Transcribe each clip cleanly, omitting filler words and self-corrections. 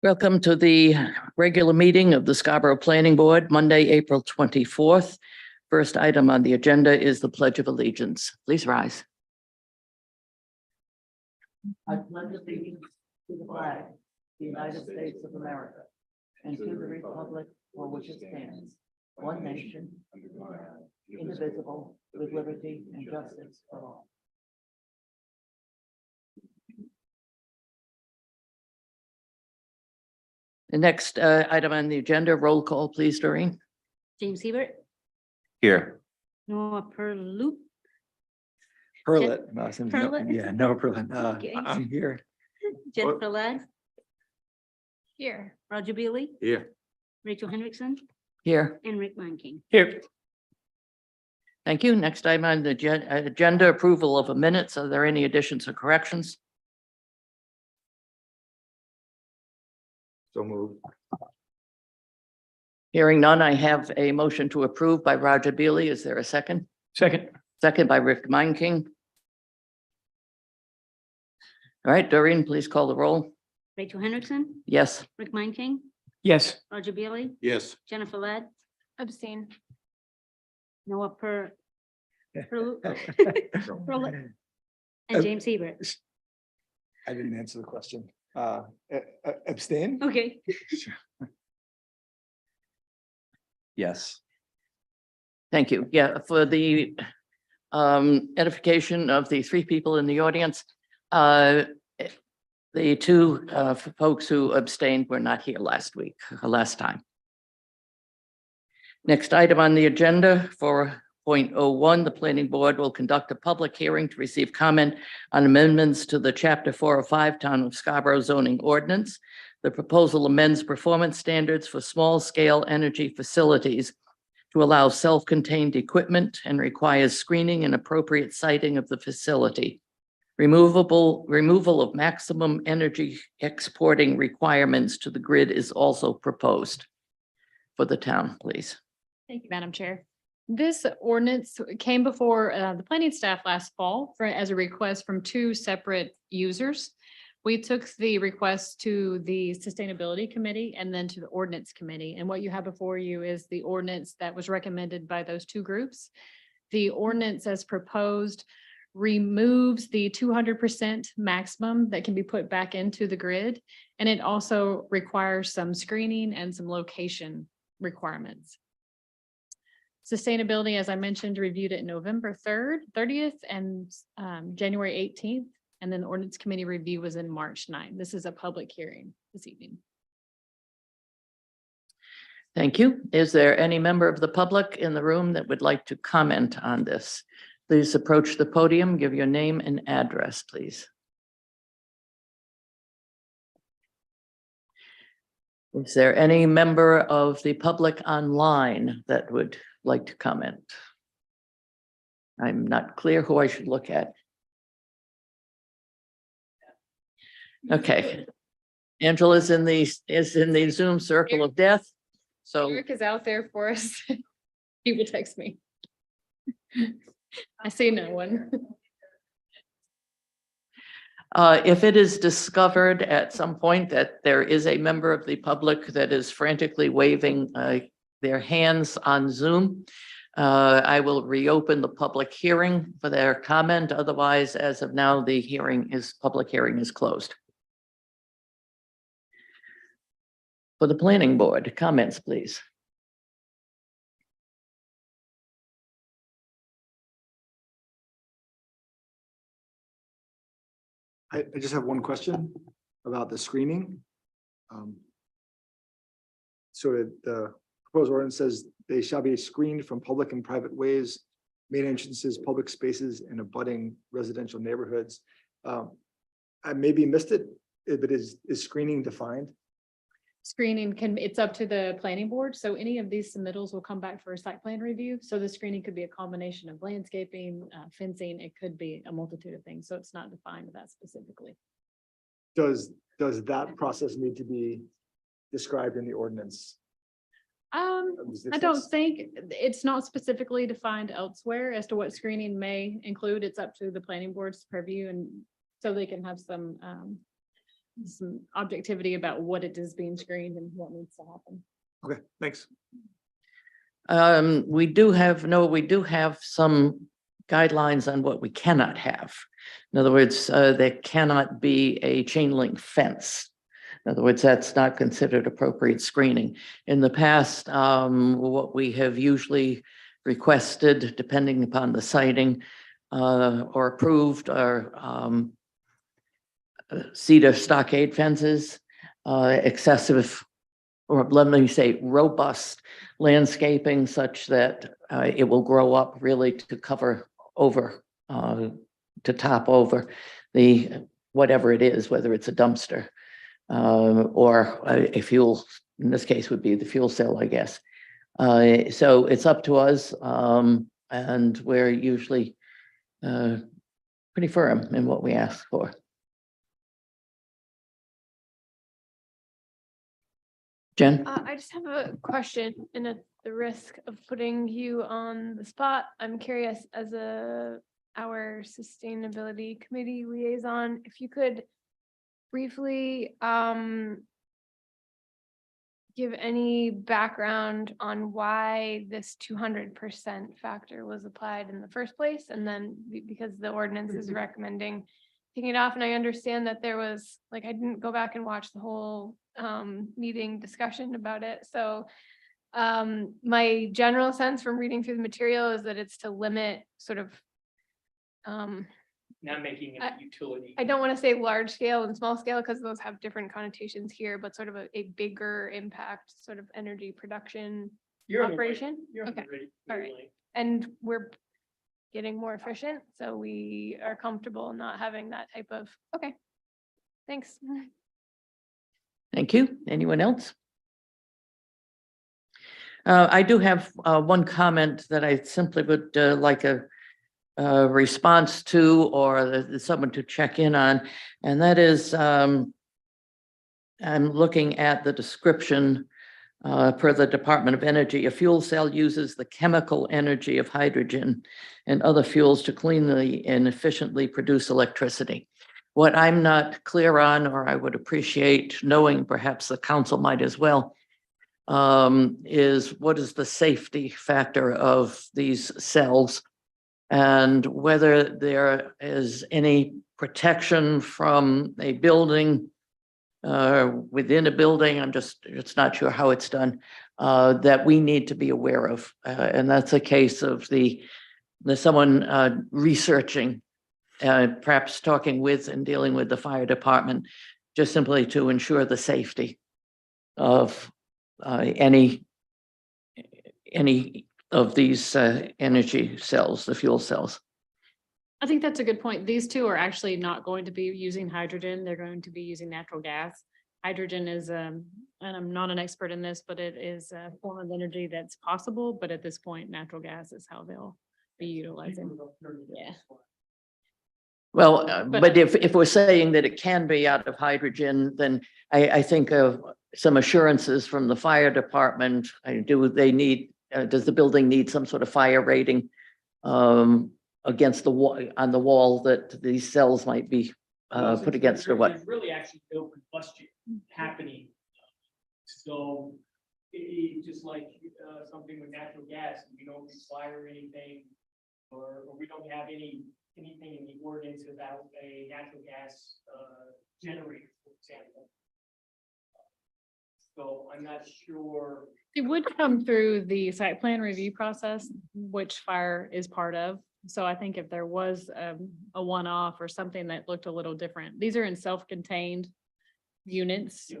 Welcome to the regular meeting of the Scarborough Planning Board, Monday, April 24th. First item on the agenda is the Pledge of Allegiance. Please rise. I pledge allegiance to the flag of the United States of America and to the republic for which it stands, one nation, indivisible, with liberty and justice for all. The next item on the agenda, roll call, please, Doreen. James Hebert, Here. Noah Perloop, Perlet. Perlet? Yeah, no Perlet. Okay. I'm here. Jennifer Ladd. Here. Roger Beely, Here. Rachel Hendrickson, Here. and Rick Manking. Here. Thank you. Next item on the agenda, approval of a minutes. Are there any additions or corrections? So moved. Hearing none, I have a motion to approve by Roger Beely. Is there a second? Second. Second by Rick Meinking. All right, Doreen, please call the roll. Rachel Hendrickson, Yes. Rick Manking, Yes. Roger Beely, Yes. Jennifer Ladd, Abstain. Noah Perloop, I and James Hebert. didn't answer the question. Abstain? Okay. Yes. Thank you. Yeah, for the edification of the three people in the audience, the two folks who abstained were not here last time. Next item on the agenda for 0.01, the planning board will conduct a public hearing to receive comment on amendments to the chapter 405 Town of Scarborough zoning ordinance. The proposal amends performance standards for small scale energy facilities to allow self-contained equipment and requires screening and appropriate siting of the facility. Removal of maximum energy exporting requirements to the grid is also proposed for the town, please. Thank you, Madam Chair. This ordinance came before the planning staff last fall as a request from two separate users. We took the request to the Sustainability Committee and then to the Ordinance Committee. And what you have before you is the ordinance that was recommended by those two groups. The ordinance as proposed removes the 200% maximum that can be put back into the grid. And it also requires some screening and some location requirements. Sustainability, as I mentioned, reviewed it November 30th and January 18th. And then the Ordinance Committee review was in March 9th. This is a public hearing this evening. Thank you. Is there any member of the public in the room that would like to comment on this? Please approach the podium, give your name and address, please. Is there any member of the public online that would like to comment? I'm not clear who I should look at. Okay. Angela is in the Zoom circle of death. So Eric is out there for us. He will text me. I see no one. if it is discovered at some point that there is a member of the public that is frantically waving their hands on Zoom, I will reopen the public hearing for their comment. Otherwise, as of now, the public hearing is closed. For the planning board, comments, please. I just have one question about the screening. So the proposed ordinance says they shall be screened from public and private ways, main entrances, public spaces, and abutting residential neighborhoods. I maybe missed it, but is screening defined? Screening it's up to the planning board. So any of these submittals will come back for a site plan review. So the screening could be a combination of landscaping, fencing. It could be a multitude of things. So it's not defined that specifically. Does that process need to be described in the ordinance? I don't think it's not specifically defined elsewhere as to what screening may include. It's up to the planning board's purview and so they can have some objectivity about what it is being screened and what needs to happen. Okay, thanks. We do have some guidelines on what we cannot have. In other words, there cannot be a chain link fence. In other words, that's not considered appropriate screening. In the past, what we have usually requested, depending upon the siting, or approved are cedar stockade fences, excessive, or let me say robust landscaping such that it will grow up really to cover over, to top over the, whatever it is, whether it's a dumpster or a fuel, in this case would be the fuel cell, I guess. So it's up to us, and we're usually pretty firm in what we ask for. Jen? I just have a question, and at the risk of putting you on the spot, I'm curious, as our sustainability committee liaison, if you could briefly give any background on why this 200% factor was applied in the first place, and then because the ordinance is recommending taking it off, and I understand that there was, like, I didn't go back and watch the whole meeting discussion about it. So my general sense from reading through the material is that it's to limit sort of not making it a utility. I don't want to say large scale and small scale because those have different connotations here, but sort of a bigger impact sort of energy production You're on the right- operation. You're on the Okay. right All right. wavelength. And we're getting more efficient, so we are comfortable not having that type of, okay. Thanks. Thank you. Anyone else? I do have one comment that I simply would like a response to, or someone to check in on, and that is I'm looking at the description per the Department of Energy. A fuel cell uses the chemical energy of hydrogen and other fuels to cleanly and efficiently produce electricity. What I'm not clear on, or I would appreciate knowing, perhaps the council might as well, is what is the safety factor of these cells and whether there is any protection from a building within a building. It's not sure how it's done, that we need to be aware of. And that's a case of someone researching, perhaps talking with and dealing with the fire department, just simply to ensure the safety of any of these energy cells, the fuel cells. I think that's a good point. These two are actually not going to be using hydrogen. They're going to be using natural gas. Hydrogen is, and I'm not an expert in this, but it is a form of energy that's possible. But at this point, natural gas is how they'll be utilizing. Yeah. Well, But- but if we're saying that it can be out of hydrogen, then I think of some assurances from the fire department. Does the building need some sort of fire rating against the wall, on the wall, that these cells might be put against, or what? There's really actually no combustion happening. So just like something with natural gas, we don't require anything, or we don't have anything in the ordinance about a natural gas generator, for example. So I'm not sure. It would come through the site plan review process, which fire is part of. So I think if there was a one-off or something that looked a little different, these are in self-contained units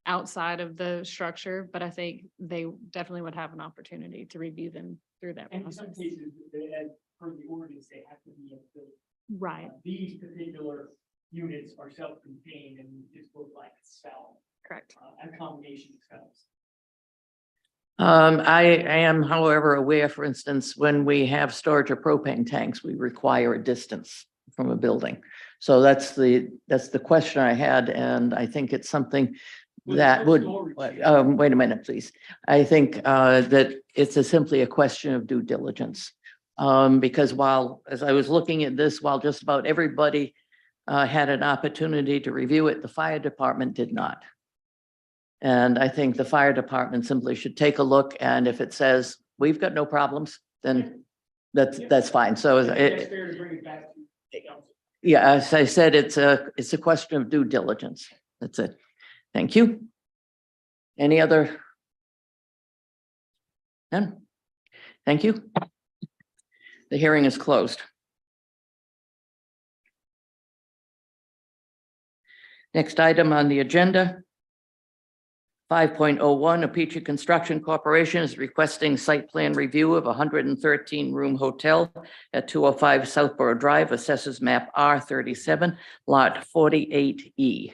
outside of the structure, but I think they definitely would have an opportunity to review them through that And in some process. cases, as per the ordinance, they have to be in the Right, these particular units are self-contained and just look like a cell, correct. a combination of cells. I am, however, aware, for instance, when we have storage of propane tanks, we require a distance from a building. So that's the question I had, and I think it's something that would, wait a minute, please. I think that it's simply a question of due diligence. Because while, as I was looking at this, while just about everybody had an opportunity to review it, the fire department did not. And I think the fire department simply should take a look, and if it says, we've got no problems, then that's fine. So That's it, fair to bring it back to council. yeah, as I said, it's a question of due diligence. That's it. Thank you. Any other? None? Thank you. The hearing is closed. Next item on the agenda. 5.01, Apici Construction Corporation is requesting site plan review of a 113-room hotel at 205 Southborough Drive, assessors map R37, lot 48E.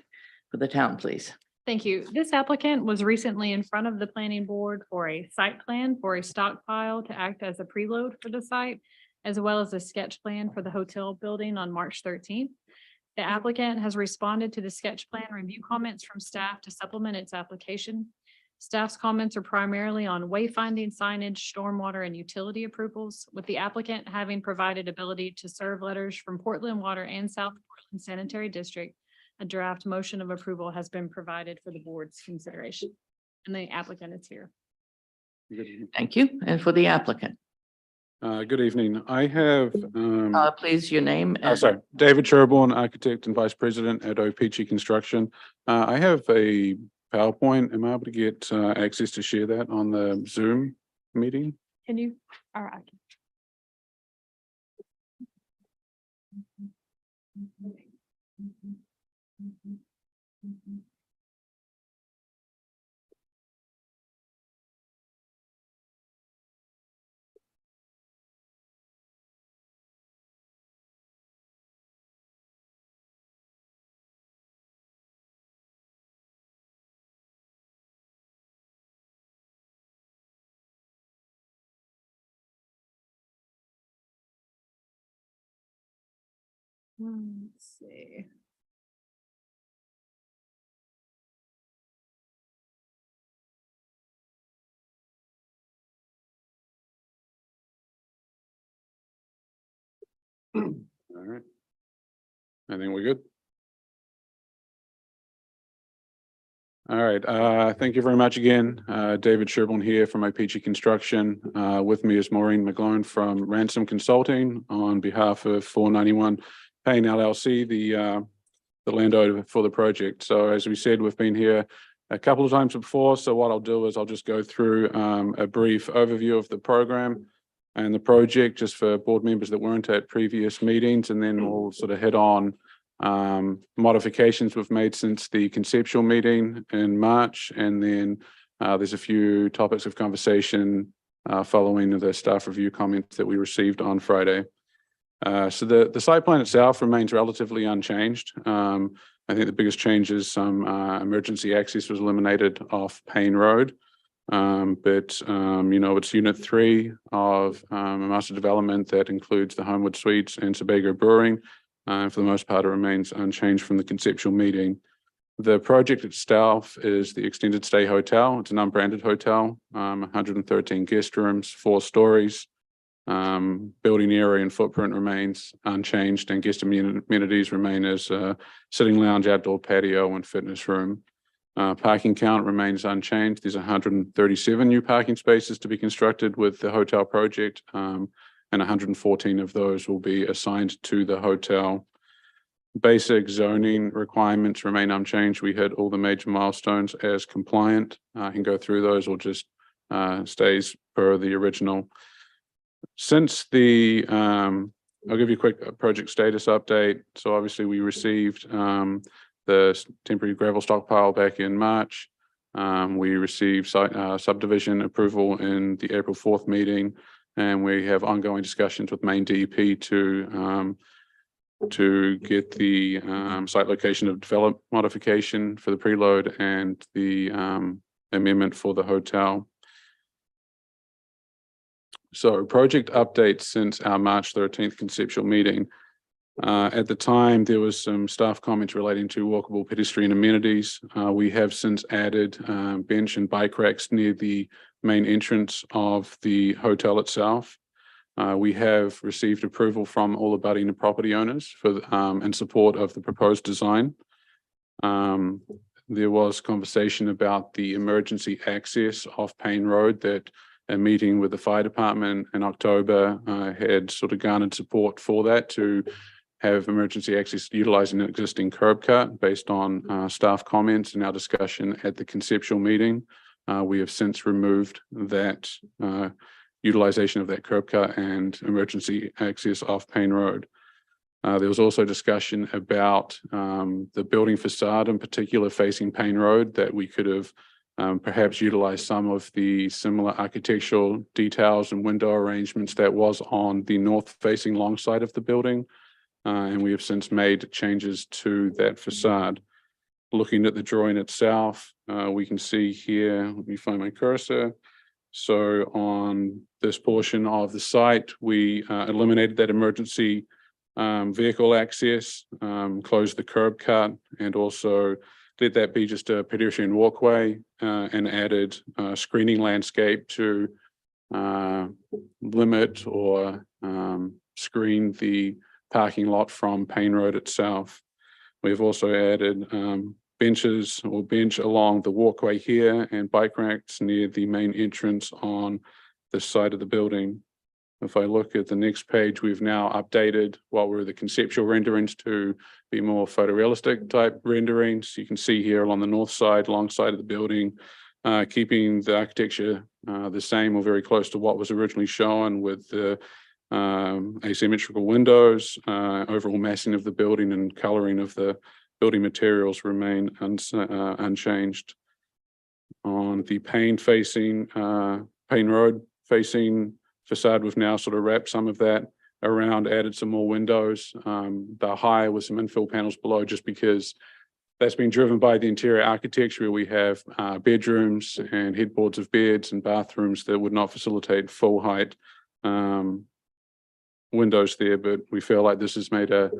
For the town, please. Thank you. This applicant was recently in front of the planning board for a site plan for a stockpile to act as a preload for the site, as well as a sketch plan for the hotel building on March 13th. The applicant has responded to the sketch plan review comments from staff to supplement its application. Staff's comments are primarily on wayfinding, signage, stormwater, and utility approvals, with the applicant having provided ability to serve letters from Portland Water and South Portland Sanitary District. A draft motion of approval has been provided for the board's consideration, and the applicant is here. Thank you. And for the applicant, Good evening. I have, please, your name. and- sorry, David Sherborne, architect and vice president at Opeachy Construction. I have a PowerPoint. Am I able to get access to share that on the Zoom meeting? Can you? All right. Let's see. All right. I think we're good. All right, thank you very much again. David Sherborne here from Opeachy Construction. With me is Maureen McGlone from Ransom Consulting on behalf of 491 Payne LLC, the landowner for the project. So as we said, we've been here a couple of times before. So what I'll do is I'll just go through a brief overview of the program and the project just for board members that weren't at previous meetings, and then we'll sort of hit on modifications we've made since the conceptual meeting in March, and then there's a few topics of conversation following the staff review comments that we received on Friday. So the site plan itself remains relatively unchanged. I think the biggest change is some emergency access was eliminated off Payne Road. But you know, it's unit 3 of a master development that includes the Homewood Suites and Sebago Brewing. For the most part, it remains unchanged from the conceptual meeting. The project itself is the extended stay hotel. It's an unbranded hotel, 113 guest rooms, 4 stories. Building area and footprint remains unchanged, and guest amenities remain as sitting lounge, outdoor patio, and fitness room. Parking count remains unchanged. There's 137 new parking spaces to be constructed with the hotel project, and 114 of those will be assigned to the hotel. Basic zoning requirements remain unchanged. We hit all the major milestones as compliant. I can go through those or just stays per the original. Since the, I'll give you a quick project status update. So obviously we received the temporary gravel stockpile back in March. We received subdivision approval in the April 4th meeting, and we have ongoing discussions with Maine DEP to get the site location of develop modification for the preload and the amendment for the hotel. So project updates since our March 13th conceptual meeting. At the time, there was some staff comments relating to walkable pedestrian amenities. We have since added bench and bike racks near the main entrance of the hotel itself. We have received approval from all abutting property owners for in support of the proposed design. There was conversation about the emergency access off Payne Road that a meeting with the fire department in October had sort of garnered support for that to have emergency access utilizing an existing curb cut based on staff comments and our discussion at the conceptual meeting. We have since removed that utilization of that curb cut and emergency access off Payne Road. There was also discussion about the building facade in particular facing Payne Road that we could have perhaps utilized some of the similar architectural details and window arrangements that was on the north facing long side of the building. And we have since made changes to that facade. Looking at the drawing itself, we can see here, let me find my cursor. So on this portion of the site, we eliminated that emergency vehicle access, closed the curb cut, and also let that be just a pedestrian walkway and added screening landscape to limit or screen the parking lot from Payne Road itself. We've also added benches or bench along the walkway here and bike racks near the main entrance on this side of the building. If I look at the next page, we've now updated what were the conceptual renderings to be more photorealistic type renderings. You can see here along the north side, long side of the building, keeping the architecture the same or very close to what was originally shown with the asymmetrical windows, overall massing of the building and coloring of the building materials remain unchanged. On the Payne Road facing facade, we've now sort of wrapped some of that around, added some more windows. They're higher with some infill panels below just because that's been driven by the interior architecture where we have bedrooms and headboards of beds and bathrooms that would not facilitate full height windows there, but we feel like this has made a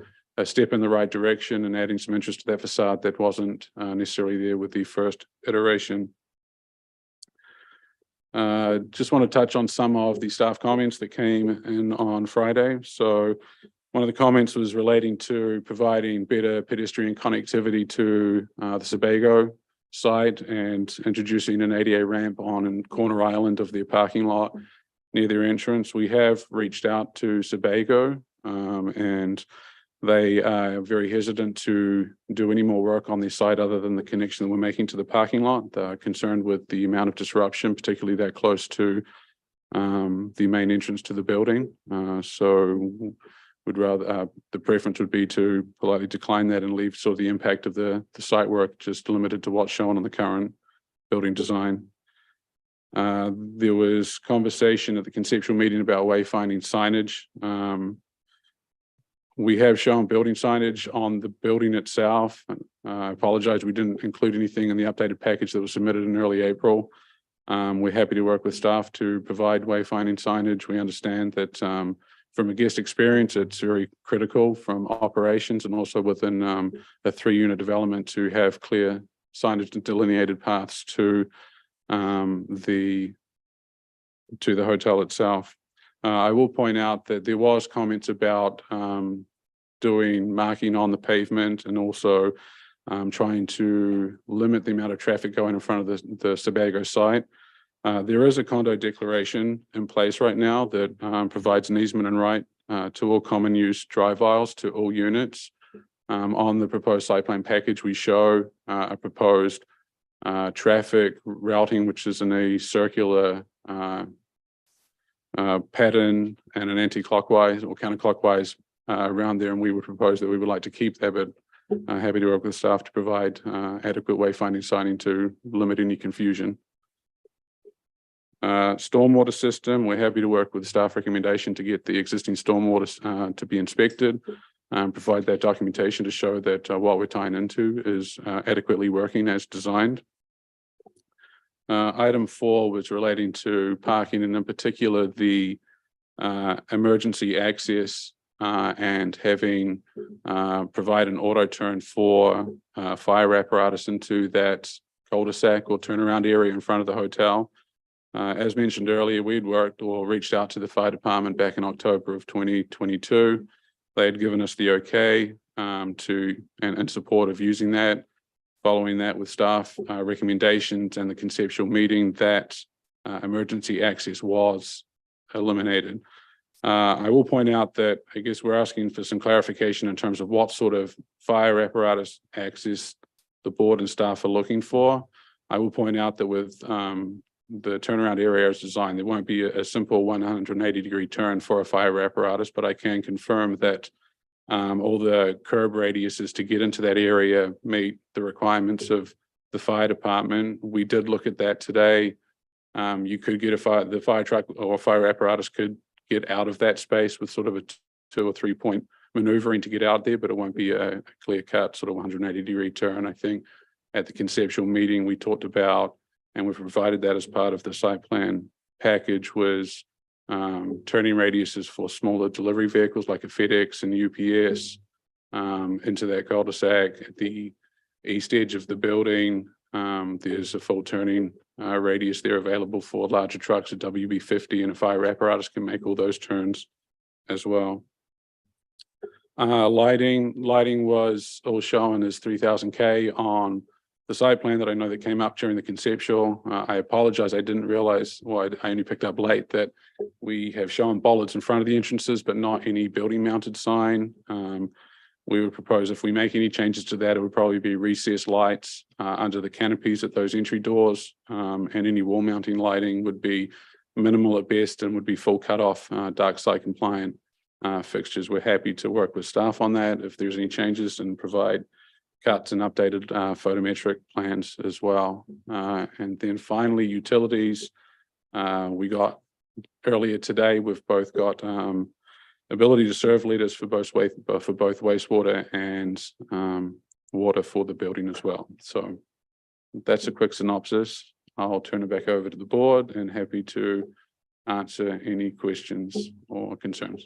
step in the right direction and adding some interest to that facade that wasn't necessarily there with the first iteration. Just want to touch on some of the staff comments that came in on Friday. So one of the comments was relating to providing better pedestrian connectivity to the Sebago site and introducing an ADA ramp on a corner island of their parking lot near their entrance. We have reached out to Sebago and they are very hesitant to do any more work on their site other than the connection that we're making to the parking lot. They're concerned with the amount of disruption, particularly that close to the main entrance to the building. So would rather, the preference would be to politely decline that and leave sort of the impact of the site work just limited to what's shown on the current building design. There was conversation at the conceptual meeting about wayfinding signage. We have shown building signage on the building itself. I apologize, we didn't include anything in the updated package that was submitted in early April. We're happy to work with staff to provide wayfinding signage. We understand that from a guest experience, it's very critical from operations and also within a 3-unit development to have clear signage and delineated paths to the hotel itself. I will point out that there was comments about doing marking on the pavement and also trying to limit the amount of traffic going in front of the Sebago site. There is a condo declaration in place right now that provides an easement and right to all common use drive aisles to all units. On the proposed site plan package, we show a proposed traffic routing, which is in a circular pattern and an anti-clockwise or counterclockwise around there, and we would propose that we would like to keep that, but happy to work with staff to provide adequate wayfinding signing to limit any confusion. Stormwater system, we're happy to work with staff recommendation to get the existing stormwater to be inspected and provide that documentation to show that what we're tying into is adequately working as designed. Item 4 was relating to parking and in particular the emergency access and having provide an auto turn for fire apparatus into that cul-de-sac or turnaround area in front of the hotel. As mentioned earlier, we'd worked or reached out to the fire department back in October of 2022. They had given us the okay in support of using that. Following that with staff recommendations and the conceptual meeting, that emergency access was eliminated. I will point out that I guess we're asking for some clarification in terms of what sort of fire apparatus access the board and staff are looking for. I will point out that with the turnaround area as designed, there won't be a simple 180-degree turn for a fire apparatus, but I can confirm that all the curb radiuses to get into that area meet the requirements of the fire department. We did look at that today. You could get the fire truck or fire apparatus could get out of that space with sort of a 2 or 3 point maneuvering to get out there, but it won't be a clear cut sort of 180-degree turn. I think at the conceptual meeting we talked about, and we've provided that as part of the site plan package, was turning radiuses for smaller delivery vehicles like a FedEx and UPS into that cul-de-sac. At the east edge of the building, there's a full turning radius there available for larger trucks. A WB50 and a fire apparatus can make all those turns as well. Lighting was all shown as 3000 K on the site plan that I know that came up during the conceptual. I apologize, I didn't realize, well, I only picked up late that we have shown bollards in front of the entrances, but not any building mounted sign. We would propose if we make any changes to that, it would probably be recessed lights under the canopies at those entry doors, and any wall mounting lighting would be minimal at best and would be full cutoff dark side compliant fixtures. We're happy to work with staff on that if there's any changes and provide cuts and updated photometric plans as well. And then finally, utilities. We got earlier today, we've both got ability to serve leaders for both wastewater and water for the building as well. So that's a quick synopsis. I'll turn it back over to the board and happy to answer any questions or concerns.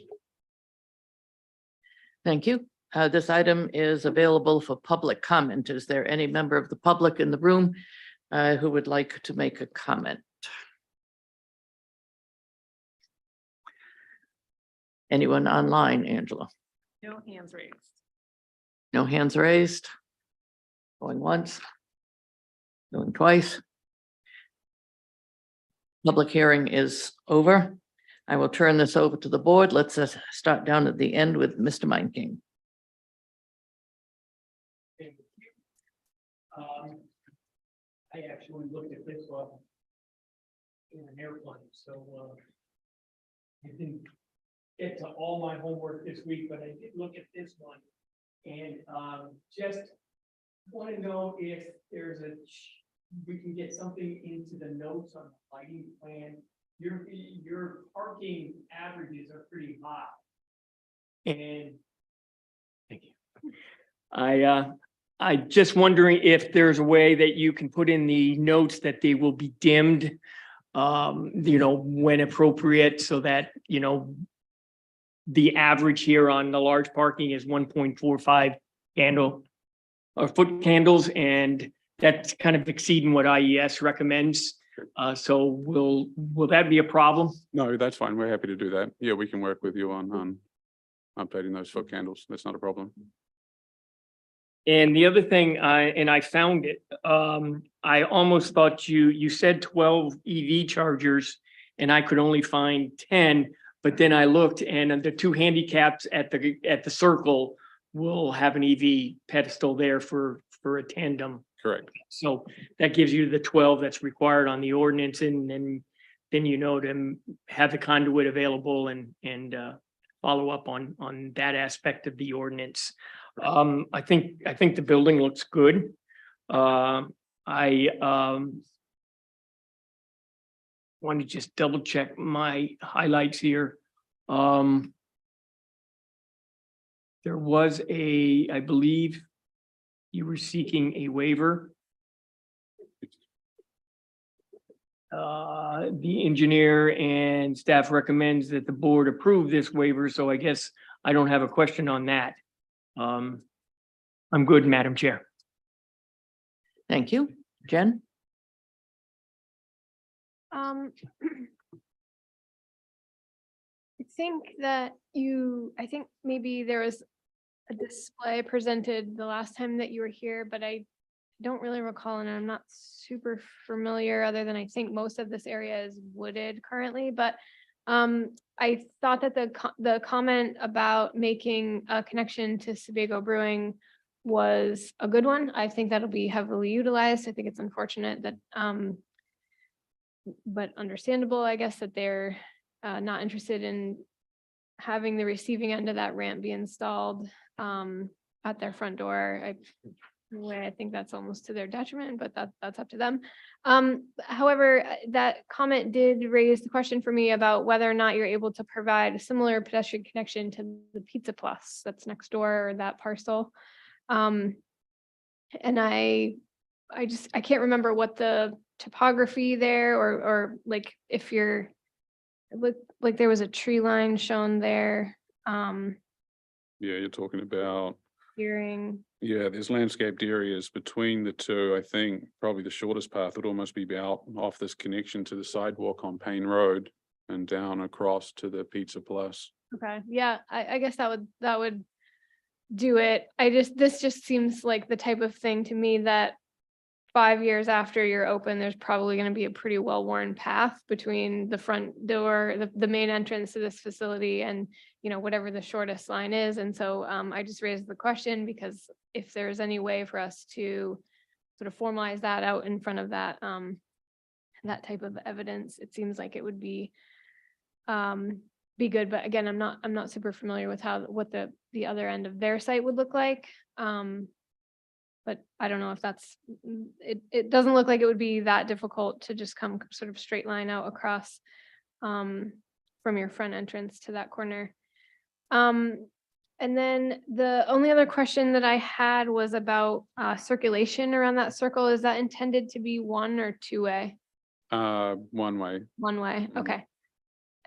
Thank you. This item is available for public comment. Is there any member of the public in the room who would like to make a comment? Anyone online, Angela? No hands raised. No hands raised? Going once? Going twice? Public hearing is over. I will turn this over to the board. Let's start down at the end with Mr. Meinking. I actually looked at this one in an airplane, so I didn't get to all my homework this week, but I did look at this one. And just want to know if there's we can get something into the notes on the lighting plan. Your parking averages are pretty high. And thank you. I just wondering if there's a way that you can put in the notes that they will be dimmed, when appropriate, so that, the average here on the large parking is 1.45 candle or foot candles, and that's kind of exceeding what IES recommends. So will that be a problem? No, that's fine. We're happy to do that. Yeah, we can work with you on updating those foot candles. That's not a problem. And the other thing, I found it, I almost thought you said 12 EV chargers and I could only find 10, but then I looked and the two handicaps at the circle will have an EV pedestal there for a tandem. Correct. So that gives you the 12 that's required on the ordinance, and then to have the conduit available and follow up on that aspect of the ordinance. I think the building looks good. I want to just double check my highlights here. There was I believe you were seeking a waiver. The engineer and staff recommends that the board approve this waiver, so I guess I don't have a question on that. I'm good, Madam Chair. Thank you. Jen? I think maybe there was a display presented the last time that you were here, but I don't really recall, and I'm not super familiar, other than I think most of this area is wooded currently, but I thought that the comment about making a connection to Sebago Brewing was a good one. I think that'll be heavily utilized. I think it's unfortunate that, but understandable, I guess, that they're not interested in having the receiving end of that ramp be installed at their front door. I think that's almost to their detriment, but that's up to them. However, that comment did raise the question for me about whether or not you're able to provide a similar pedestrian connection to the Pizza Plus that's next door, or that parcel. And I can't remember what the topography there, or like if it looked like there was a tree line shown there. Yeah, you're talking about, Hearing. yeah, there's landscaped areas between the two. I think probably the shortest path would almost be out off this connection to the sidewalk on Payne Road and down across to the Pizza Plus. Okay, yeah, I guess that would do it. This just seems like the type of thing to me that 5 years after you're open, there's probably going to be a pretty well-worn path between the front door, the main entrance to this facility, and whatever the shortest line is. And so I just raised the question because if there's any way for us to sort of formalize that out in front of that that type of evidence, it seems like it would be good. But again, I'm not super familiar with what the other end of their site would look like. But I don't know if that's, it doesn't look like it would be that difficult to just come sort of straight line out across from your front entrance to that corner. And then the only other question that I had was about circulation around that circle. Is that intended to be one or two-way? One way. One way, okay.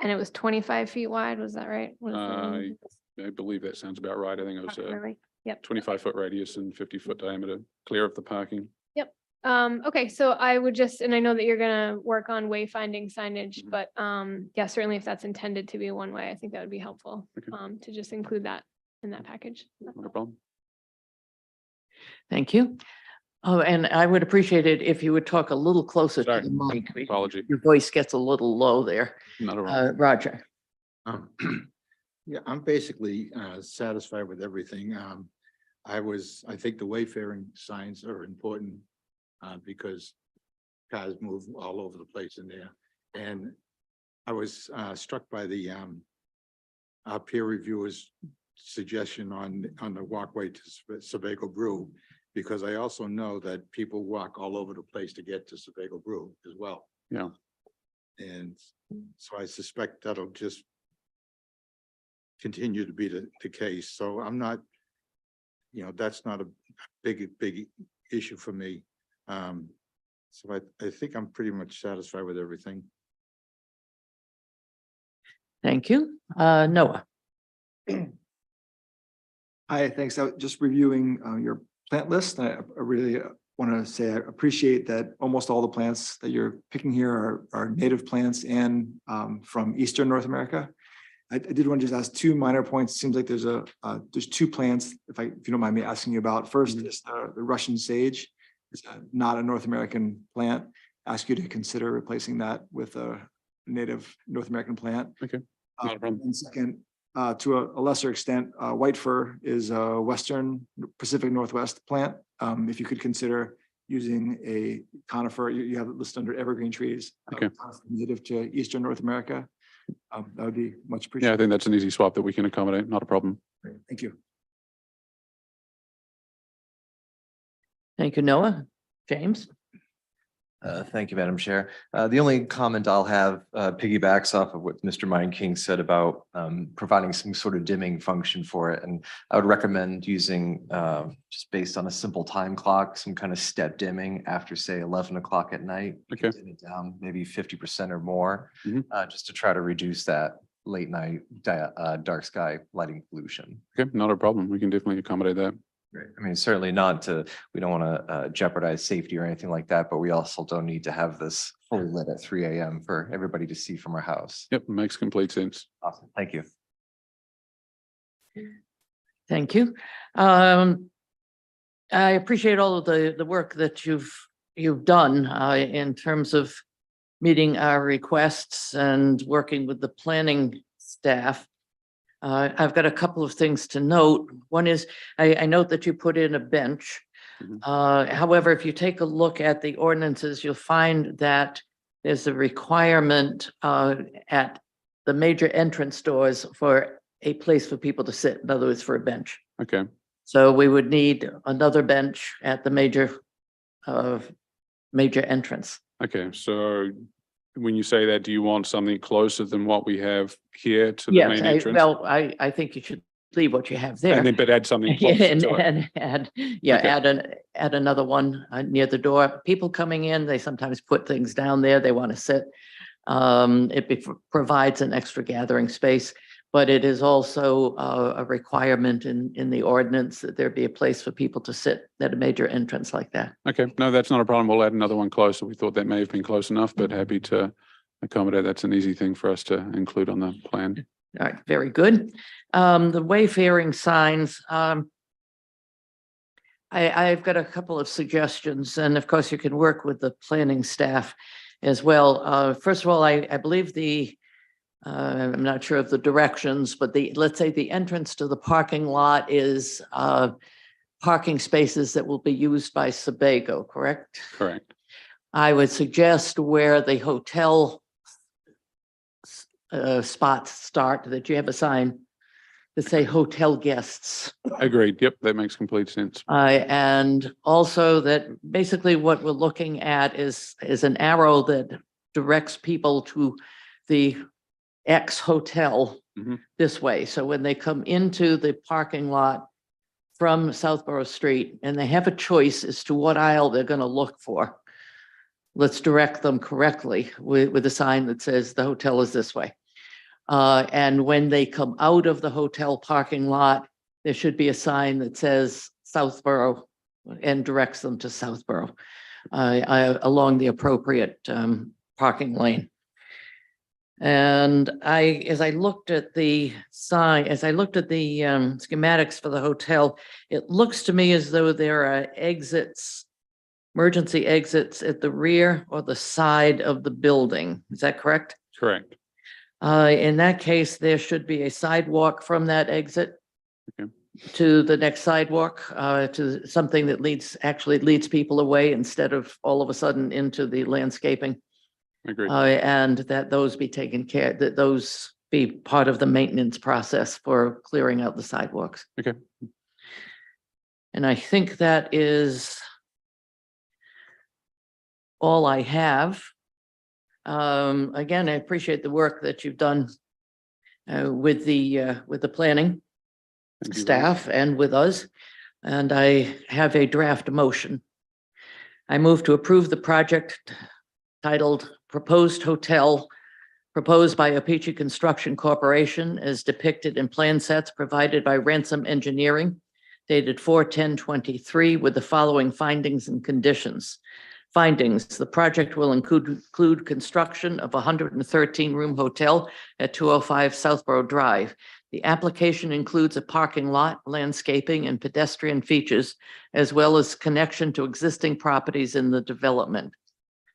And it was 25 feet wide, was that right? I believe that sounds about right. I think it was a Approximately. Yep. 25-foot radius and 50-foot diameter, clear of the parking. Okay, so I would and I know that you're gonna work on wayfinding signage, but yeah, certainly if that's intended to be one way, I think that would be helpful. Okay. To just include that in that package. Not a problem. Thank you. Oh, and I would appreciate it if you would talk a little closer to Sorry. the mic. Apology. Your voice gets a little low there. Not a problem. Roger. Yeah, I'm basically satisfied with everything. I think the wayfaring signs are important because cars move all over the place in there. And I was struck by the our peer reviewers' suggestion on the walkway to Sebago Brew, because I also know that people walk all over the place to get to Sebago Brew as well. Yeah. And so I suspect that'll just continue to be the case. So I'm not, that's not a big issue for me. So I think I'm pretty much satisfied with everything. Thank you. Noah. Hi, thanks. I was just reviewing your plant list. I really want to say I appreciate that almost all the plants that you're picking here are native plants and from Eastern North America. I did want to just ask two minor points. Seems like there's two plants, if you don't mind me asking you about. First is the Russian sage. It's not a North American plant. Ask you to consider replacing that with a native North American plant. Okay, not a problem. And second, to a lesser extent, white fir is a Western Pacific Northwest plant. If you could consider using a conifer, you have it listed under evergreen trees. Okay. Native to Eastern North America. That would be much Yeah, I appreciated. think that's an easy swap that we can accommodate. Not a problem. Great. Thank you. Thank you, Noah. James? Thank you, Madam Chair. The only comment I'll have piggybacks off of what Mr. Mind King said about providing some sort of dimming function for it. And I would recommend using, just based on a simple time clock, some kind of step dimming after, say, 11 o'clock at night. Okay. Dim it down maybe 50% or more, Mhm. just to try to reduce that late night, dark sky lighting pollution. Okay, not a problem. We can definitely accommodate that. Right. I mean, certainly not to, we don't want to jeopardize safety or anything like that, but we also don't need to have this fully lit at 3 a.m. for everybody to see from our house. Yep, makes complete sense. Awesome. Thank you. Thank you. I appreciate all of the work that you've done in terms of meeting our requests and working with the planning staff. I've got a couple of things to note. One is, I note that you put in a bench. However, if you take a look at the ordinances, you'll find that there's a requirement at the major entrance doors for a place for people to sit, in other words, for a bench. Okay, So we would need another bench at the major entrance. okay. So when you say that, do you want something closer than what we have here to the Yes, main entrance? well, I think you should leave what you have there. And then, but add something Yeah, closer to it. and add, Okay. add another one near the door. People coming in, they sometimes put things down there, they want to sit. Provides an extra gathering space, but it is also a requirement in the ordinance that there be a place for people to sit at a major entrance like that. Okay, no, that's not a problem. We'll add another one closer. We thought that may have been close enough, but happy to accommodate. That's an easy thing for us to include on the plan. All right, very good. The wayfaring signs, I've got a couple of suggestions, and of course you can work with the planning staff as well. First of all, I believe I'm not sure of the directions, but let's say the entrance to the parking lot is parking spaces that will be used by Sebago, correct? Correct. I would suggest where the hotel spots start, that you have a sign that say hotel guests. Agreed. Yep, that makes complete sense. And also that basically what we're looking at is an arrow that directs people to the X hotel Mhm. this way. So when they come into the parking lot from Southborough Street and they have a choice as to what aisle they're going to look for, let's direct them correctly with a sign that says the hotel is this way. And when they come out of the hotel parking lot, there should be a sign that says Southborough and directs them to Southborough along the appropriate parking lane. And as I looked at the sign, as I looked at the schematics for the hotel, it looks to me as though there are exits, emergency exits at the rear or the side of the building. Is that correct? Correct. In that case, there should be a sidewalk from that exit Okay. to the next sidewalk, to something that actually leads people away instead of all of a sudden into the landscaping. Agreed. And that those be taken care, that those be part of the maintenance process for clearing out the sidewalks. Okay. And I think that is all I have. Again, I appreciate the work that you've done with the planning Thank you very much. staff and with us. And I have a draft motion. I move to approve the project titled Proposed Hotel, proposed by Opeachy Construction Corporation as depicted in plan sets provided by Ransom Engineering, dated 4/10/23, with the following findings and conditions. Findings: the project will include construction of a 113-room hotel at 205 Southborough Drive. The application includes a parking lot, landscaping, and pedestrian features, as well as connection to existing properties in the development.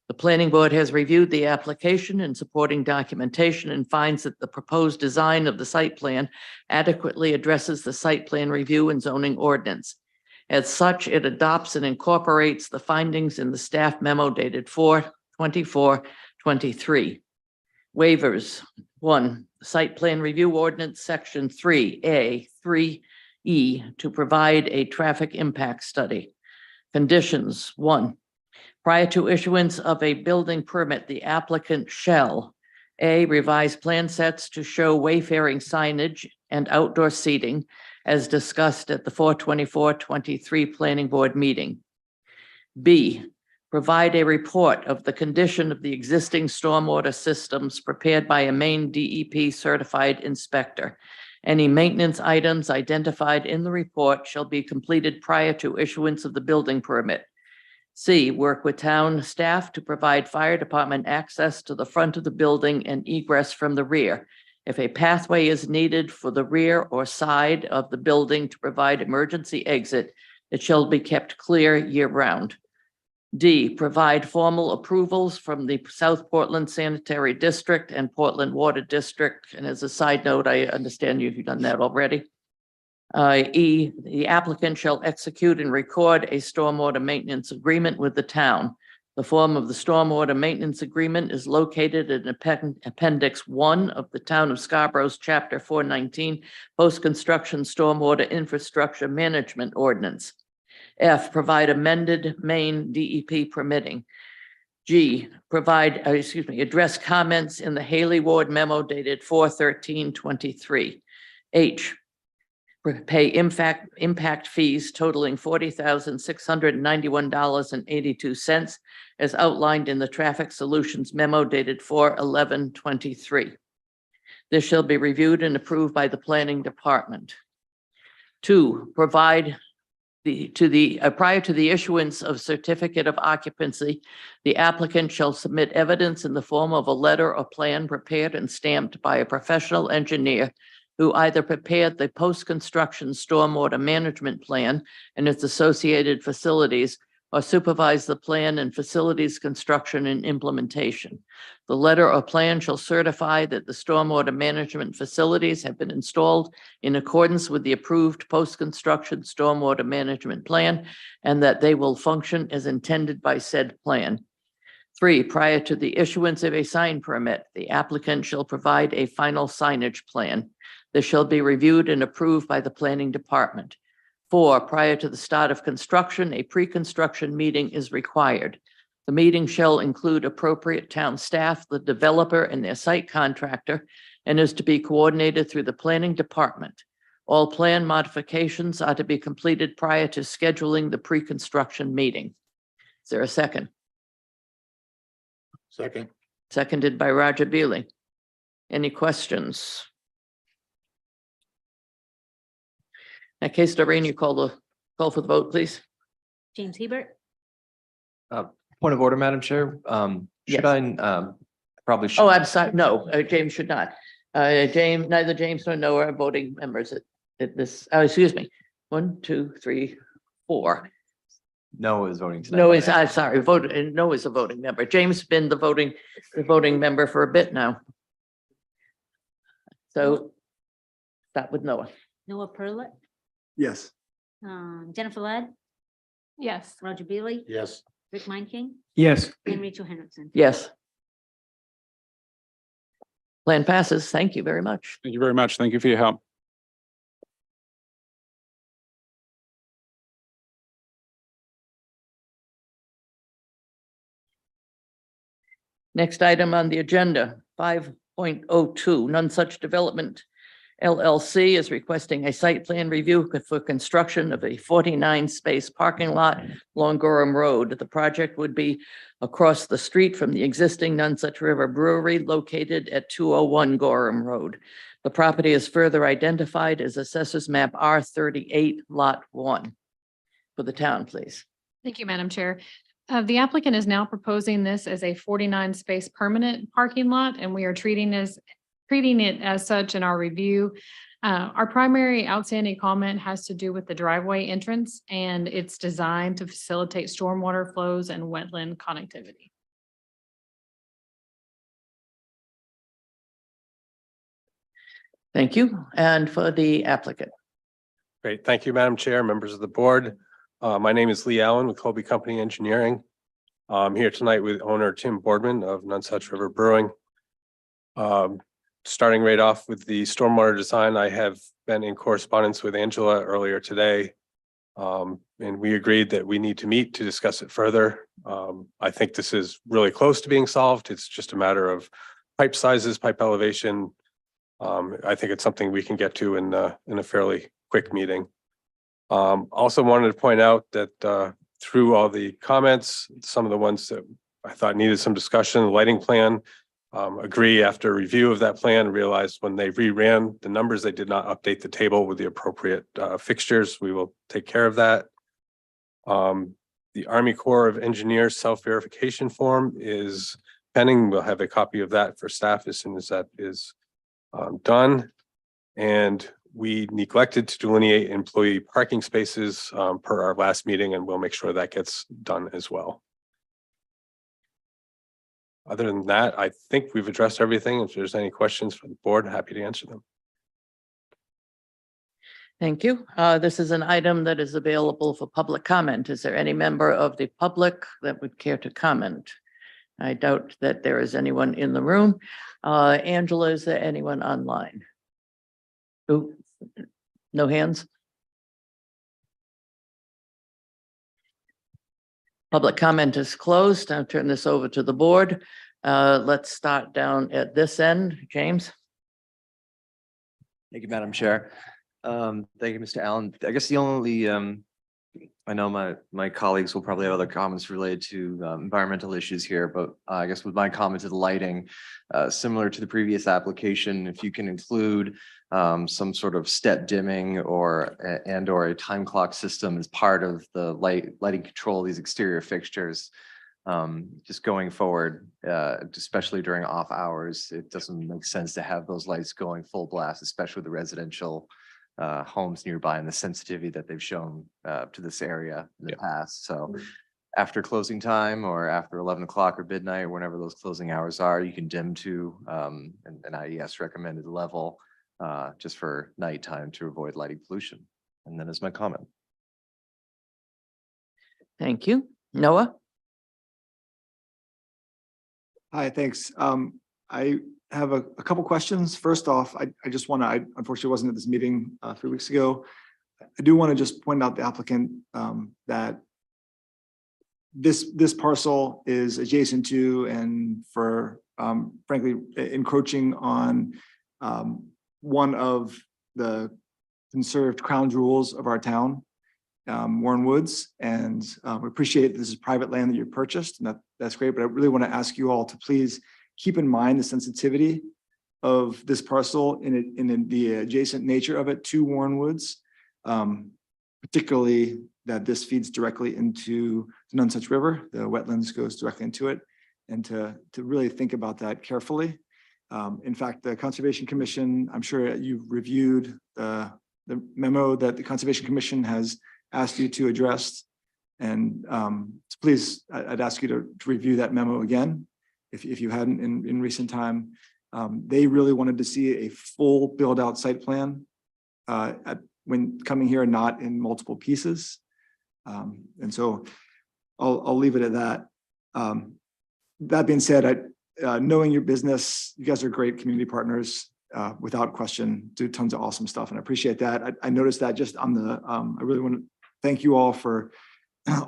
The planning board has reviewed the application and supporting documentation and finds that the proposed design of the site plan adequately addresses the site plan review and zoning ordinance. As such, it adopts and incorporates the findings in the staff memo dated 4/24/23. Waivers: 1, site plan review ordinance section 3A, 3E to provide a traffic impact study. Conditions: 1, prior to issuance of a building permit, the applicant shall A, revise plan sets to show wayfaring signage and outdoor seating as discussed at the 4/24/23 planning board meeting. B, provide a report of the condition of the existing stormwater systems prepared by a Maine DEP certified inspector. Any maintenance items identified in the report shall be completed prior to issuance of the building permit. C, work with town staff to provide fire department access to the front of the building and egress from the rear. If a pathway is needed for the rear or side of the building to provide emergency exit, it shall be kept clear year-round. D, provide formal approvals from the South Portland Sanitary District and Portland Water District. And as a side note, I understand you've done that already. E, the applicant shall execute and record a stormwater maintenance agreement with the town. The form of the stormwater maintenance agreement is located in Appendix 1 of the Town of Scarborough's Chapter 419 Post-Construction Stormwater Infrastructure Management Ordinance. F, provide amended Maine DEP permitting. G, address comments in the Haley Ward memo dated 4/13/23. H, pay impact fees totaling $40,691.82 as outlined in the Traffic Solutions memo dated 4/11/23. This shall be reviewed and approved by the Planning Department. 2, provide prior to the issuance of certificate of occupancy, the applicant shall submit evidence in the form of a letter or plan prepared and stamped by a professional engineer who either prepared the post-construction stormwater management plan and its associated facilities or supervised the plan and facilities construction and implementation. The letter or plan shall certify that the stormwater management facilities have been installed in accordance with the approved post-construction stormwater management plan and that they will function as intended by said plan. 3, prior to the issuance of a sign permit, the applicant shall provide a final signage plan. This shall be reviewed and approved by the Planning Department. 4, prior to the start of construction, a pre-construction meeting is required. The meeting shall include appropriate town staff, the developer, and their site contractor, and is to be coordinated through the Planning Department. All plan modifications are to be completed prior to scheduling the pre-construction meeting. Is there a second? Second. Seconded by Roger Beely. Any questions? In that case, Doreen, you call for the vote, please. James Hebert, Point of order, Madam Chair. Yes. Should I, probably should. Oh, I'm sorry. No, James should not. Neither James nor Noah are voting members at this, excuse me. 1, 2, 3, 4. No is voting tonight. No is, I'm sorry, no is a voting member. James has been the voting member for a bit now. So start with Noah. Noah Perlet, Yes. Jennifer Ladd, Yes. Roger Beely, Yes. Rick Meinking, Yes. and Rachel Henderson. Yes. Plan passes. Thank you very much. Thank you very much. Thank you for your help. Next item on the agenda, 5.02, None Such Development LLC is requesting a site plan review for construction of a 49-space parking lot along Gorham Road. The project would be across the street from the existing None Such River Brewery located at 201 Gorham Road. The property is further identified as Assessors Map R38, Lot 1. For the town, please. Thank you, Madam Chair. The applicant is now proposing this as a 49-space permanent parking lot, and we are treating it as such in our review. Our primary outstanding comment has to do with the driveway entrance, and it's designed to facilitate stormwater flows and wetland connectivity. Thank you. And for the applicant. Great. Thank you, Madam Chair, members of the board. My name is Lee Allen with Colby Company Engineering. I'm here tonight with owner Tim Boardman of None Such River Brewing. Starting right off with the stormwater design, I have been in correspondence with Angela earlier today. And we agreed that we need to meet to discuss it further. I think this is really close to being solved. It's just a matter of pipe sizes, pipe elevation. I think it's something we can get to in a fairly quick meeting. Also wanted to point out that through all the comments, some of the ones that I thought needed some discussion, the lighting plan. Agree after review of that plan, realized when they reran the numbers, they did not update the table with the appropriate fixtures. We will take care of that. The Army Corps of Engineers self-verification form is pending. We'll have a copy of that for staff as soon as that is done. And we neglected to delineate employee parking spaces per our last meeting, and we'll make sure that gets done as well. Other than that, I think we've addressed everything. If there's any questions from the board, happy to answer them. Thank you. This is an item that is available for public comment. Is there any member of the public that would care to comment? I doubt that there is anyone in the room. Angela, is there anyone online? Oh, no hands? Public comment is closed. I'll turn this over to the board. Let's start down at this end. James? Thank you, Madam Chair. Thank you, Mr. Allen. I guess the only, I know my colleagues will probably have other comments related to environmental issues here, but I guess with my comment to the lighting, similar to the previous application, if you can include some sort of step dimming or a time clock system as part of the lighting control of these exterior fixtures. Just going forward, especially during off hours, it doesn't make sense to have those lights going full blast, especially with the residential homes nearby and the sensitivity that they've shown to this area in the past. So after closing time or after 11 o'clock or midnight or whenever those closing hours are, you can dim to an IES recommended level just for nighttime to avoid lighting pollution. And that is my comment. Thank you. Noah? Hi, thanks. I have a couple questions. First off, I just want to, I unfortunately wasn't at this meeting 3 weeks ago. I do want to just point out the applicant that this parcel is adjacent to and for frankly encroaching on one of the conserved crown jewels of our town, Warren Woods, and we appreciate this is private land that you purchased, and that's great, but I really want to ask you all to please keep in mind the sensitivity of this parcel in the adjacent nature of it to Warren Woods, particularly that this feeds directly into the Nonsuch River, the wetlands goes directly into it, and to really think about that carefully. In fact, the Conservation Commission, I'm sure you've reviewed the memo that the Conservation Commission has asked you to address. And so please, I'd ask you to review that memo again, if you hadn't in recent time. They really wanted to see a full build out site plan when coming here, not in multiple pieces. And so I'll leave it at that. That being said, knowing your business, you guys are great community partners, without question, do tons of awesome stuff. And I appreciate that. I noticed that just on the, I really want to thank you all for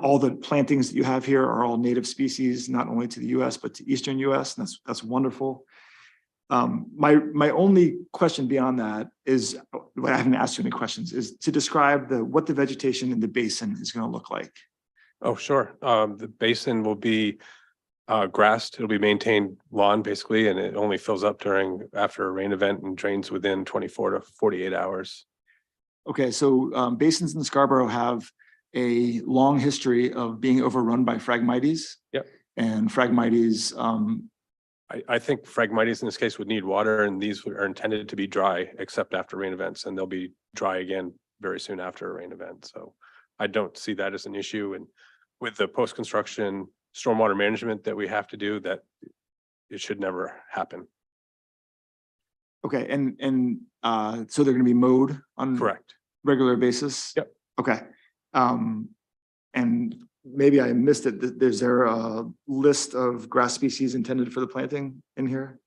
all the plantings that you have here are all native species, not only to the US, but to Eastern US. And that's wonderful. My only question beyond that is, I haven't asked you any questions, is to describe what the vegetation in the basin is going to look like. Oh, sure. The basin will be grassed. It'll be maintained lawn basically, and it only fills up after a rain event and drains within 24 to 48 hours. Okay, so basins in Scarborough have a long history of being overrun by Phragmites. Yep. And Phragmites, I think Phragmites in this case would need water, and these are intended to be dry except after rain events, and they'll be dry again very soon after a rain event. So I don't see that as an issue. And with the post-construction stormwater management that we have to do, that it should never happen. okay, and so they're going to be mowed on Correct. regular basis? Yep. Okay. And maybe I missed it. Is there a list of grass species intended for the planting in here?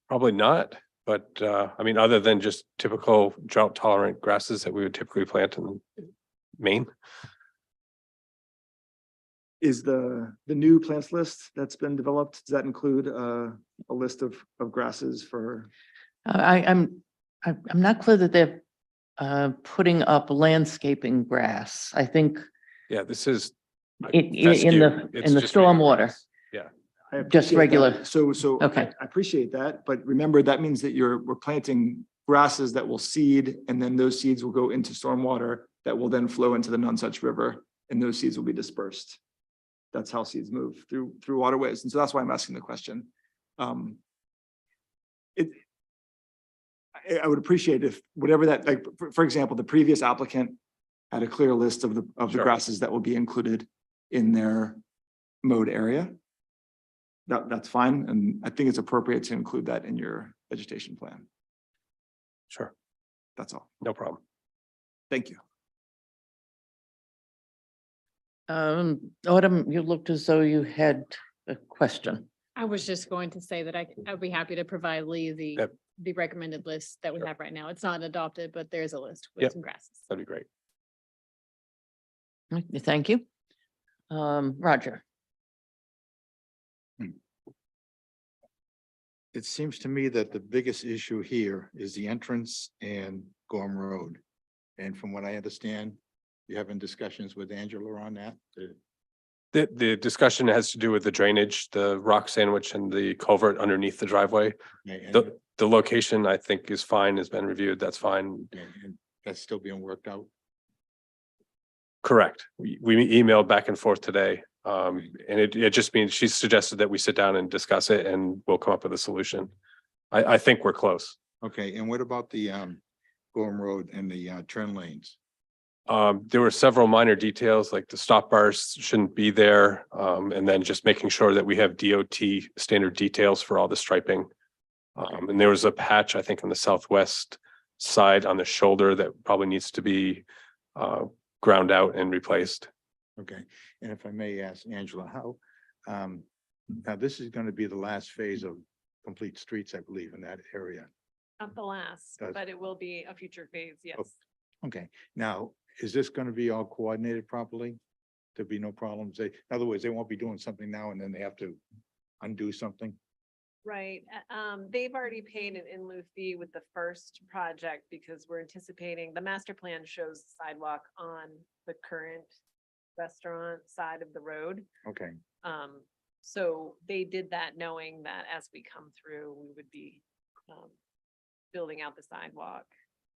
Probably not, but I mean, other than just typical drought tolerant grasses that we would typically plant in Maine. Is the new plants list that's been developed, does that include a list of grasses for? I'm not clear that they're putting up landscaping grass. I think Yeah, this is. In fescue. the, It's in the just regular stormwater. grass. I Just appreciate that. regular. So Okay. I appreciate that, but remember, that means that we're planting grasses that will seed, and then those seeds will go into stormwater that will then flow into the Nonsuch River, and those seeds will be dispersed. That's how seeds move through waterways, and so that's why I'm asking the question. It, I would appreciate if whatever that, like, for example, the previous applicant had a clear list of the Sure. grasses that will be included in their mode area. That's fine, and I think it's appropriate to include that in your vegetation plan. Sure, That's all. no problem. Thank you. Autumn, you looked as though you had a question. I was just going to say that I'd be happy to provide Lee Yep. the recommended list that we Sure. have right now. It's not adopted, but there's a list Yep. with some grasses. That'd be great. Thank you. Roger. It seems to me that the biggest issue here is the entrance and Gorm Road. And from what I understand, you're having discussions with Angela on that. The discussion has to do with the drainage, the rock sandwich and the culvert underneath the driveway. And The location, I think, is fine, has been reviewed. That's fine. that's still being worked out. Correct. We emailed back and forth today. And it just means she suggested that we sit down and discuss it and we'll come up with a solution. I think we're close. Okay, and what about the Gorm Road and the turn lanes? There were several minor details, like the stop bars shouldn't be there. And then just making sure that we have DOT standard details for all the striping. And there was a patch, I think, on the southwest side on the shoulder that probably needs to be ground out and replaced. Okay, and if I may ask Angela, how, now this is gonna be the last phase of complete streets, I believe, in that area. Not the last, Does- but it will be a future phase, yes. Okay, now, is this gonna be all coordinated properly? There'll be no problems? In other words, they won't be doing something now and then they have to undo something? Right, they've already paid an in lieu fee with the first project because we're anticipating, the master plan shows the sidewalk on the current restaurant side of the road. Okay, So they did that knowing that as we come through, we would be building out the sidewalk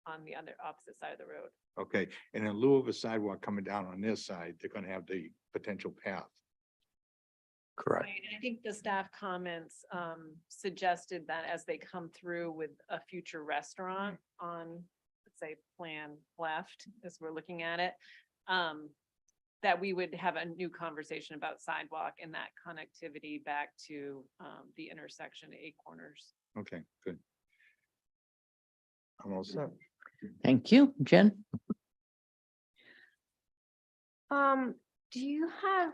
on the other opposite side of the road. okay, and in lieu of a sidewalk coming down on this side, they're gonna have the potential path. Correct. Right, and I think the staff comments suggested that as they come through with a future restaurant on, let's say, plan left, as we're looking at it, that we would have a new conversation about sidewalk and that connectivity back to the intersection, 8 Corners. Okay, good. I'm all set. Thank you. Jen? Do you have,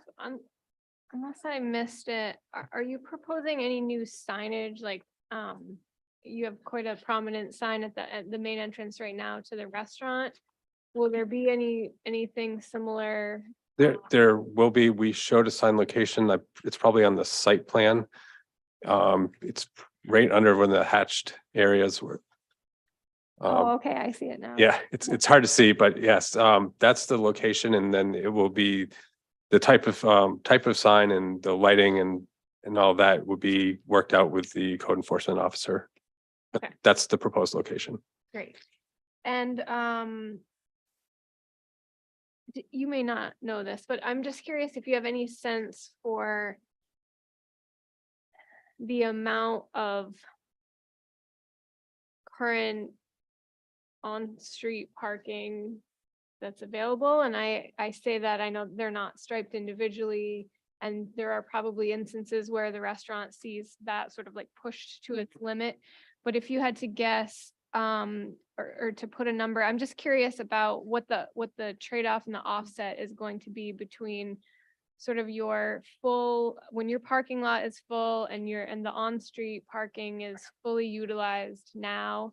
unless I missed it, are you proposing any new signage? Like, you have quite a prominent sign at the main entrance right now to the restaurant. Will there be anything similar? There will be, we showed a sign location, it's probably on the site plan. It's right under one of the hatched areas where. Oh, okay, I see it now. Yeah, it's hard to see, but yes, that's the location and then it will be the type of sign and the lighting and all that will be worked out with the code enforcement officer. But Okay. that's the proposed location. Great. And you may not know this, but I'm just curious if you have any sense for the amount of current on-street parking that's available. And I say that, I know they're not striped individually, and there are probably instances where the restaurant sees that sort of like pushed to its limit. But if you had to guess, or to put a number, I'm just curious about what the trade-off and the offset is going to be between sort of your full, when your parking lot is full and the on-street parking is fully utilized now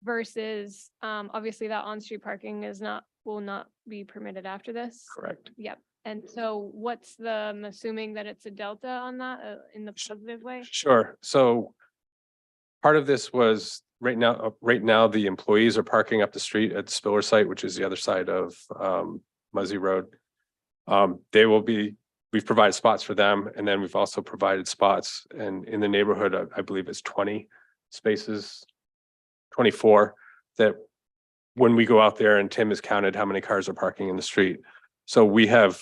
versus, obviously that on-street parking will not be permitted after this. Correct. Yep. And so I'm assuming that it's a delta on that, in the positive way? Sure. So part of this was right now, the employees are parking up the street at the Spiller site, which is the other side of Muzzy Road. They will be, we've provided spots for them, and then we've also provided spots, and in the neighborhood, I believe it's 20 spaces, 24, that when we go out there, and Tim has counted how many cars are parking in the street. So we have,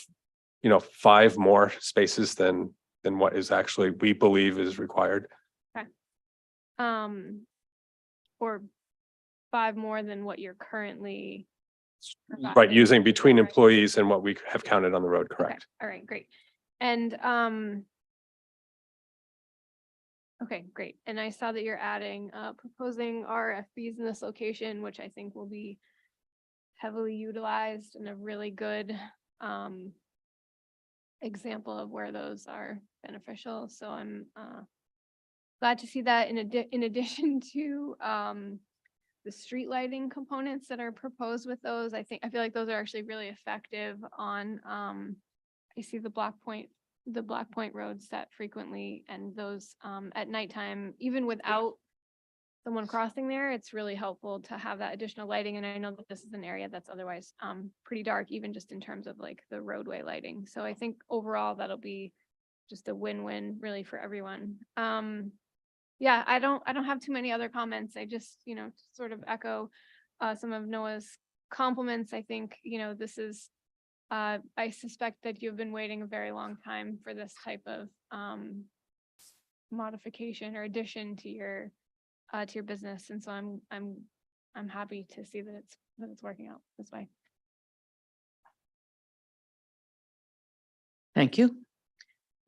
5 more spaces than what is actually, we believe is required. Or 5 more than what you're currently. Right, providing. using between Right. employees and what we have counted on the road, Okay, correct? all right, great. And, okay, great. And I saw that you're adding, proposing RFBs in this location, which I think will be heavily utilized and a really good, example of where those are beneficial. So I'm, glad to see that in addition to, the street lighting components that are proposed with those. I feel like those are actually really effective on, I see the Black Point roads set frequently, and those, at nighttime, even without someone crossing there, it's really helpful to have that additional lighting. And I know that this is an area that's otherwise, pretty dark, even just in terms of like the roadway lighting. So I think overall that'll be just a win-win really for everyone. Yeah, I don't have too many other comments. I just, sort of echo some of Noah's compliments. I think, this is, I suspect that you've been waiting a very long time for this type of modification or addition to your business. And so I'm happy to see that it's working out this way. Thank you.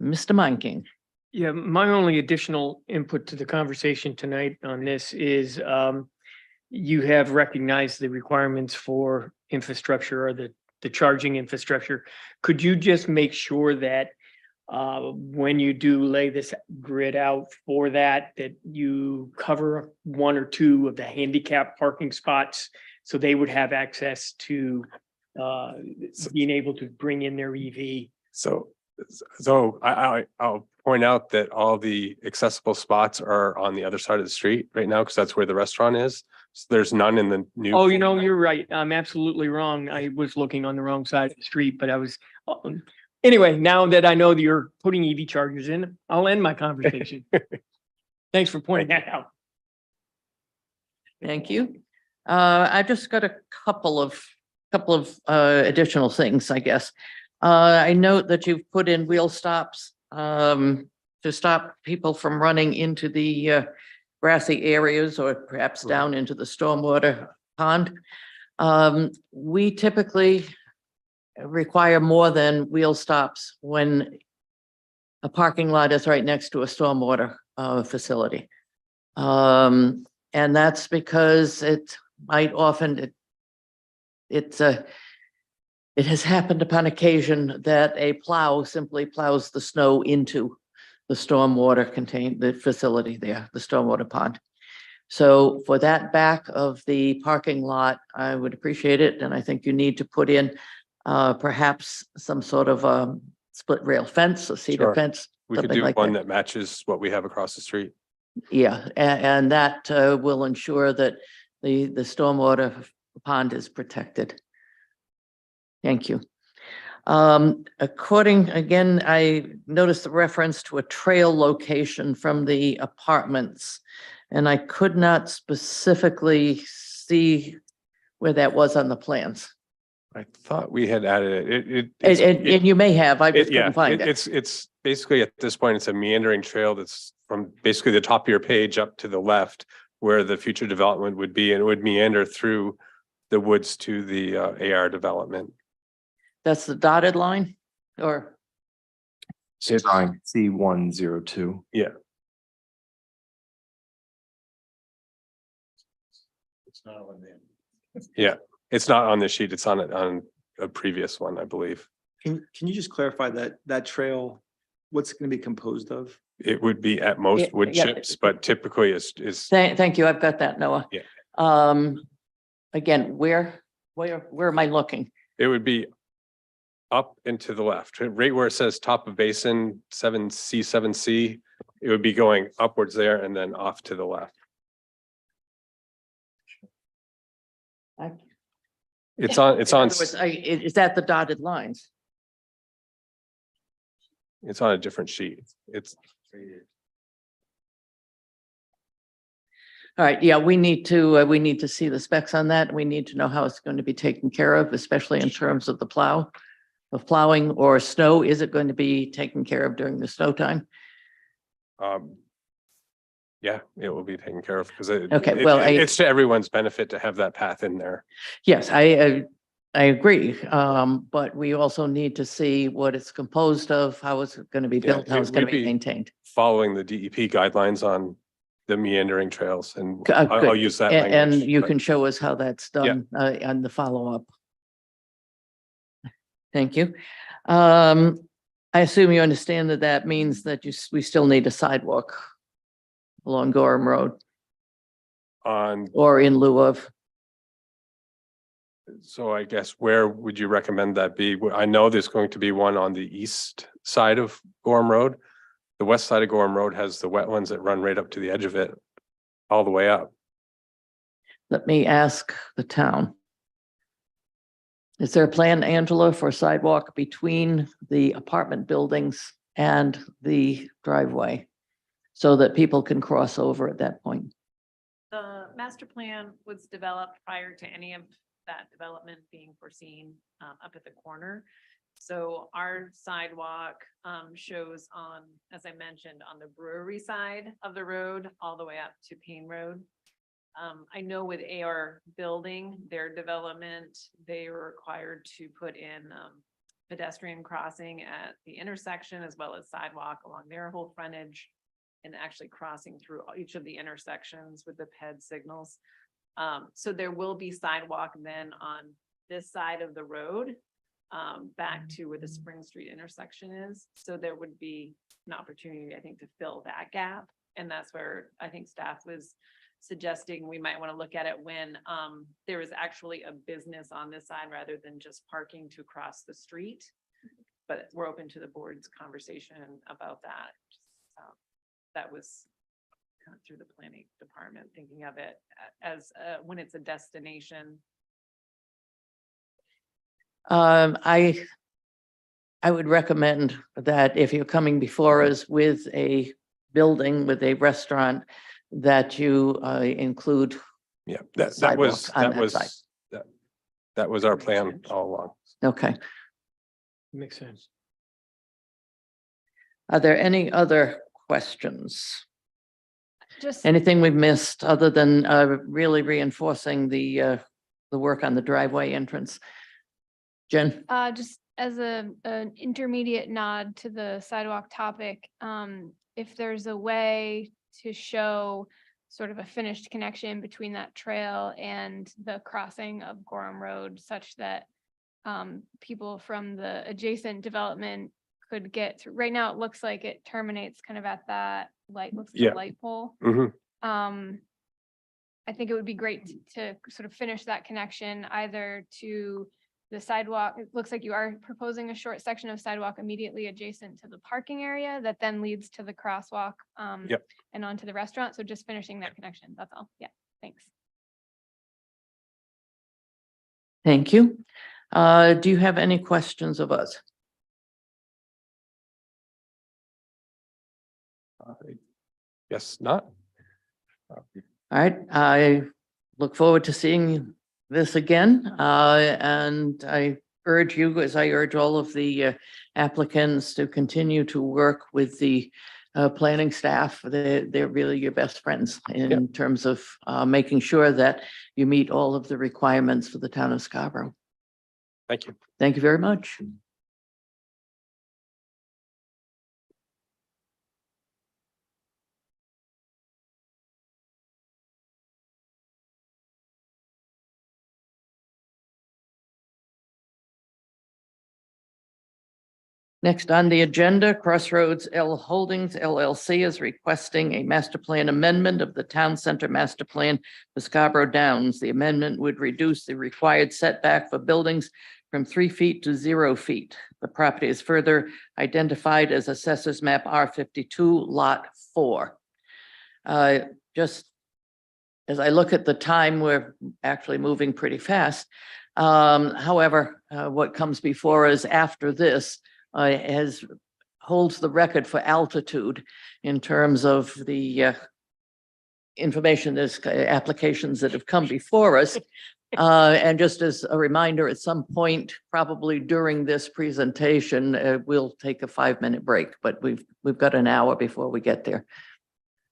Mr. Manking. Yeah, my only additional input to the conversation tonight on this is you have recognized the requirements for infrastructure or the charging infrastructure. Could you just make sure that when you do lay this grid out for that you cover 1 or 2 of the handicap parking spots so they would have access to being able to bring in their EV? So I'll point out that all the accessible spots are on the other side of the street right now, because that's where the restaurant is. So there's none in the new. Oh, you're right. I'm absolutely wrong. I was looking on the wrong side of the street, but I was, anyway, now that I know that you're putting EV chargers in, I'll end my conversation. Thanks for pointing that out. Thank you. I just got a couple of additional things, I guess. I note that you've put in wheel stops to stop people from running into the grassy areas or perhaps down into the stormwater pond. We typically require more than wheel stops when a parking lot is right next to a stormwater facility. And that's because it might often, it has happened upon occasion that a plow simply plows the snow into the stormwater the facility there, the stormwater pond. So for that back of the parking lot, I would appreciate it. And I think you need to put in perhaps some sort of split rail fence, a cedar Sure. fence, We could something do like one that. that matches what we have across the street. Yeah, and that will ensure that the stormwater pond is protected. Thank you. Again, I noticed the reference to a trail location from the apartments, and I could not specifically see where that was on the plans. I thought we had added it. And you may have, I just Yeah, couldn't find it. it's basically at this point, it's a meandering trail that's from basically the top of your page up to the left where the future development would be, and it would meander through the woods to the AR development. That's the dotted line, or? It's on C102. Yeah. It's not on there. Yeah, it's not on this sheet. It's on a previous one, I believe. Can you just clarify that trail, what's going to be composed of? It would be at most wood Yeah. chips, but typically is Thank you, I've got that, Noah. Yeah. Again, where am I looking? it would be up and to the left, right where it says top of basin, 7C. It would be going upwards there and then off to the left. It's on, In other words, is that the dotted lines? It's on a different sheet. It's, All right, yeah, we need to see the specs on that. We need to know how it's going to be taken care of, especially in terms of the plowing or snow. Is it going to be taken care of during the snow time? yeah, it will be taken care of because Okay, well, it's to everyone's benefit to have that path in there. Yes, I agree. But we also need to see what it's composed of, how it's going to be Yeah, built, how it it's going to would be be- maintained. Following the DEP guidelines on the meandering trails and Good. I'll use that And language. you but- can show us how that's done on the follow-up. Thank you. I assume you understand that that means that we still need a sidewalk along Gorham Road On, or in lieu of. so I guess where would you recommend that be? I know there's going to be one on the east side of Gorham Road. The west side of Gorham Road has the wetlands that run right up to the edge of it, all the way up. Let me ask the town. Is there a plan, Angela, for sidewalk between the apartment buildings and the driveway? So that people can cross over at that point? The master plan was developed prior to any of that development being foreseen up at the corner. So our sidewalk shows on, as I mentioned, on the brewery side of the road, all the way up to Payne Road. I know with AR Building, their development, they were required to put in pedestrian crossing at the intersection as well as sidewalk along their whole frontage and actually crossing through each of the intersections with the PED signals. So there will be sidewalk then on this side of the road back to where the Spring Street intersection is. So there would be an opportunity, I think, to fill that gap. And that's where I think staff was suggesting we might want to look at it when there is actually a business on this side rather than just parking to cross the street. But we're open to the board's conversation about that. That was kind of through the planning department, thinking of it as when it's a destination. I would recommend that if you're coming before us with a building, with a restaurant, that you include. Yeah, that Sidewalk was, on that that was, side. that was our plan all along. Okay. Makes sense. Are there any other questions? Just, Anything we've missed other than really reinforcing the work on the driveway entrance? Jen? just as an intermediate nod to the sidewalk topic, if there's a way to show sort of a finished connection between that trail and the crossing of Gorham Road such that people from the adjacent development could get through. Right now, it looks like it terminates kind of at that light, looks like Yeah. a light pole. Mhm. I think it would be great to sort of finish that connection either to the sidewalk. It looks like you are proposing a short section of sidewalk immediately adjacent to the parking area that then leads to the crosswalk Yep. and onto the restaurant. So just finishing that connection, that's all. Yeah, thanks. Thank you. Do you have any questions of us? Yes, not? All right, I look forward to seeing this again, and I urge you, as I urge all of the applicants, to continue to work with the planning staff. They're really your best friends in terms of making sure that you meet all of the requirements for the town of Scarborough. Thank you. Thank you very much. Next on the agenda, Crossroads L Holdings LLC is requesting a master plan amendment of the Town Center Master Plan for Scarborough Downs. The amendment would reduce the required setback for buildings from 3 feet to 0 feet. The property is further identified as Assessors Map R52, Lot 4. Just as I look at the time, we're actually moving pretty fast. However, what comes before us after this has holds the record for altitude in terms of the information, there's applications that have come before us. And just as a reminder, at some point, probably during this presentation, we'll take a 5-minute break, but we've got an hour before we get there.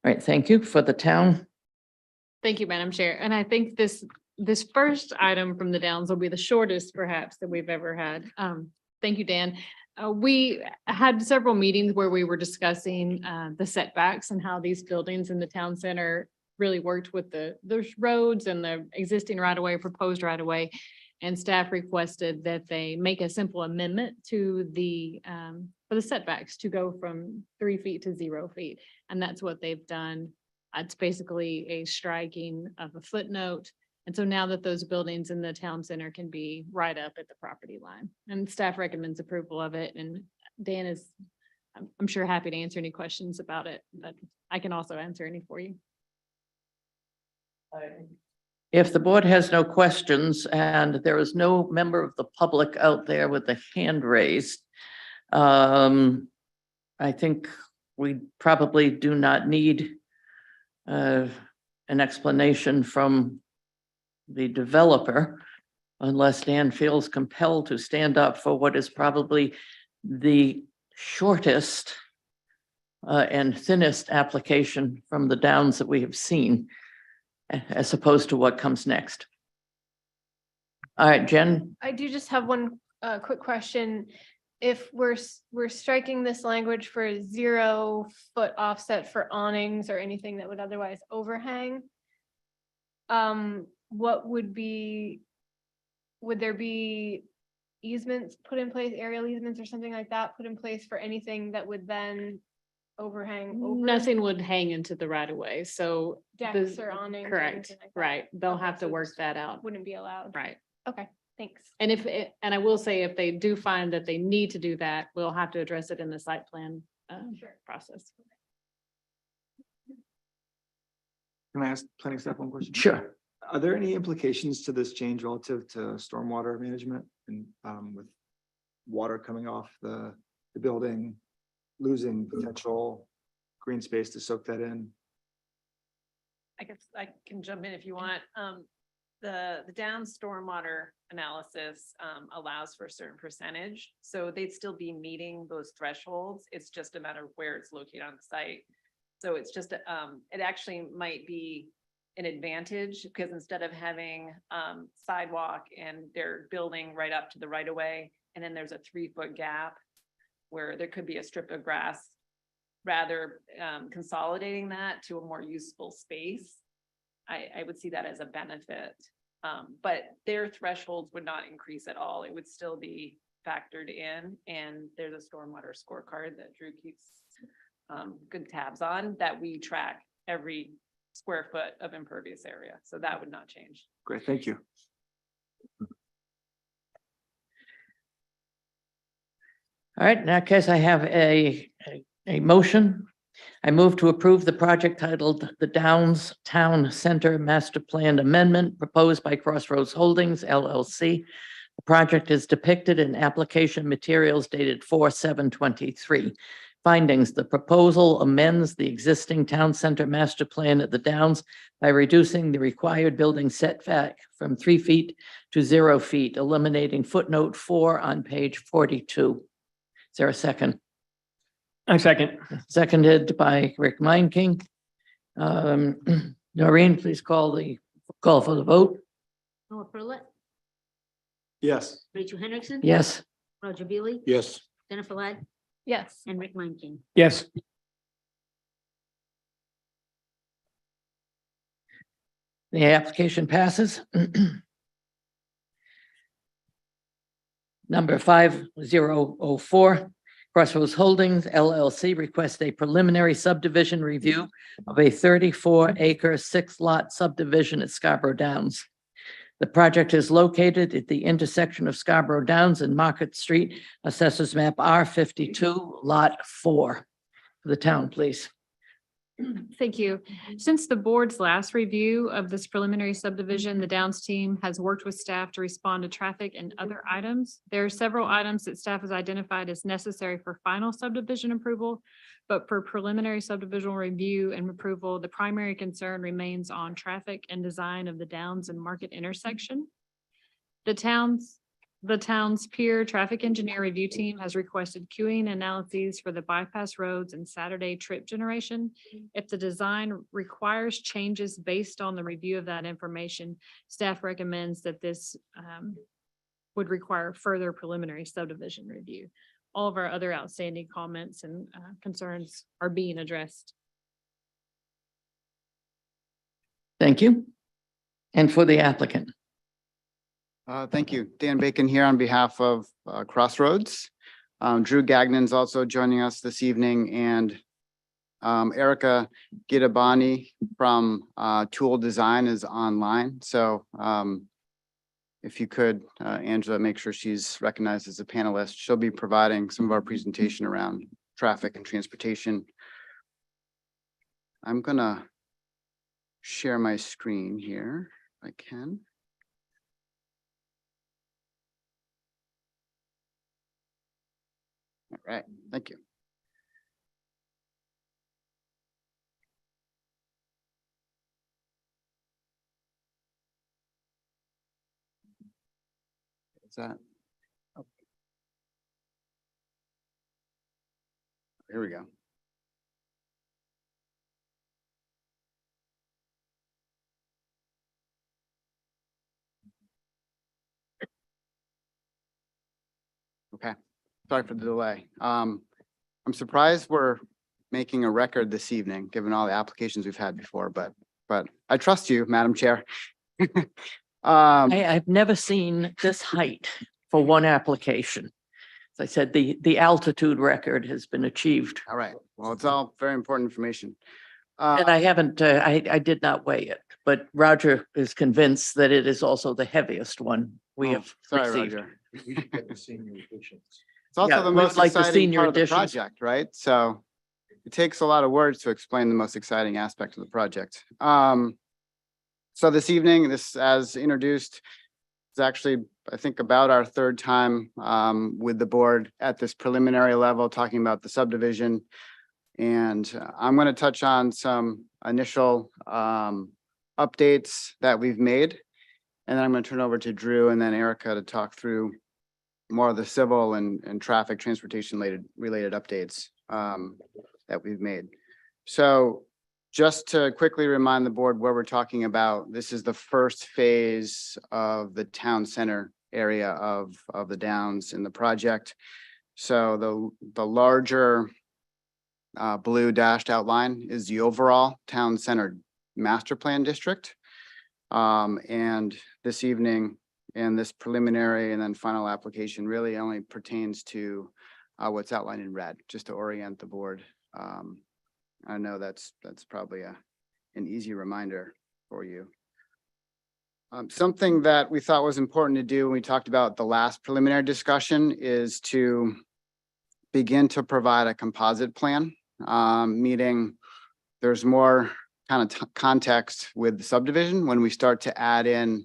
All right, thank you for the town. Thank you, Madam Chair. And I think this first item from the Downs will be the shortest perhaps that we've ever had. Thank you, Dan. We had several meetings where we were discussing the setbacks and how these buildings in the town center really worked with the roads and the existing right of way, proposed right of way. And staff requested that they make a simple amendment to for the setbacks to go from 3 feet to 0 feet. And that's what they've done. It's basically a striking of a footnote. And so now that those buildings in the town center can be right up at the property line, and staff recommends approval of it. And Dan is, I'm sure, happy to answer any questions about it, but I can also answer any for you. If the board has no questions and there is no member of the public out there with a hand raised, I think we probably do not need an explanation from the developer unless Dan feels compelled to stand up for what is probably the shortest and thinnest application from the Downs that we have seen, as opposed to what comes next. All right, Jen. I do just have one quick question. If we're striking this language for 0 foot offset for awnings or anything that would otherwise overhang, what would there be easements put in place, aerial easements or something like that put in place for anything that would then overhang over? Nothing would hang into the right of way. So Decks or awnings or correct, anything like that? right. They'll Okay, have to so work it's- that out. Wouldn't be allowed. Right. Okay, thanks. And and I will say, if they do find that they need to do that, we'll have to address it in the site plan process. Can I ask planning staff one question? Sure. Are there any implications to this change relative to stormwater management and with water coming off the building, losing potential green space to soak that in? I guess I can jump in if you want. The down stormwater analysis allows for a certain percentage, so they'd still be meeting those thresholds. It's just a matter of where it's located on the site. So it's just, it actually might be an advantage because instead of having sidewalk and they're building right up to the right of way, and then there's a 3-foot gap where there could be a strip of grass, rather consolidating that to a more useful space. I would see that as a benefit, but their thresholds would not increase at all. It would still be factored in, and there's a stormwater scorecard that Drew keeps good tabs on that we track every square foot of impervious area. So that would not change. Great, thank you. All right, in that case, I have a motion. I move to approve the project titled the Downs Town Center Master Plan Amendment proposed by Crossroads Holdings LLC. The project is depicted in application materials dated 4/7/23. Findings: the proposal amends the existing town center master plan at the Downs by reducing the required building setback from 3 feet to 0 feet, eliminating footnote 4 on page 42. Is there a second? I second. Seconded by Rick Meinking. Noreen, please call for the vote. Noah Prulett, Yes. Rachel Hendrickson. Yes. Roger Beely, Yes. Jennifer Ladd, Yes. and Rick Manking. Yes. The application passes. Number 5004, Crossroads Holdings LLC requests a preliminary subdivision review of a 34-acre, 6-lot subdivision at Scarborough Downs. The project is located at the intersection of Scarborough Downs and Market Street, Assessors Map R52, Lot 4. For the town, please. Thank you. Since the board's last review of this preliminary subdivision, the Downs team has worked with staff to respond to traffic and other items. There are several items that staff has identified as necessary for final subdivision approval, but for preliminary subdivision review and approval, the primary concern remains on traffic and design of the Downs and Market intersection. The town's peer traffic engineer review team has requested queuing analyses for the bypass roads and Saturday trip generation. If the design requires changes based on the review of that information, staff recommends that this would require further preliminary subdivision review. All of our other outstanding comments and concerns are being addressed. Thank you. And for the applicant. Thank you. Dan Bacon here on behalf of Crossroads. Drew Gagnon's also joining us this evening, and Erica Gitabani from Tool Design is online. So if you could, Angela, make sure she's recognized as a panelist. She'll be providing some of our presentation around traffic and transportation. I'm gonna share my screen here if I can. All right, thank you. Is that? Oh. Here we go. Okay, sorry for the delay. I'm surprised we're making a record this evening, given all the applications we've had before, but I trust you, Madam Chair. I've never seen this height for one application. As I said, the altitude record has been achieved. All right, well, it's all very important information. And I haven't, I did not weigh it, but Roger is convinced that it is also the heaviest one we Oh, have sorry, received. Roger. We should get the senior additions. It's also Yeah, the we would most like the exciting senior part of the additions. project, right? So it takes a lot of words to explain the most exciting aspect of the project. So this evening, this as introduced, is actually, I think, about our third time with the board at this preliminary level, talking about the subdivision. And I'm going to touch on some initial updates that we've made. And then I'm going to turn over to Drew and then Erica to talk through more of the civil and traffic transportation related updates that we've made. So just to quickly remind the board where we're talking about, this is the first phase of the town center area of the Downs in the project. So the larger blue dashed outline is the overall town center master plan district. And this evening, and this preliminary and then final application really only pertains to what's outlined in red, just to orient the board. I know that's probably an easy reminder for you. Something that we thought was important to do when we talked about the last preliminary discussion is to begin to provide a composite plan, meaning there's more kind of context with the subdivision when we start to add in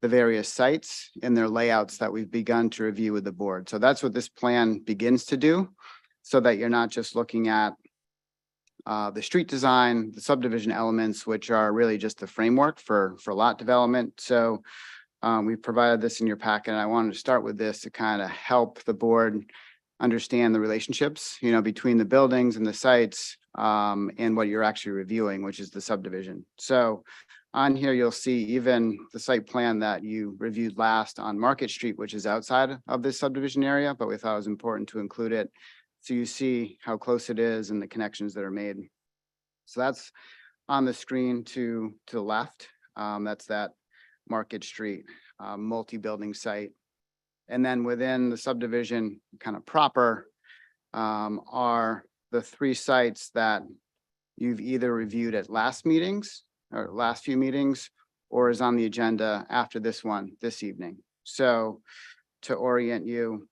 the various sites and their layouts that we've begun to review with the board. So that's what this plan begins to do, so that you're not just looking at the street design, the subdivision elements, which are really just the framework for lot development. So we've provided this in your packet, and I wanted to start with this to kind of help the board understand the relationships, between the buildings and the sites and what you're actually reviewing, which is the subdivision. So on here, you'll see even the site plan that you reviewed last on Market Street, which is outside of this subdivision area, but we thought it was important to include it. So you see how close it is and the connections that are made. So that's on the screen to the left. That's that Market Street multi-building site. And then within the subdivision kind of proper are the three sites that you've either reviewed at last meetings or last few meetings, or is on the agenda after this one this evening. So to orient you,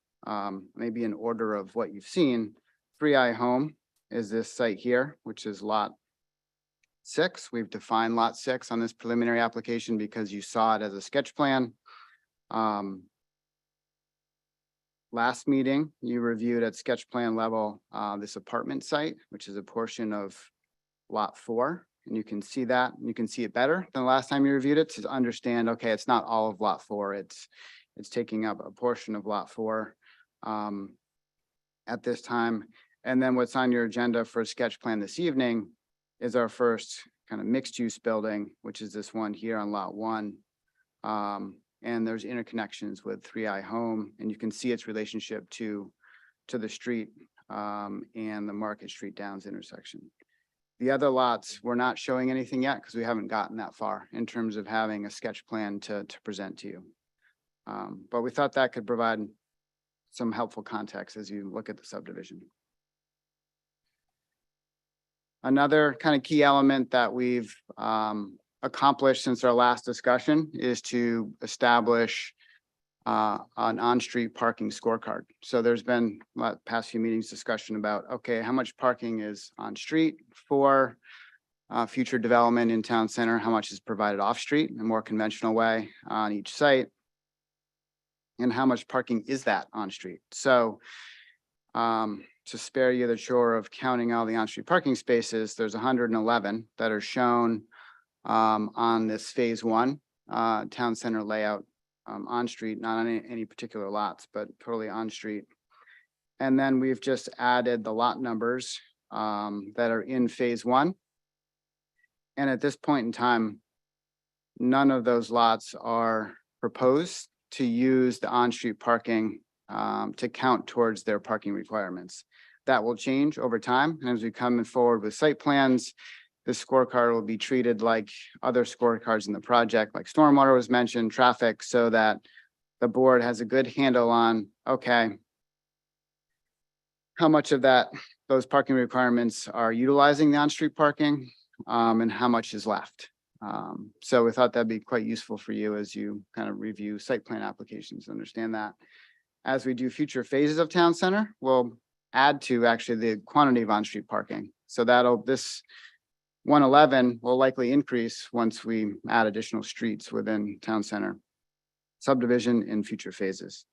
maybe in order of what you've seen, 3i Home is this site here, which is lot 6. We've defined lot 6 on this preliminary application because you saw it as a sketch plan. Last meeting, you reviewed at sketch plan level, this apartment site, which is a portion of lot 4. And you can see that, you can see it better than the last time you reviewed it to understand, okay, it's not all of lot 4. It's taking up a portion of lot 4 at this time. And then what's on your agenda for sketch plan this evening is our first kind of mixed use building, which is this one here on lot 1. And there's interconnections with 3i Home, and you can see its relationship to the street and the Market Street Downs intersection. The other lots, we're not showing anything yet because we haven't gotten that far in terms of having a sketch plan to present to you. But we thought that could provide some helpful context as you look at the subdivision. Another kind of key element that we've accomplished since our last discussion is to establish an on-street parking scorecard. So there's been past few meetings discussion about, okay, how much parking is on street for future development in town center, how much is provided off-street in a more conventional way on each site, and how much parking is that on street. So to spare you the chore of counting all the on-street parking spaces, there's 111 that are shown on this phase 1 town center layout on street, not on any particular lots, but totally on street. And then we've just added the lot numbers that are in phase 1. And at this point in time, none of those lots are proposed to use the on-street parking to count towards their parking requirements. That will change over time. And as we come forward with site plans, this scorecard will be treated like other scorecards in the project, like stormwater was mentioned, traffic, so that the board has a good handle on, okay, how much of those parking requirements are utilizing the on-street parking and how much is left. So we thought that'd be quite useful for you as you kind of review site plan applications to understand that. As we do future phases of town center, we'll add to actually the quantity of on-street parking. So this 111 will likely increase once we add additional streets within town center subdivision in future phases.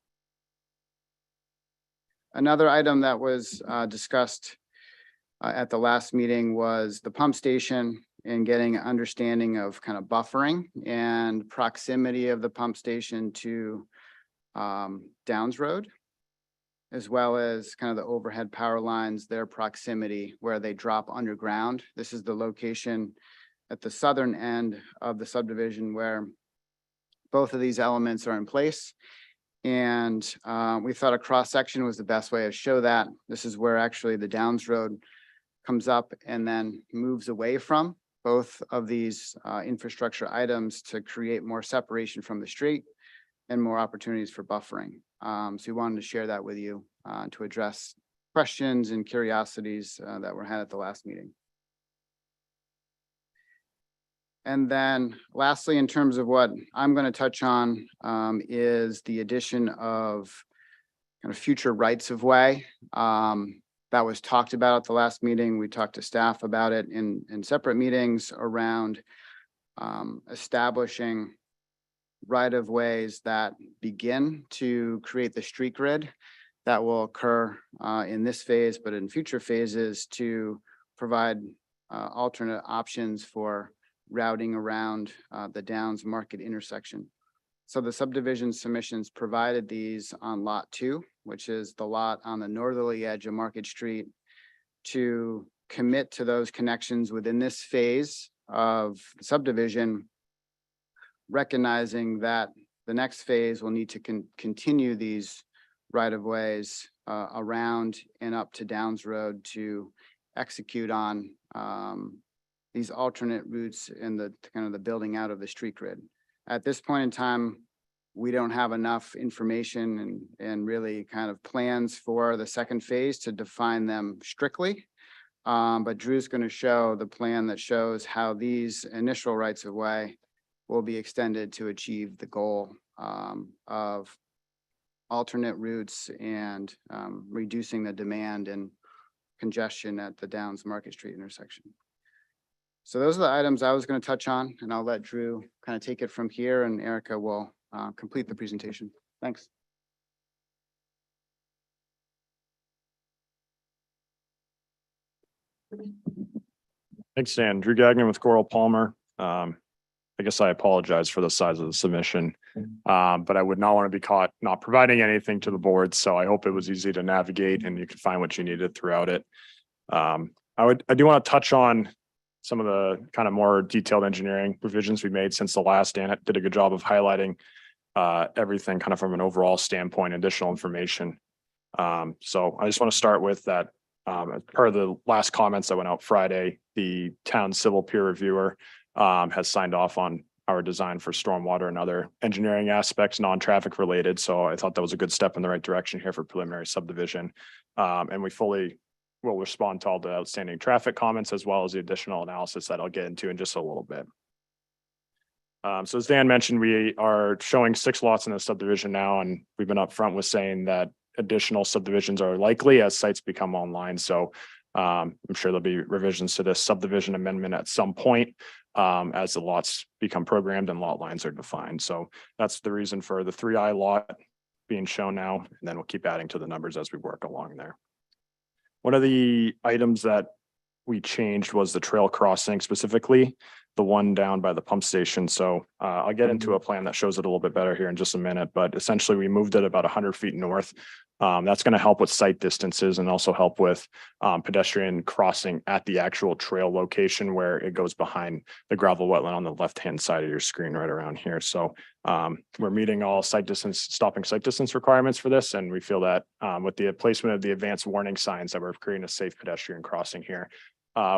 Another item that was discussed at the last meeting was the pump station and getting an understanding of kind of buffering and proximity of the pump station to Downs Road, as well as kind of the overhead power lines, their proximity where they drop underground. This is the location at the southern end of the subdivision where both of these elements are in place. And we thought a cross section was the best way to show that. This is where actually the Downs Road comes up and then moves away from both of these infrastructure items to create more separation from the street and more opportunities for buffering. So we wanted to share that with you to address questions and curiosities that were had at the last meeting. And then lastly, in terms of what I'm going to touch on is the addition of kind of future rights of way. That was talked about at the last meeting. We talked to staff about it in separate meetings around establishing right of ways that begin to create the street grid that will occur in this phase, but in future phases to provide alternate options for routing around the Downs Market intersection. So the subdivision submissions provided these on lot 2, which is the lot on the northerly edge of Market Street, to commit to those connections within this phase of subdivision, recognizing that the next phase will need to continue these right-of-ways around and up to Downs Road to execute on these alternate routes in the kind of the building out of the street grid. At this point in time, we don't have enough information and really kind of plans for the second phase to define them strictly. But Drew's going to show the plan that shows how these initial rights of way will be extended to achieve the goal of alternate routes and reducing the demand and congestion at the Downs Market Street intersection. So those are the items I was going to touch on, and I'll let Drew kind of take it from here, and Erica will complete the presentation. Thanks. Thanks, Dan. Drew Gagnon with Coral Palmer. I guess I apologize for the size of the submission, but I would not want to be caught not providing anything to the board. So I hope it was easy to navigate and you could find what you needed throughout it. I do want to touch on some of the kind of more detailed engineering revisions we made since the last. Dan did a good job of highlighting everything kind of from an overall standpoint, additional information. So I just want to start with that. As part of the last comments that went out Friday, the town civil peer reviewer has signed off on our design for stormwater and other engineering aspects, non-traffic related. So I thought that was a good step in the right direction here for preliminary subdivision. And we fully will respond to all the outstanding traffic comments as well as the additional analysis that I'll get into in just a little bit. So as Dan mentioned, we are showing 6 lots in the subdivision now, and we've been upfront with saying that additional subdivisions are likely as sites become online. So I'm sure there'll be revisions to this subdivision amendment at some point as the lots become programmed and lot lines are defined. So that's the reason for the 3I lot being shown now, and then we'll keep adding to the numbers as we work along there. One of the items that we changed was the trail crossing, specifically the one down by the pump station. So I'll get into a plan that shows it a little bit better here in just a minute, but essentially we moved it about 100 feet north. That's going to help with sight distances and also help with pedestrian crossing at the actual trail location where it goes behind the gravel wetland on the left-hand side of your screen right around here. So we're meeting all sight distance, stopping sight distance requirements for this. And we feel that with the placement of the advanced warning signs that we're creating a safe pedestrian crossing here.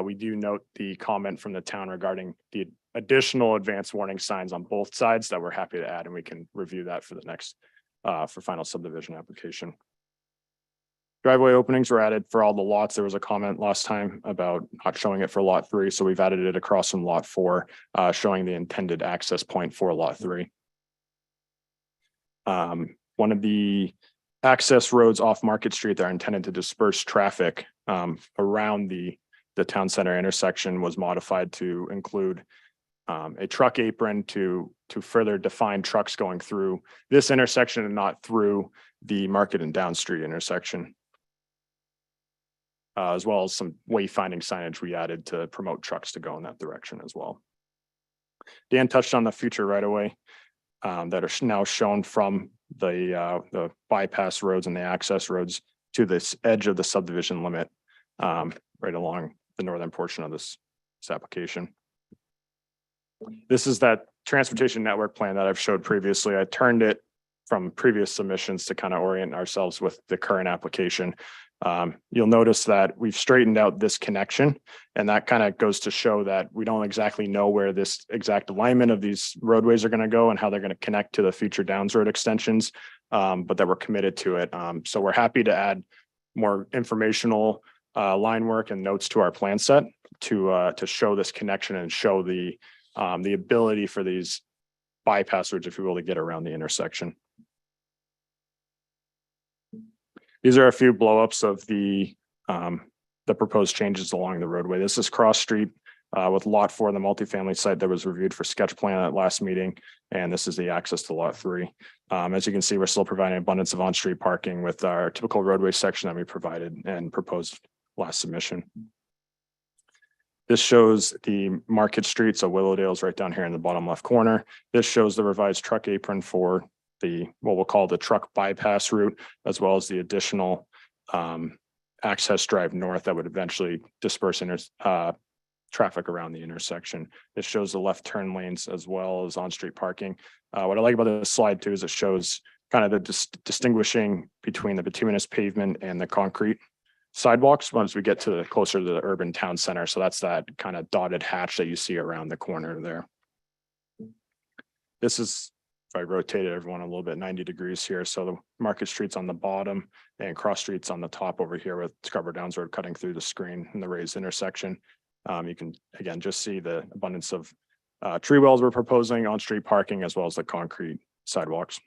We do note the comment from the town regarding the additional advanced warning signs on both sides that we're happy to add, and we can review that for the next for final subdivision application. Driveway openings were added for all the lots. There was a comment last time about not showing it for lot 3. So we've added it across from lot 4, showing the intended access point for lot 3. One of the access roads off Market Street that are intended to disperse traffic around the town center intersection was modified to include a truck apron to further define trucks going through this intersection and not through the Market and Down Street intersection. As well as some wayfinding signage we added to promote trucks to go in that direction as well. Dan touched on the future right-of-way that are now shown from the bypass roads and the access roads to this edge of the subdivision limit right along the northern portion of this application. This is that transportation network plan that I've showed previously. I turned it from previous submissions to kind of orient ourselves with the current application. You'll notice that we've straightened out this connection, and that kind of goes to show that we don't exactly know where this exact alignment of these roadways are going to go and how they're going to connect to the future Downs Road extensions, but that we're committed to it. So we're happy to add more informational line work and notes to our plan set to show this connection and show the ability for these bypass roads, if you will, to get around the intersection. These are a few blowups of the proposed changes along the roadway. This is Cross Street with lot 4, the multifamily site that was reviewed for sketch plan at last meeting. And this is the access to lot 3. As you can see, we're still providing abundance of on-street parking with our typical roadway section that we provided and proposed last submission. This shows the Market Street, so Willowdale's right down here in the bottom left corner. This shows the revised truck apron for what we'll call the truck bypass route, as well as the additional access drive north that would eventually disperse traffic around the intersection. It shows the left turn lanes as well as on-street parking. What I like about this slide too is it shows kind of the distinguishing between the bituminous pavement and the concrete sidewalks once we get to closer to the urban town center. So that's that kind of dotted hatch that you see around the corner there. This is, if I rotated everyone a little bit, 90 degrees here. So the Market Street's on the bottom and Cross Street's on the top over here with Scarborough Downs Road cutting through the screen in the raised intersection. You can, again, just see the abundance of tree wells we're proposing, on-street parking, as well as the concrete sidewalks.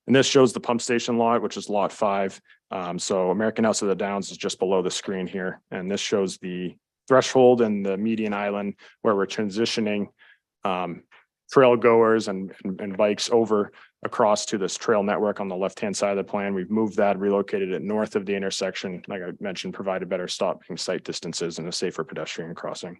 And this shows the pump station lot, which is lot 5. So American House of the Downs is just below the screen here. And this shows the threshold and the median island where we're transitioning trail goers and bikes over across to this trail network on the left-hand side of the plan. We've moved that, relocated it north of the intersection, like I mentioned, provided better stopping sight distances and a safer pedestrian crossing.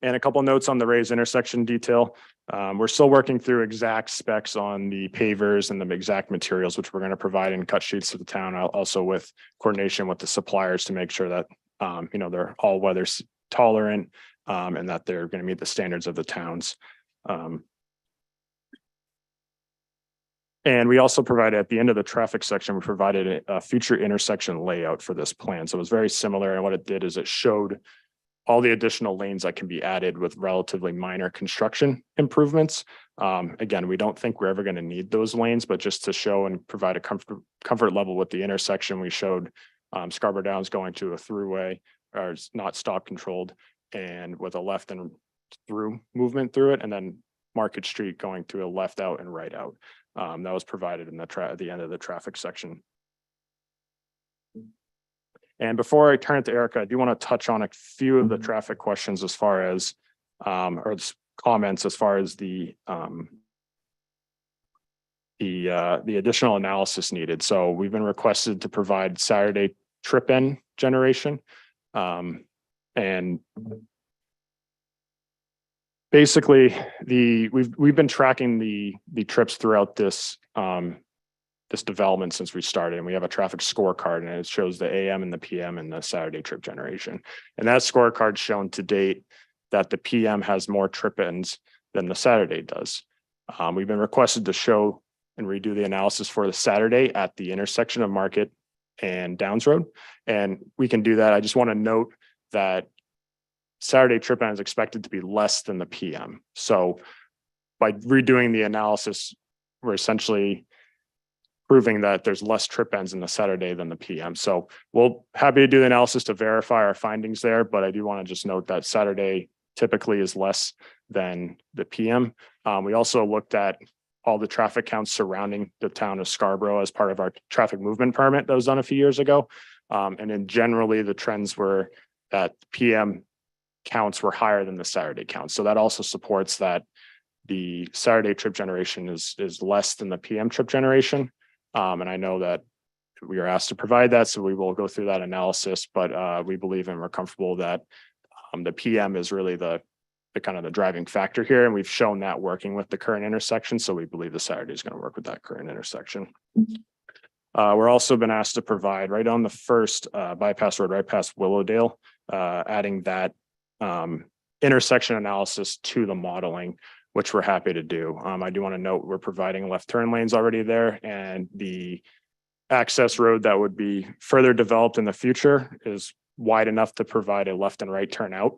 And a couple of notes on the raised intersection detail. We're still working through exact specs on the pavers and the exact materials, which we're going to provide in cut sheets to the town, also with coordination with the suppliers to make sure that, they're all weather tolerant and that they're going to meet the standards of the towns. And we also provided at the end of the traffic section, we provided a future intersection layout for this plan. So it was very similar. And what it did is it showed all the additional lanes that can be added with relatively minor construction improvements. Again, we don't think we're ever going to need those lanes, but just to show and provide a comfort level with the intersection, we showed Scarborough Downs going to a throughway, or it's not stop controlled, and with a left and through movement through it, and then Market Street going to a left out and right out. That was provided in at the end of the traffic section. And before I turn it to Erica, I do want to touch on a few of the traffic questions as far as, or comments as far as the additional analysis needed. So we've been requested to provide Saturday trip in generation. And basically we've been tracking the trips throughout this this development since we started, and we have a traffic scorecard, and it shows the AM and the PM and the Saturday trip generation. And that scorecard shown to date that the PM has more trip ins than the Saturday does. We've been requested to show and redo the analysis for the Saturday at the intersection of Market and Downs Road, and we can do that. I just want to note that Saturday trip in is expected to be less than the PM. So by redoing the analysis, we're essentially proving that there's less trip ends in the Saturday than the PM. So we'll happy to do the analysis to verify our findings there, but I do want to just note that Saturday typically is less than the PM. We also looked at all the traffic counts surrounding the town of Scarborough as part of our traffic movement permit that was done a few years ago. And then generally the trends were that PM counts were higher than the Saturday counts. So that also supports that the Saturday trip generation is less than the PM trip generation. And I know that we are asked to provide that, so we will go through that analysis, but we believe and we're comfortable that the PM is really the kind of the driving factor here. And we've shown that working with the current intersection. So we believe the Saturday is going to work with that current intersection. We're also been asked to provide right on the first bypass road, right past Willowdale, adding that intersection analysis to the modeling, which we're happy to do. I do want to note we're providing left turn lanes already there, and the access road that would be further developed in the future is wide enough to provide a left and right turn out.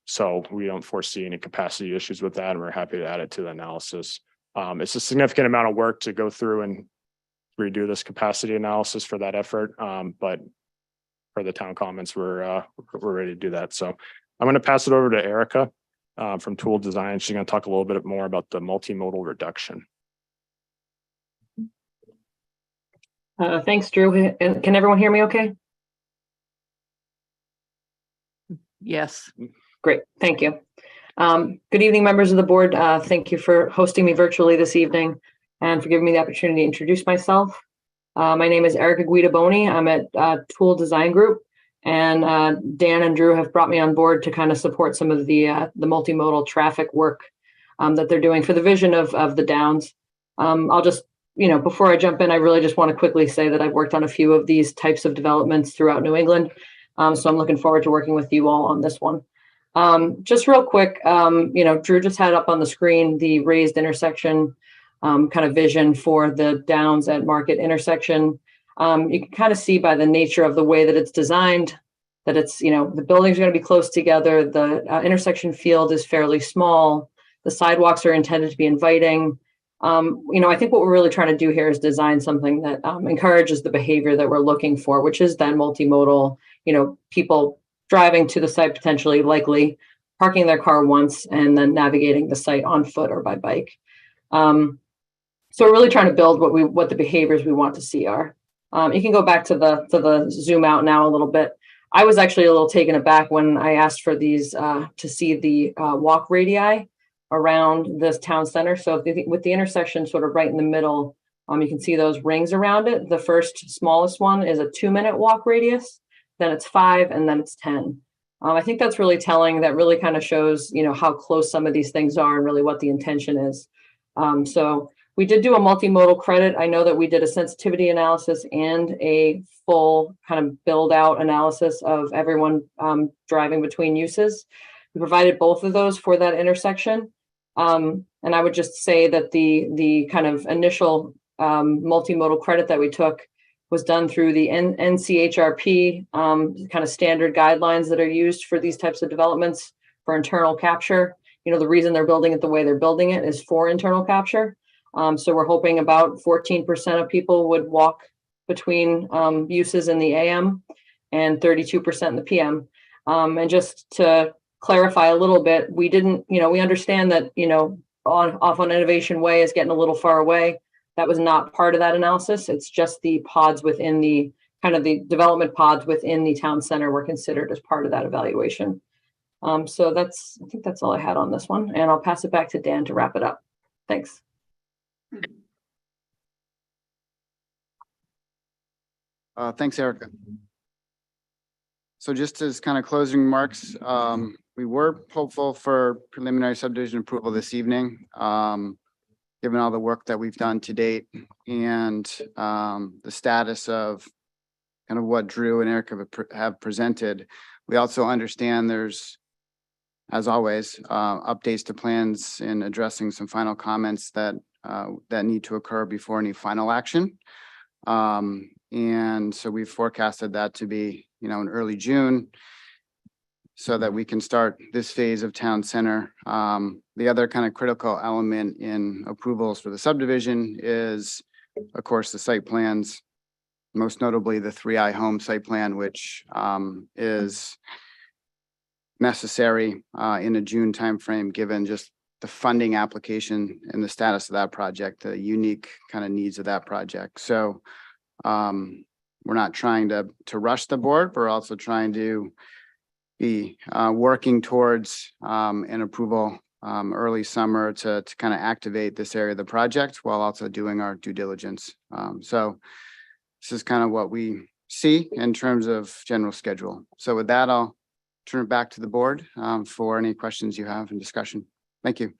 So we don't foresee any capacity issues with that, and we're happy to add it to the analysis. It's a significant amount of work to go through and redo this capacity analysis for that effort. But for the town comments, we're ready to do that. So I'm going to pass it over to Erica from Tool Design. She's going to talk a little bit more about the multimodal reduction. Thanks, Drew. Can everyone hear me okay? Yes. Great, thank you. Good evening, members of the board. Thank you for hosting me virtually this evening and for giving me the opportunity to introduce myself. My name is Erica Guidaboni. I'm at Tool Design Group, and Dan and Drew have brought me on board to kind of support some of the multimodal traffic work that they're doing for the vision of the Downs. I'll just, before I jump in, I really just want to quickly say that I've worked on a few of these types of developments throughout New England. So I'm looking forward to working with you all on this one. Just real quick, Drew just had up on the screen the raised intersection kind of vision for the Downs at Market intersection. You can kind of see by the nature of the way that it's designed that it's, the buildings are going to be close together. The intersection field is fairly small. The sidewalks are intended to be inviting. I think what we're really trying to do here is design something that encourages the behavior that we're looking for, which is then multimodal, people driving to the site, potentially likely parking their car once and then navigating the site on foot or by bike. So we're really trying to build what the behaviors we want to see are. You can go back to the zoom out now a little bit. I was actually a little taken aback when I asked for these, to see the walk radii around this town center. So with the intersection sort of right in the middle, you can see those rings around it. The first smallest one is a 2-minute walk radius, then it's 5, and then it's 10. I think that's really telling. That really kind of shows, how close some of these things are and really what the intention is. So we did do a multimodal credit. I know that we did a sensitivity analysis and a full kind of build out analysis of everyone driving between uses. We provided both of those for that intersection. And I would just say that the kind of initial multimodal credit that we took was done through the NCHRP kind of standard guidelines that are used for these types of developments for internal capture. The reason they're building it the way they're building it is for internal capture. So we're hoping about 14% of people would walk between uses in the AM and 32% in the PM. And just to clarify a little bit, we didn't, we understand that, off on Innovation Way is getting a little far away. That was not part of that analysis. It's just the pods within the kind of the development pods within the town center were considered as part of that evaluation. So I think that's all I had on this one, and I'll pass it back to Dan to wrap it up. Thanks. Thanks, Erica. So just as kind of closing remarks, we were hopeful for preliminary subdivision approval this evening, given all the work that we've done to date and the status of kind of what Drew and Erica have presented. We also understand there's, as always, updates to plans in addressing some final comments that need to occur before any final action. And so we've forecasted that to be, in early June, so that we can start this phase of town center. The other kind of critical element in approvals for the subdivision is, of course, the site plans, most notably the 3i Home site plan, which is necessary in a June timeframe, given just the funding application and the status of that project, the unique kind of needs of that project. So we're not trying to rush the board. We're also trying to be working towards an approval early summer to kind of activate this area of the project while also doing our due diligence. So this is kind of what we see in terms of general schedule. So with that, I'll turn it back to the board for any questions you have in discussion. Thank you.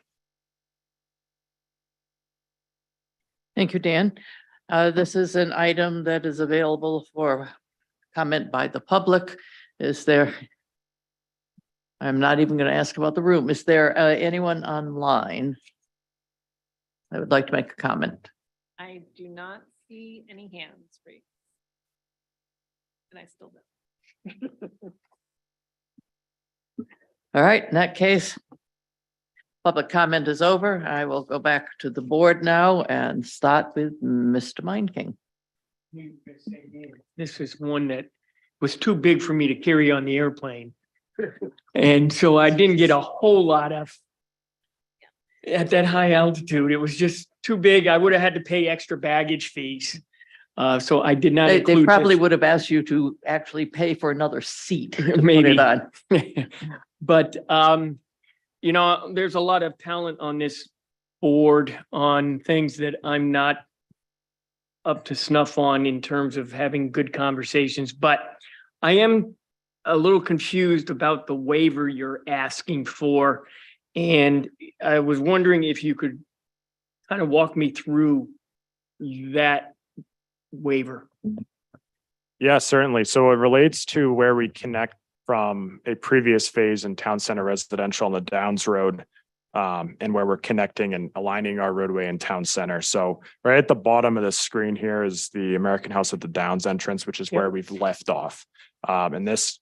Thank you, Dan. This is an item that is available for comment by the public. Is there, I'm not even going to ask about the room. Is there anyone online that would like to make a comment? I do not see any hands raised. And I still don't. All right, in that case, public comment is over. I will go back to the board now and start with Mr. Meinking. This is one that was too big for me to carry on the airplane. And so I didn't get a whole lot of at that high altitude. It was just too big. I would have had to pay extra baggage fees. So I did not They include probably this. would have asked you to actually pay for another seat. to put Maybe. it on. But, there's a lot of talent on this board on things that I'm not up to snuff on in terms of having good conversations, but I am a little confused about the waiver you're asking for. And I was wondering if you could kind of walk me through that waiver. Yeah, certainly. So it relates to where we connect from a previous phase in Town Center Residential on the Downs Road, and where we're connecting and aligning our roadway in Town Center. So right at the bottom of the screen here is the American House at the Downs entrance, which is where we've left off. And this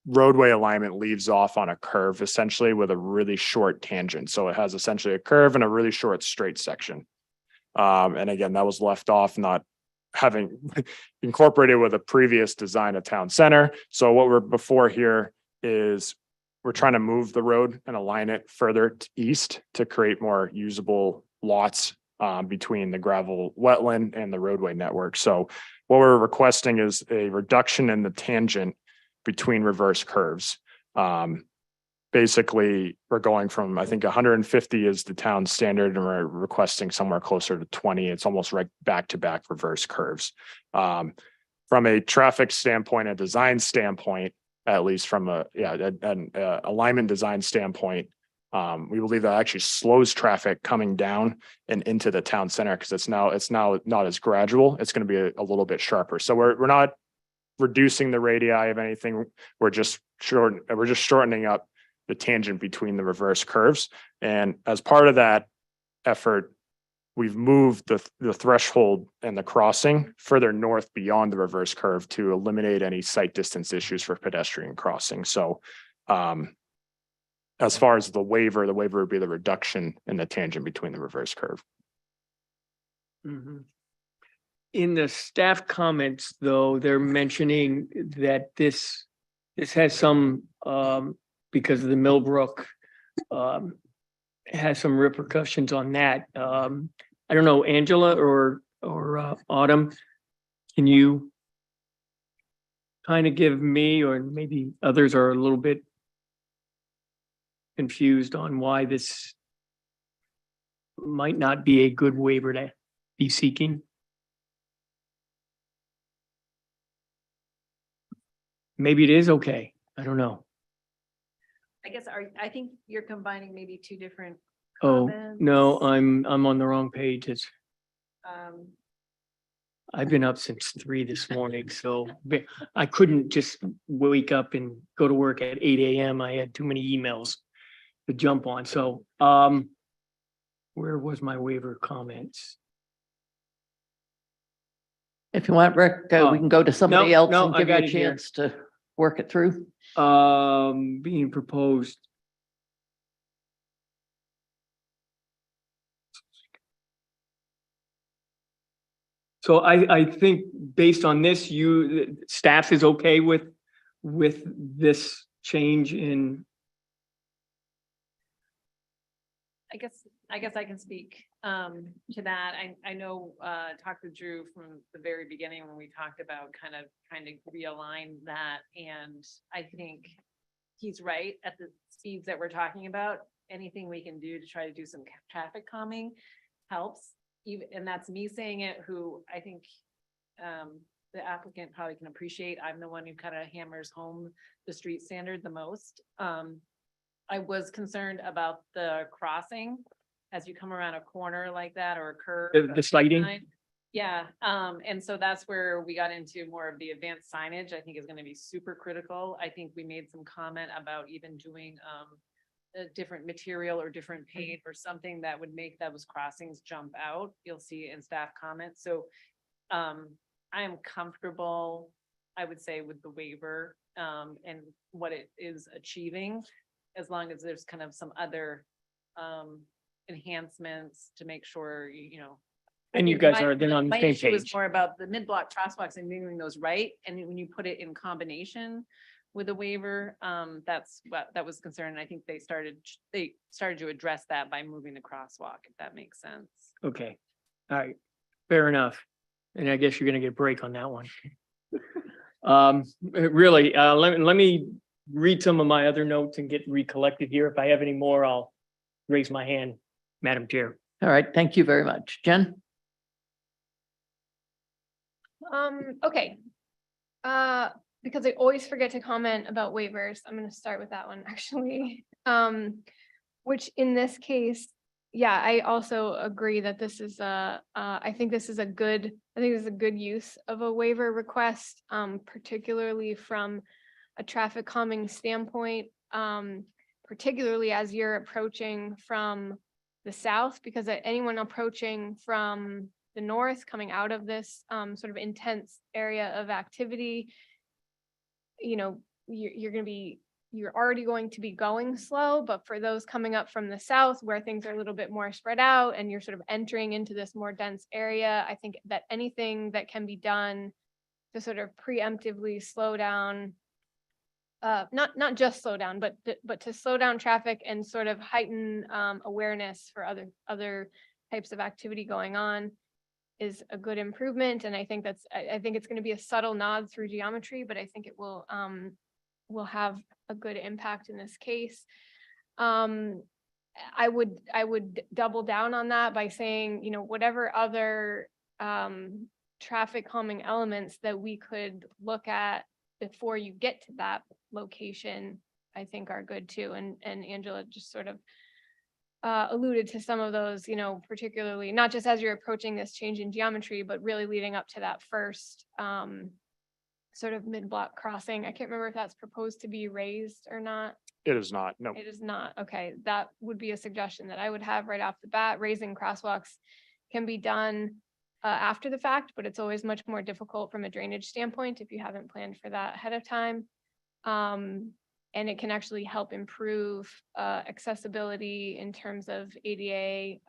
roadway alignment leaves off on a curve, essentially with a really short tangent. So it has essentially a curve and a really short straight section. And again, that was left off, not having incorporated with a previous design of Town Center. So what we're before here is we're trying to move the road and align it further east to create more usable lots between the gravel wetland and the roadway network. So what we're requesting is a reduction in the tangent between reverse curves. Basically, we're going from, I think 150 is the town standard, and we're requesting somewhere closer to 20. It's almost right back-to-back reverse curves. From a traffic standpoint, a design standpoint, at least from an alignment design standpoint, we believe that actually slows traffic coming down and into the town center, because it's now not as gradual. It's going to be a little bit sharper. So we're not reducing the radii of anything. We're just shortening up the tangent between the reverse curves. And as part of that effort, we've moved the threshold and the crossing further north beyond the reverse curve to eliminate any sight distance issues for pedestrian crossing. So as far as the waiver would be the reduction in the tangent between the reverse curve. Mhm. In the staff comments, though, they're mentioning that this has some, because of the Millbrook, has some repercussions on that. I don't know, Angela or Autumn, can you kind of give me, or maybe others are a little bit confused on why this might not be a good waiver to be seeking? Maybe it is okay. I don't know. I guess I think you're combining maybe two different Oh, comments. no, I'm on the wrong page. It's, Um, I've been up since 3 this morning, so I couldn't just wake up and go to work at 8 AM. I had too many emails to jump on. So, where was my waiver comments? If you want, Rick, we can go to somebody No, else no, and I give you got a it here. chance to work it through. Being proposed. So I think based on this, staff is okay with this change in, I guess I can speak to that. I know talked to Drew from the very beginning when we talked about kind of trying to realign that. And I think he's right at the speeds that we're talking about. Anything we can do to try to do some traffic calming helps. Even, and that's me saying it, who I think the applicant probably can appreciate. I'm the one who kind of hammers home the street standard the most. I was concerned about the crossing as you come around a corner like that or a curve. the sliding. Yeah, and so that's where we got into more of the advanced signage, I think is gonna be super critical. I think we made some comment about even doing a different material or different paint or something that would make those crossings jump out. You'll see in staff comments. So I am comfortable, I would say, with the waiver and what it is achieving, as long as there's kind of some other enhancements to make sure, you know. And you guys are then on the My same issue is page. more about the mid-block crosswalks and doing those right, and when you put it in combination with a waiver, that's what that was concerned. I think they started to address that by moving the crosswalk, if that makes sense. Okay, all right, fair enough. And I guess you're gonna get a break on that one. Really, let me read some of my other notes and get recollected here. If I have any more, I'll raise my hand, Madam Chair. All right, thank you very much. Jen? Okay. Because I always forget to comment about waivers, I'm gonna start with that one, actually. Which in this case, yeah, I also agree that this is I think this is a good use of a waiver request, particularly from a traffic calming standpoint, particularly as you're approaching from the south, because anyone approaching from the north, coming out of this sort of intense area of activity, you know, you're already going to be going slow, but for those coming up from the south where things are a little bit more spread out and you're sort of entering into this more dense area, I think that anything that can be done to sort of preemptively slow down, not just slow down, but to slow down traffic and sort of heighten awareness for other types of activity going on is a good improvement. And I think I think it's going to be a subtle nod through geometry, but I think it will will have a good impact in this case. I would double down on that by saying, you know, whatever other traffic calming elements that we could look at before you get to that location, I think are good too. And Angela just sort of alluded to some of those, you know, particularly not just as you're approaching this change in geometry, but really leading up to that first sort of mid-block crossing. I can't remember if that's proposed to be raised or not. It is not, no. It is not. Okay, that would be a suggestion that I would have right off the bat. Raising crosswalks can be done after the fact, but it's always much more difficult from a drainage standpoint if you haven't planned for that ahead of time. And it can actually help improve accessibility in terms of ADA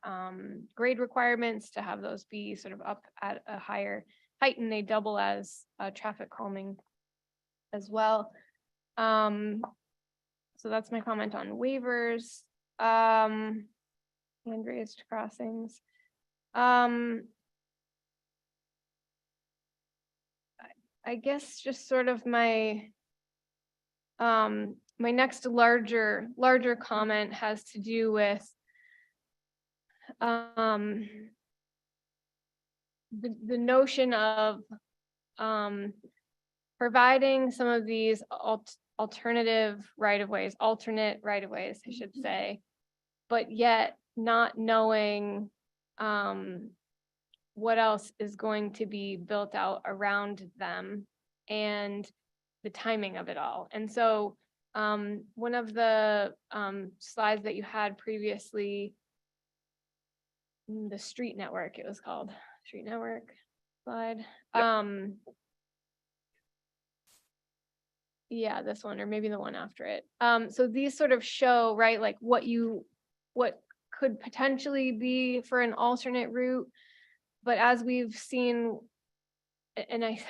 grade requirements to have those be sort of up at a higher height, and they double as traffic calming as well. So that's my comment on waivers, and raised crossings. I guess just sort of my my next larger comment has to do with the notion of providing some of these alternate right of ways, I should say, but yet not knowing what else is going to be built out around them and the timing of it all. And so one of the slides that you had previously, the street network, it was called street network slide. Yeah, this one, or maybe the one after it. So these sort of show, right, like what could potentially be for an alternate route. But as we've seen, and I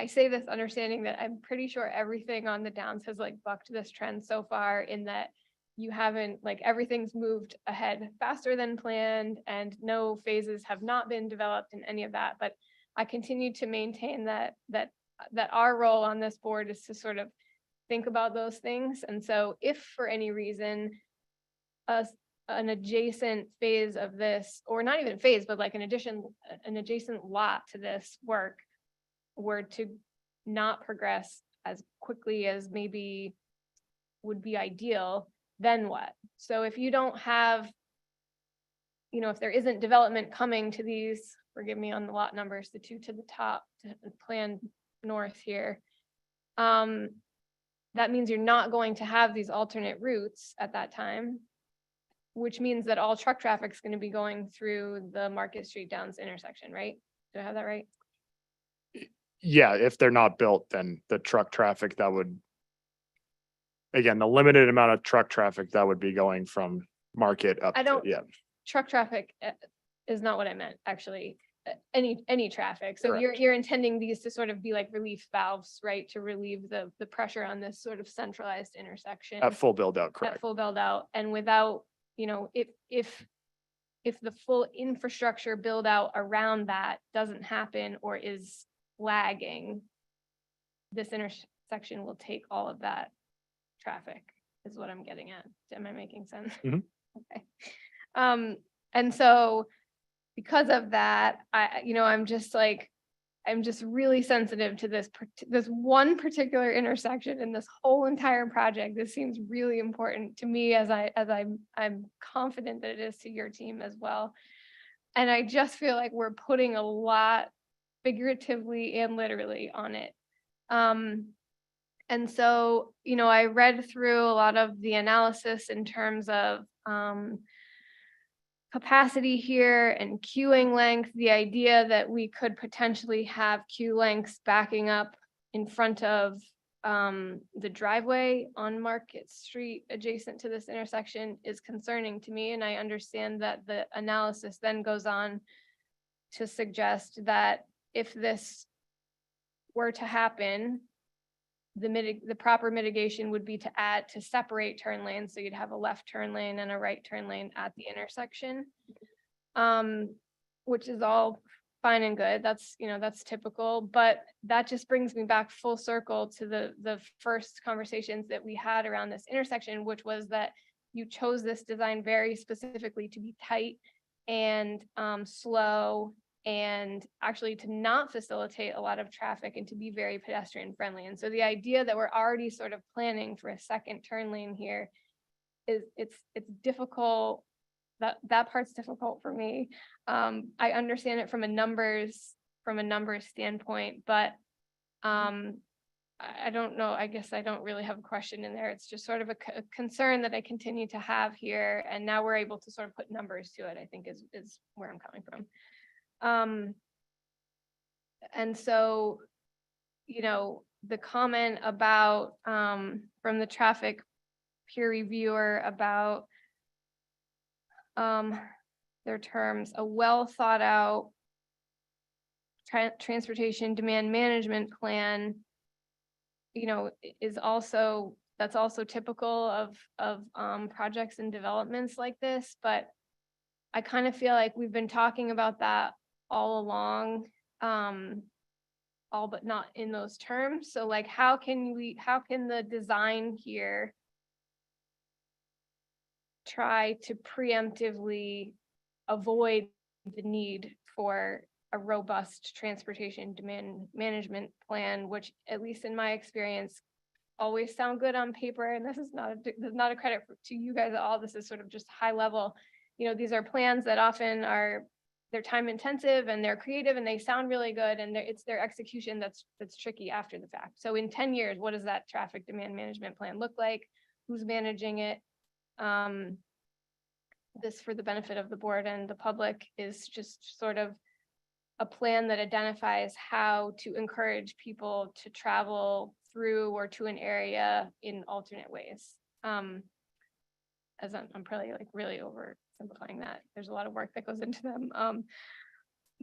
say this understanding that I'm pretty sure everything on the downs has like bucked this trend so far, in that you haven't, like, everything's moved ahead faster than planned and no phases have not been developed in any of that. But I continue to maintain that our role on this board is to sort of think about those things. And so if for any reason an adjacent phase of this, or not even phase, but like an adjacent lot to this work were to not progress as quickly as maybe would be ideal, then what? So if you don't have, you know, if there isn't development coming to these, forgive me on the lot numbers, the two to the top, to plan north here, that means you're not going to have these alternate routes at that time, which means that all truck traffic is going to be going through the Market Street Downs intersection, right? Do I have that right? Yeah, if they're not built, then the truck traffic that would, again, the limited amount of truck traffic that would be going from Market up. Yeah, Truck traffic is not what I meant, actually. Any traffic. So Correct. you're intending these to sort of be like relief valves, right? To relieve the pressure on this sort of centralized intersection. at full build out, At correct. full build out, and without, you know, if the full infrastructure build out around that doesn't happen or is lagging, this intersection will take all of that traffic, is what I'm getting at. Am I making sense? Mhm. Okay. And so because of that, I'm just really sensitive to this one particular intersection in this whole entire project. This seems really important to me, as I'm confident that it is to your team as well. And I just feel like we're putting a lot, figuratively and literally, on it. And so, I read through a lot of the analysis in terms of capacity here and queuing length, the idea that we could potentially have queue lengths backing up in front of the driveway on Market Street adjacent to this intersection is concerning to me. And I understand that the analysis then goes on to suggest that if this were to happen, the proper mitigation would be to separate turn lanes. So you'd have a left turn lane and a right turn lane at the intersection, which is all fine and good. That's, that's typical, but that just brings me back full circle to the first conversations that we had around this intersection, which was that you chose this design very specifically to be tight and slow, and actually to not facilitate a lot of traffic and to be very pedestrian friendly. And so the idea that we're already sort of planning for a second turn lane here is it's difficult. That part's difficult for me. I understand it from a numbers standpoint, but I don't know. I guess I don't really have a question in there. It's just sort of a concern that I continue to have here. And now we're able to sort of put numbers to it, I think is where I'm coming from. And so, the comment about, from the traffic peer reviewer about, their terms, a well thought out transportation demand management plan, that's also typical of projects and developments like this, but I kind of feel like we've been talking about that all along, all but not in those terms. So like, how can the design here try to preemptively avoid the need for a robust transportation demand management plan, which at least in my experience always sound good on paper. And this is not a credit to you guys at all. This is sort of just high level. These are plans that often they're time intensive and they're creative and they sound really good, and it's their execution that's tricky after the fact. So in 10 years, what does that traffic demand management plan look like? Who's managing it? This, for the benefit of the board and the public, is just sort of a plan that identifies how to encourage people to travel through or to an area in alternate ways. As I'm probably like really oversimplifying that. There's a lot of work that goes into them.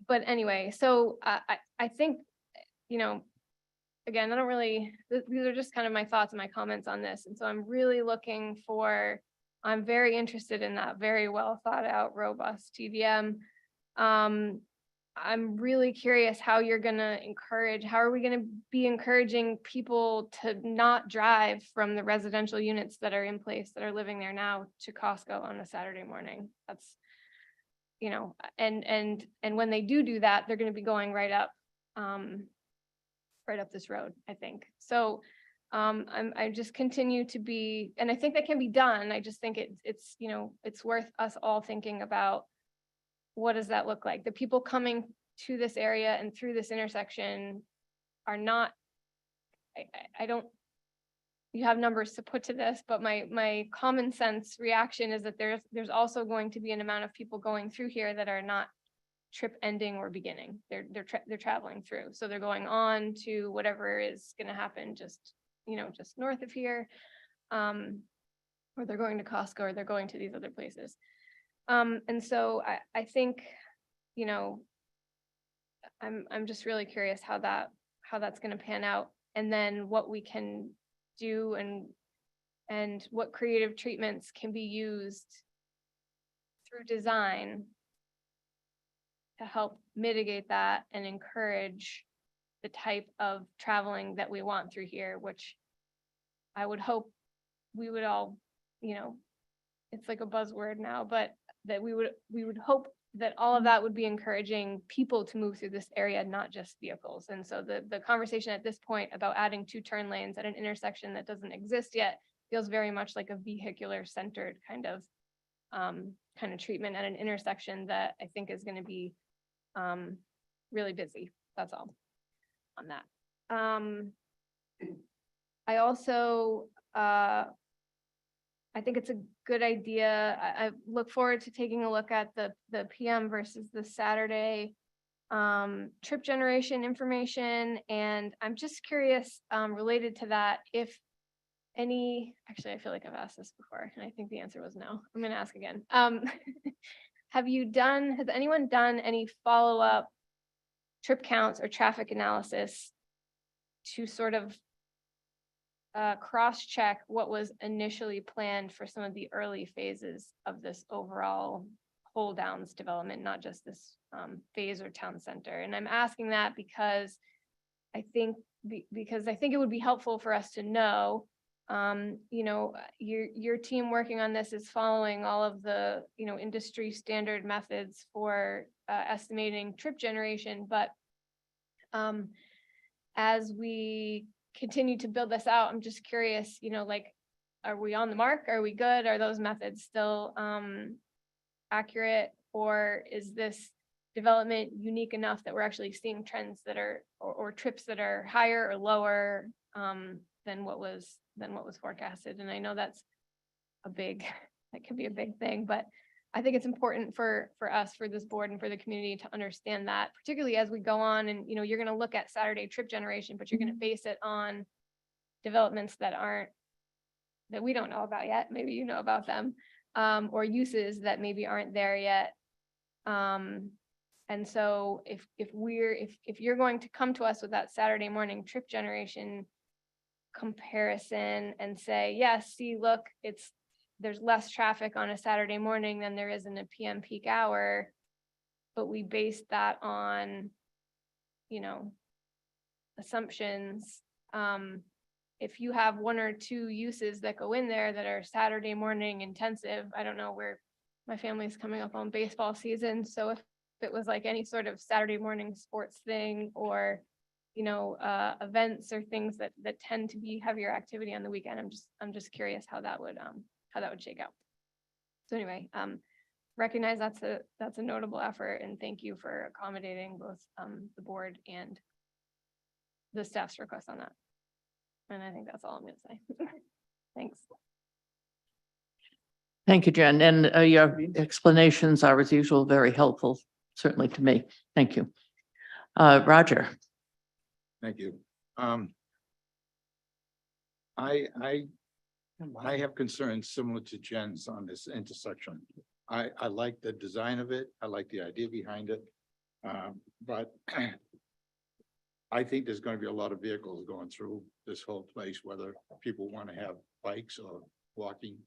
But anyway, so I think, again, these are just kind of my thoughts and my comments on this. And so I'm very interested in that very well thought out, robust TDM. I'm really curious how are we going to be encouraging people to not drive from the residential units that are in place, that are living there now, to Costco on a Saturday morning. That's, and when they do that, they're going to be going right up this road, I think. So I just continue to be, and I think that can be done. I just think it's worth us all thinking about, what does that look like? The people coming to this area and through this intersection are not, you have numbers to put to this, but my common sense reaction is that there's also going to be an amount of people going through here that are not trip ending or beginning. They're traveling through. So they're going on to whatever is going to happen just north of here, or they're going to Costco, or they're going to these other places. And so I think, I'm just really curious how that's going to pan out, and then what we can do and what creative treatments can be used through design to help mitigate that and encourage the type of traveling that we want through here, which I would hope we would all, it's like a buzzword now, but that we would hope that all of that would be encouraging people to move through this area, not just vehicles. And so the conversation at this point about adding 2 turn lanes at an intersection that doesn't exist yet feels very much like a vehicular centered kind of treatment at an intersection that I think is going to be really busy. That's all on that. I also, I think it's a good idea. I look forward to taking a look at the PM versus the Saturday trip generation information. And I'm just curious, related to that, if actually, I feel like I've asked this before and I think the answer was no. I'm going to ask again. Has anyone done any follow-up trip counts or traffic analysis to sort of cross-check what was initially planned for some of the early phases of this overall whole Downs development, not just this phase or town center. And I'm asking that because I think, because I think it would be helpful for us to know, you know, your team working on this is following all of the, you know, industry standard methods for estimating trip generation, but as we continue to build this out, I'm just curious, you know, like, are we on the mark? Are we good? Are those methods still accurate? Or is this development unique enough that we're actually seeing trends that are, or trips that are higher or lower than what was forecasted? And I know that's that could be a big thing, but I think it's important for us, for this board and for the community to understand that, particularly as we go on and, you know, you're going to look at Saturday trip generation, but you're going to base it on developments that we don't know about yet. Maybe you know about them, or uses that maybe aren't there yet. And so if you're going to come to us with that Saturday morning trip generation comparison and say, yes, see, look, there's less traffic on a Saturday morning than there is in a PM peak hour, but we based that on, you know, assumptions. If you have one or two uses that go in there that are Saturday morning intensive, I don't know where my family's coming up on baseball season. So if it was like any sort of Saturday morning sports thing, or, you know, events or things that tend to be heavier activity on the weekend, I'm just curious how that would shake out. So anyway, recognize that's a notable effort, and thank you for accommodating both the board and the staff's request on that. And I think that's all I'm gonna say. Thanks. Thank you, Jen. And your explanations are, as usual, very helpful, certainly to me. Thank you. Roger. Thank you. I have concerns similar to Jen's on this intersection. I like the design of it. I like the idea behind it. But I think there's going to be a lot of vehicles going through this whole place, whether people want to have bikes or walking.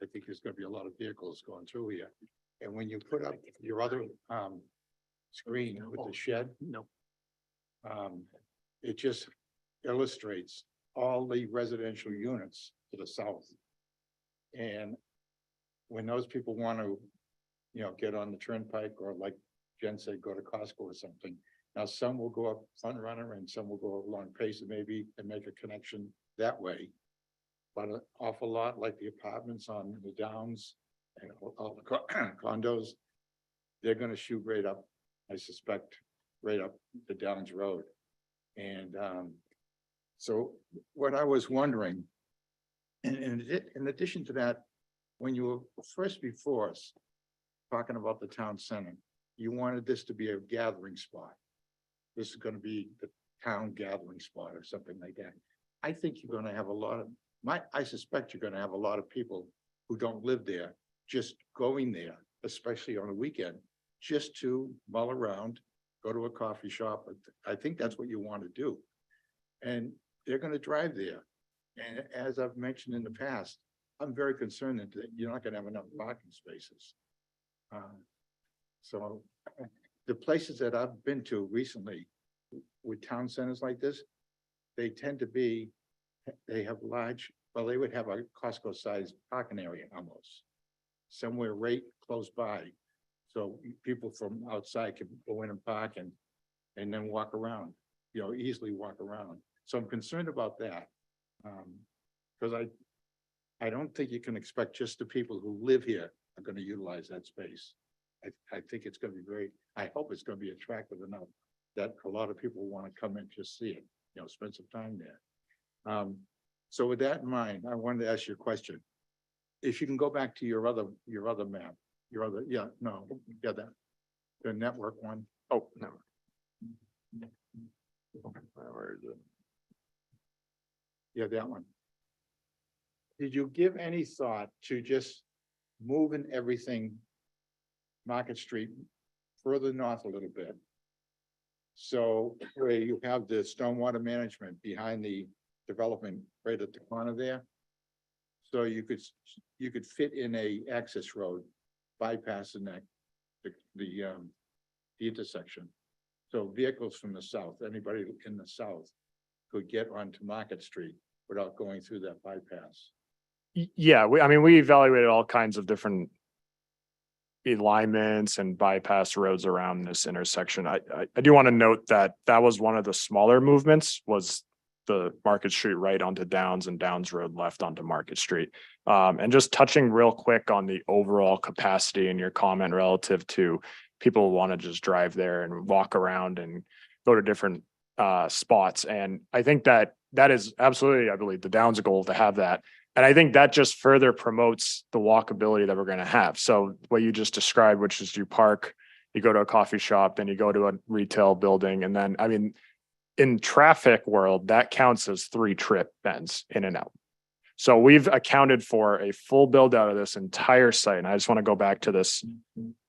I think there's going to be a lot of vehicles going through here. And when you put up your other screen with the shed, it just illustrates all the residential units to the south. And when those people want to, you know, get on the turnpike, or like Jen said, go to Costco or something. Now, some will go up Front Runner and some will go along Pacer maybe and make a connection that way. But an awful lot, like the apartments on the Downs and all the condos, they're gonna shoot right up, I suspect, right up the Downs Road. And so what I was wondering, and in addition to that, when you were first before us, talking about the town center, you wanted this to be a gathering spot. This is gonna be the town gathering spot or something like that. I think you're gonna have a lot of, I suspect you're gonna have a lot of people who don't live there, just going there, especially on a weekend, just to mull around, go to a coffee shop. I think that's what you want to do. And they're gonna drive there. And as I've mentioned in the past, I'm very concerned that you're not gonna have enough parking spaces. So the places that I've been to recently with town centers like this, they tend to be, they have large, well, they would have a Costco sized parking area almost, somewhere right close by. So people from outside can go in and park and then walk around, you know, easily walk around. So I'm concerned about that. Because I don't think you can expect just the people who live here are going to utilize that space. I think it's going to be I hope it's going to be attractive enough that a lot of people want to come and just see it, you know, spend some time there. So with that in mind, I wanted to ask you a question. If you can go back to your other map, the network one. Oh, no. Where is it? Yeah, that one. Did you give any thought to just moving everything Market Street further north a little bit? So where you have the stormwater management behind the development right at the corner there. So you could fit in a access road bypassing that the intersection. So vehicles from the south, anybody in the south could get onto Market Street without going through that bypass. Yeah, I mean, we evaluated all kinds of different alignments and bypass roads around this intersection. I do want to note that that was one of the smaller movements, was the Market Street right onto Downs and Downs Road left onto Market Street. And just touching real quick on the overall capacity in your comment relative to people who want to just drive there and walk around and go to different spots. And I think that that is absolutely, I believe, the Downs goal to have that. And I think that just further promotes the walkability that we're going to have. So what you just described, which is you park, you go to a coffee shop, then you go to a retail building. And then, I mean, in traffic world, that counts as 3 trip bends in and out. So we've accounted for a full build out of this entire site. And I just want to go back to this.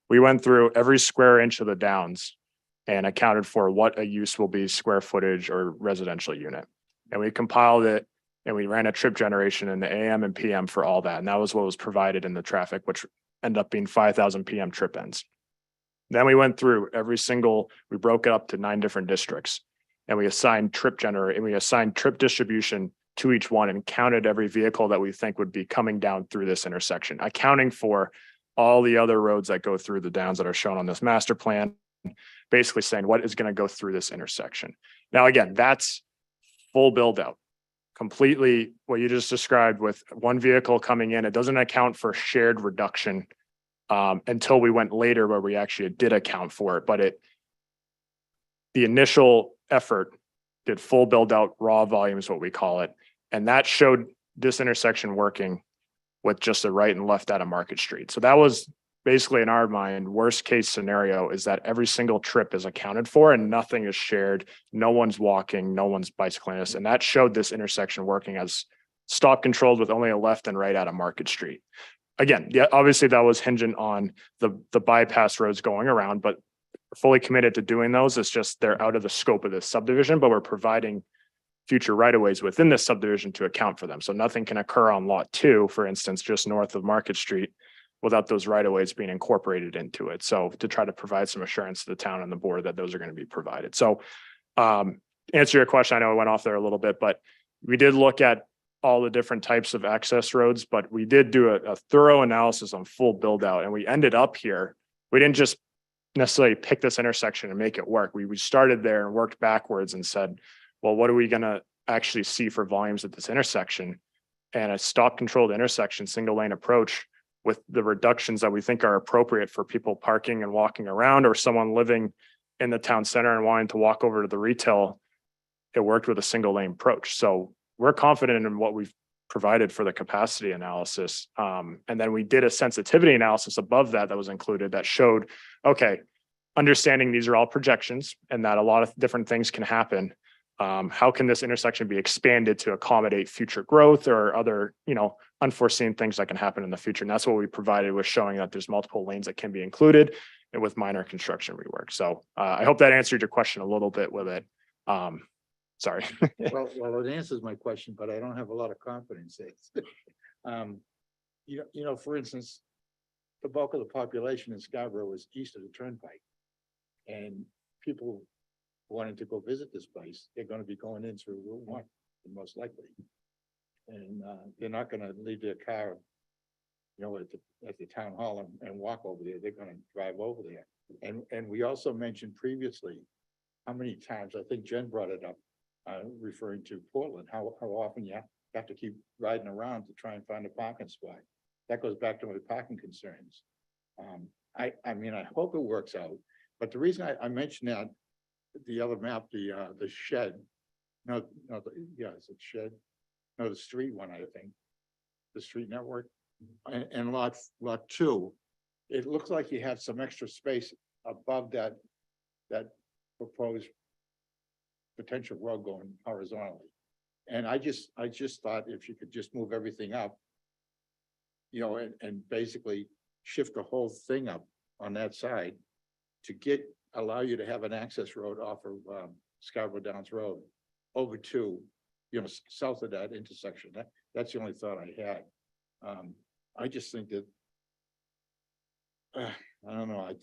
We went through every square inch of the Downs and accounted for what a use will be square footage or residential unit. And we compiled it and we ran a trip generation in the AM and PM for all that. And that was what was provided in the traffic, which ended up being 5,000 PM trip ends. Then we went through every single, we broke it up to 9 different districts and we assigned trip distribution to each one and counted every vehicle that we think would be coming down through this intersection, accounting for all the other roads that go through the Downs that are shown on this master plan, basically saying what is going to go through this intersection. Now, again, that's full build out. Completely what you just described with one vehicle coming in. It doesn't account for shared reduction until we went later where we actually did account for it. But the initial effort did full build out raw volumes, what we call it. And that showed this intersection working with just the right and left out of Market Street. So that was basically in our mind, worst case scenario is that every single trip is accounted for and nothing is shared. No one's walking, no one's bicycling this. And that showed this intersection working as stop controlled with only a left and right out of Market Street. Again, yeah, obviously that was hinging on the bypass roads going around, but we're fully committed to doing those. It's just they're out of the scope of this subdivision, but we're providing future right-of-ways within this subdivision to account for them. So nothing can occur on lot 2, for instance, just north of Market Street, without those right-of-ways being incorporated into it. So to try to provide some assurance to the town and the board that those are going to be provided. So answer your question, I know I went off there a little bit, but we did look at all the different types of access roads, but we did do a thorough analysis on full build out. And we ended up here. We didn't just necessarily pick this intersection and make it work. We started there and worked backwards and said, well, what are we going to actually see for volumes at this intersection? And a stop controlled intersection, single lane approach with the reductions that we think are appropriate for people parking and walking around or someone living in the town center and wanting to walk over to the retail. It worked with a single lane approach. So we're confident in what we've provided for the capacity analysis. And then we did a sensitivity analysis above that was included that showed, okay, understanding these are all projections and that a lot of different things can happen. How can this intersection be expanded to accommodate future growth or other, unforeseen things that can happen in the future? And that's what we provided with showing that there's multiple lanes that can be included and with minor construction rework. So I hope that answered your question a little bit with it. Sorry. Well, it answers my question, but I don't have a lot of confidence in it. For instance, the bulk of the population in Scarborough is east of the Turnpike. And people wanting to go visit this place, they're going to be going in through Route 1, most likely. And they're not going to leave their car, at the town hall and walk over there. They're going to drive over there. And we also mentioned previously how many times, I think Jen brought it up, referring to Portland, how often you have to keep riding around to try and find a parking spot. That goes back to my parking concerns. I hope it works out. But the reason I mentioned that, the other map, the shed, it's a shed. No, the street one, I think, the street network and lot 2, it looks like you have some extra space above that proposed potential road going horizontally. And I just thought if you could just move everything up, and basically shift the whole thing up on that side to allow you to have an access road off of Scarborough Downs Road over to, south of that intersection. That's the only thought I had. I just think that, I don't know,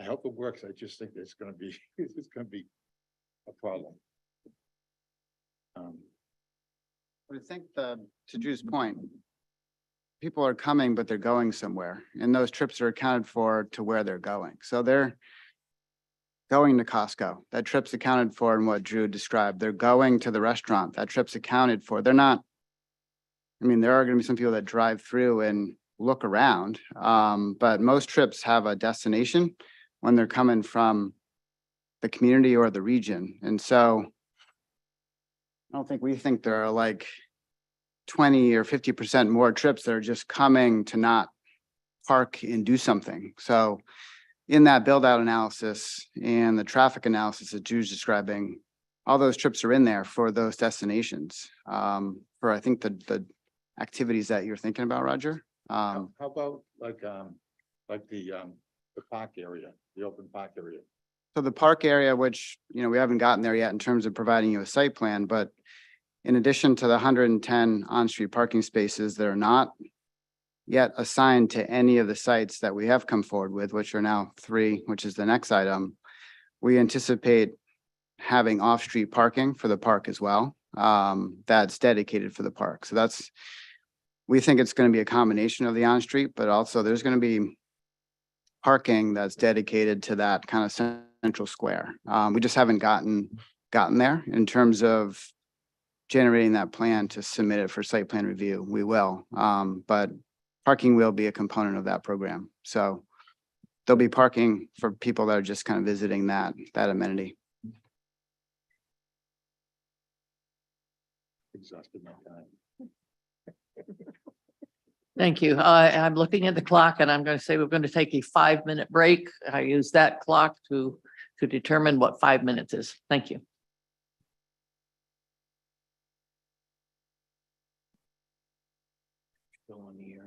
I hope it works. I just think it's gonna be, it's gonna be a problem. I think to Drew's point, people are coming, but they're going somewhere, and those trips are accounted for to where they're going. So they're going to Costco. That trip's accounted for in what Drew described. They're going to the restaurant. That trip's accounted for. They're not, I mean, there are going to be some people that drive through and look around, but most trips have a destination when they're coming from the community or the region. And so I don't think we think there are like 20 or 50% more trips that are just coming to not park and do something. So in that build out analysis and the traffic analysis that Drew's describing, all those trips are in there for those destinations. For I think the activities that you're thinking about, Roger. How about like the park area, the open park area? So the park area, which, you know, we haven't gotten there yet in terms of providing you a site plan, but in addition to the 110 on-street parking spaces that are not yet assigned to any of the sites that we have come forward with, which are now 3, which is the next item, we anticipate having off-street parking for the park as well. That's dedicated for the park. So we think it's going to be a combination of the on-street, but also there's going to be parking that's dedicated to that kind of central square. We just haven't gotten there in terms of generating that plan to submit it for site plan review. We will, but parking will be a component of that program. So there'll be parking for people that are just kind of visiting that amenity. Exhausted my time. Thank you. I'm looking at the clock and I'm going to say we're going to take a 5-minute break. I use that clock to determine what 5 minutes is. Thank you. Still on the air.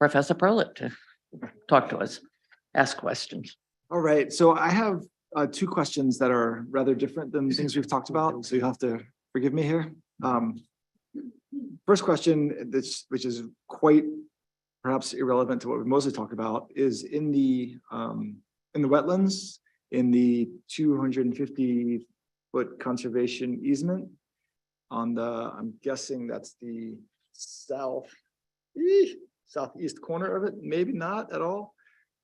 Professor Prolett to talk to us, ask questions. All right, so I have two questions that are rather different than things we've talked about, so you'll have to forgive me here. First question, which is quite perhaps irrelevant to what we mostly talk about, is in the wetlands, in the 250-foot conservation easement on the, I'm guessing that's the southeast corner of it, maybe not at all.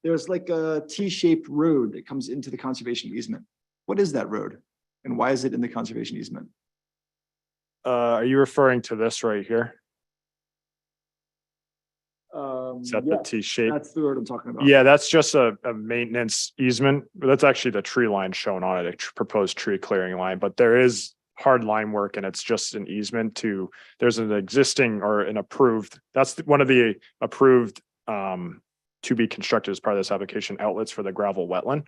There's like a T-shaped road that comes into the conservation easement. What is that road? And why is it in the conservation easement? Are you referring to this right here? Is that the Yeah, T shape? that's the road I'm talking about. Yeah, that's just a maintenance easement. That's actually the tree line shown on it, a proposed tree clearing line, but there is hard line work and it's just an easement to, there's an existing or an approved, that's one of the approved to be constructed as part of this application outlets for the gravel wetland.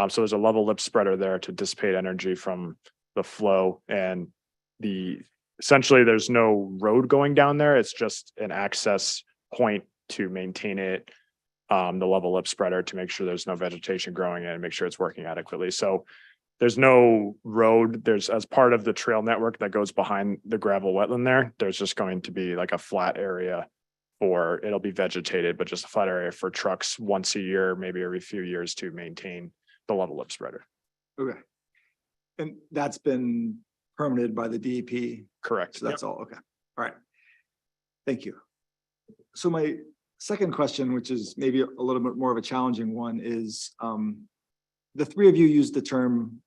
So there's a level lip spreader there to dissipate energy from the flow, and essentially there's no road going down there. It's just an access point to maintain it, the level lip spreader to make sure there's no vegetation growing in and make sure it's working adequately. So there's no road. There's, as part of the trail network that goes behind the gravel wetland there, there's just going to be like a flat area, or it'll be vegetated, but just a flat area for trucks once a year, maybe every few years, to maintain the level lip spreader. Okay. And that's been permitted by the DEP. Correct. So that's all, okay. All right. Thank you. So my second question, which is maybe a little bit more of a challenging one, is the three of you used the term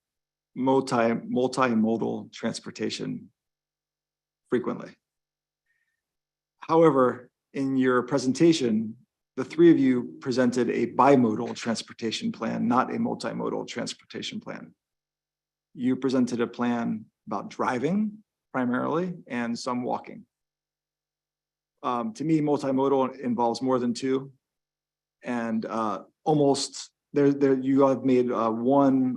multimodal transportation frequently. However, in your presentation, the three of you presented a bimodal transportation plan, not a multimodal transportation plan. You presented a plan about driving primarily and some walking. To me, multimodal involves more than two, and almost there you have made one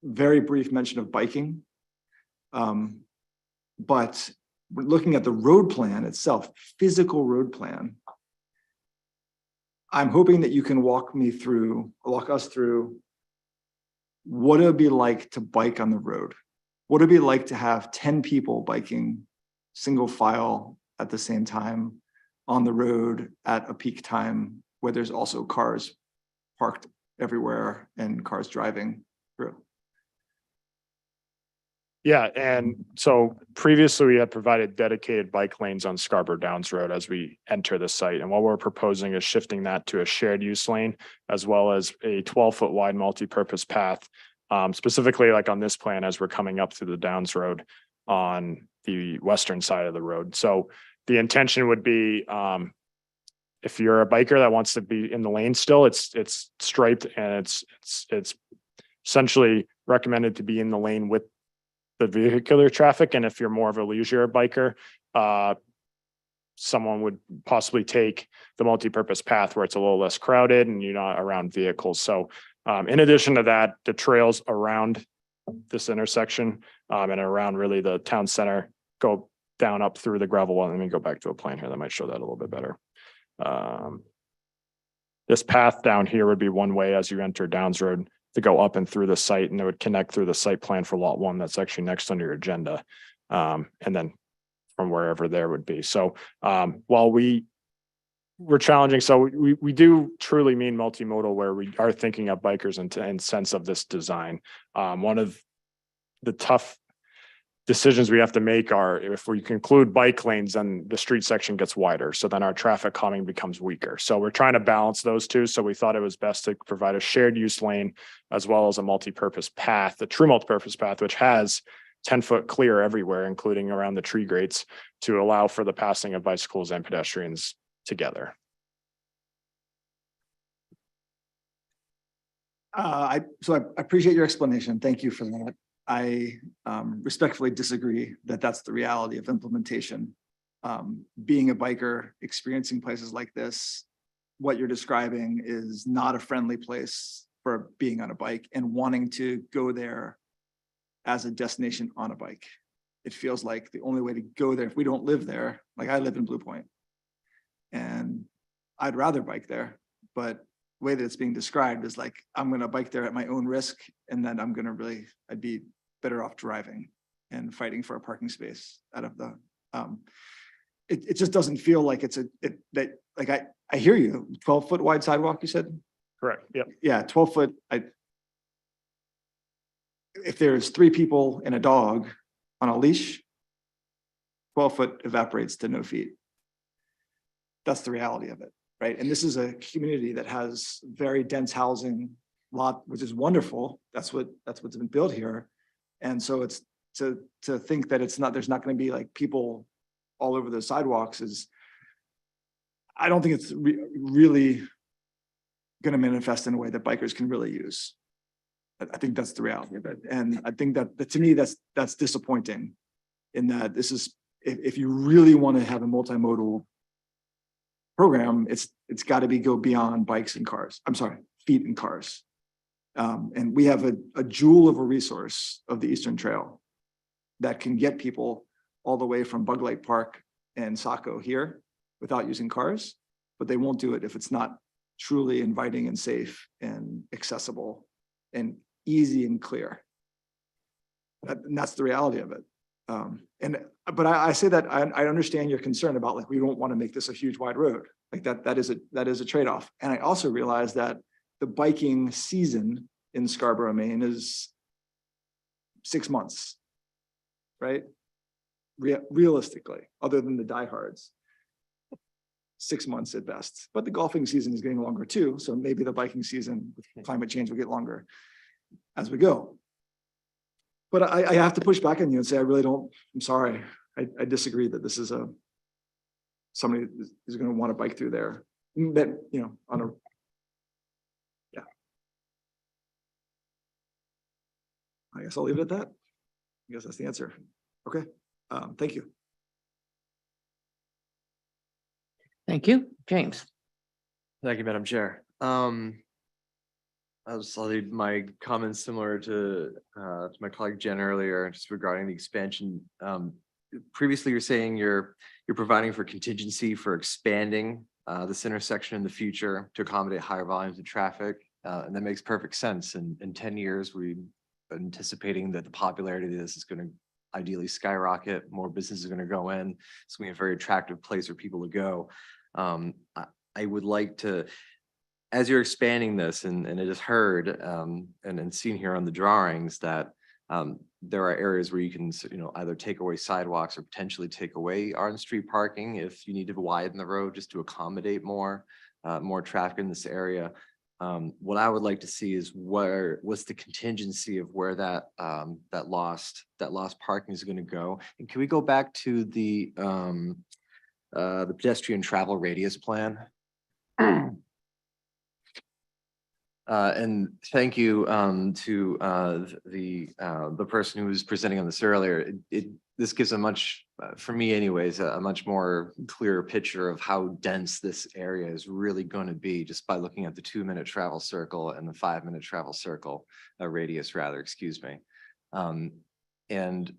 very brief mention of biking. But looking at the road plan itself, physical road plan, I'm hoping that you can walk us through what it would be like to bike on the road. What it would be like to have 10 people biking single file at the same time on the road at a peak time where there's also cars parked everywhere and cars driving through. Yeah, and so previously we had provided dedicated bike lanes on Scarborough Downs Road as we enter the site. And what we're proposing is shifting that to a shared use lane, as well as a 12-foot wide multi-purpose path, specifically like on this plan as we're coming up through the Downs Road on the western side of the road. So the intention would be, if you're a biker that wants to be in the lane still, it's striped, and it's essentially recommended to be in the lane with the vehicular traffic. And if you're more of a leisure biker, someone would possibly take the multi-purpose path where it's a little less crowded and you're not around vehicles. So in addition to that, the trails around this intersection and around really the town center go down up through the gravel wall. Let me go back to a plan here that might show that a little bit better. This path down here would be one way as you enter Downs Road to go up and through the site, and it would connect through the site plan for lot 1 that's actually next on your agenda. And then from wherever there would be. So while we're challenging, so we do truly mean multimodal, where we are thinking of bikers in sense of this design. One of the tough decisions we have to make are, if we conclude bike lanes, then the street section gets wider. So then our traffic calming becomes weaker. So we're trying to balance those two. So we thought it was best to provide a shared use lane as well as a multi-purpose path, a true multi-purpose path, which has 10-foot clear everywhere, including around the tree grates, to allow for the passing of bicycles and pedestrians together. I appreciate your explanation. Thank you for that. I respectfully disagree that that's the reality of implementation. Being a biker, experiencing places like this, what you're describing is not a friendly place for being on a bike and wanting to go there as a destination on a bike. It feels like the only way to go there, if we don't live there, like I live in Blue Point, and I'd rather bike there, but the way that it's being described is like, I'm gonna bike there at my own risk, and then I'd be better off driving and fighting for a parking space out of the, it just doesn't feel like I hear you, 12-foot wide sidewalk, you said? Correct. Yep. Yeah, 12-foot, if there's 3 people and a dog on a leash, 12-foot evaporates to no feet. That's the reality of it, right? And this is a community that has very dense housing lot, which is wonderful. That's what's been built here. And so it's to think that there's not going to be like people all over the sidewalks I don't think it's really going to manifest in a way that bikers can really use. I think that's the reality of it. And I think that to me, that's disappointing in that this is, if you really want to have a multimodal program, it's got to go beyond bikes and cars. I'm sorry, feet and cars. And we have a jewel of a resource of the Eastern Trail that can get people all the way from Bug Light Park and Saco here without using cars, but they won't do it if it's not truly inviting and safe and accessible and easy and clear. And that's the reality of it. But I say that I understand your concern about like, we don't want to make this a huge wide road. Like that is a trade-off. And I also realize that the biking season in Scarborough, Maine is 6 months, right? Realistically, other than the diehards, 6 months at best. But the golfing season is getting longer too. So maybe the biking season with climate change will get longer as we go. But I have to push back on you and say, I'm sorry. I disagree that this is somebody is going to want to bike through there. That, yeah. I guess I'll leave it at that. I guess that's the answer. Okay. Thank you. Thank you. James. Thank you, Madam Chair. I'll leave my comments similar to my colleague Jen earlier, just regarding the expansion. Previously, you're saying you're providing for contingency for expanding this intersection in the future to accommodate higher volumes of traffic, and that makes perfect sense. In 10 years, we're anticipating that the popularity of this is going to ideally skyrocket. More businesses are going to go in. It's going to be a very attractive place for people to go. I would like to, as you're expanding this, and it is heard and seen here on the drawings that there are areas where you can, either take away sidewalks or potentially take away on-street parking if you need to widen the road just to accommodate more traffic in this area. What I would like to see is what's the contingency of where that lost parking is going to go. And can we go back to the pedestrian travel radius plan? And thank you to the person who was presenting on this earlier. This gives a much, for me anyways, a much more clearer picture of how dense this area is really going to be just by looking at the 2-minute travel circle and the 5-minute travel circle radius rather, excuse me. And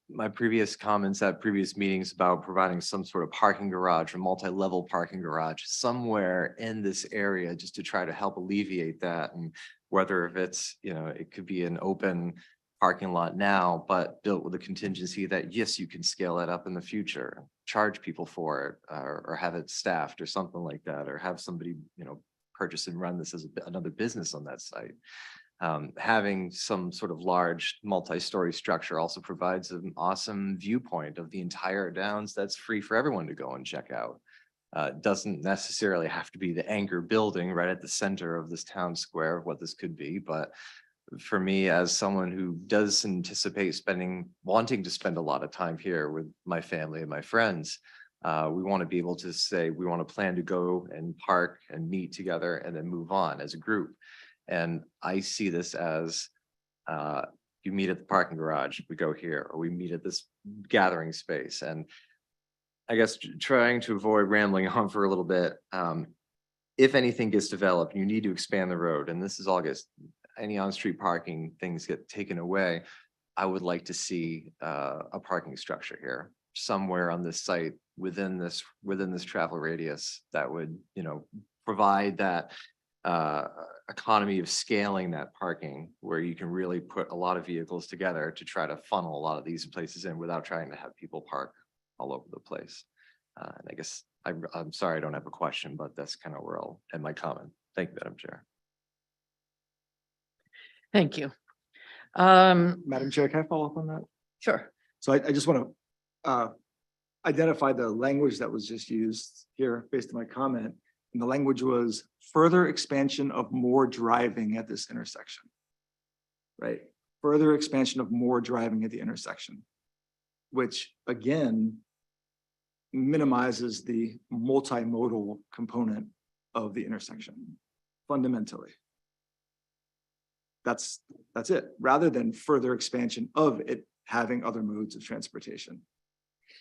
my previous comments at previous meetings about providing some sort of parking garage or multi-level parking garage somewhere in this area just to try to help alleviate that. And whether if it's, it could be an open parking lot now, but built with a contingency that, yes, you can scale that up in the future, charge people for it, or have it staffed or something like that, or have somebody, purchase and run this as another business on that site. Having some sort of large multi-story structure also provides an awesome viewpoint of the entire Downs that's free for everyone to go and check out. It doesn't necessarily have to be the anchor building right at the center of this town square of what this could be, but for me, as someone who does anticipate wanting to spend a lot of time here with my family and my friends, we want to be able to say, we want to plan to go and park and meet together and then move on as a group. And I see this as you meet at the parking garage, we go here, or we meet at this gathering space. And I guess trying to avoid rambling on for a little bit, if anything gets developed, you need to expand the road. And this is August, any on-street parking things get taken away. I would like to see a parking structure here somewhere on this site within this travel radius that would, provide that economy of scaling that parking where you can really put a lot of vehicles together to try to funnel a lot of these places in without trying to have people park all over the place. And I guess I'm sorry, I don't have a question, but that's kind of where I'll end my comment. Thank you, Madam Chair. Thank you. Madam Chair, can I follow up on that? Sure. So I just want to identify the language that was just used here based on my comment. And the language was further expansion of more driving at this intersection. Right? Further expansion of more driving at the intersection, which again minimizes the multimodal component of the intersection fundamentally. That's it, rather than further expansion of it having other modes of transportation.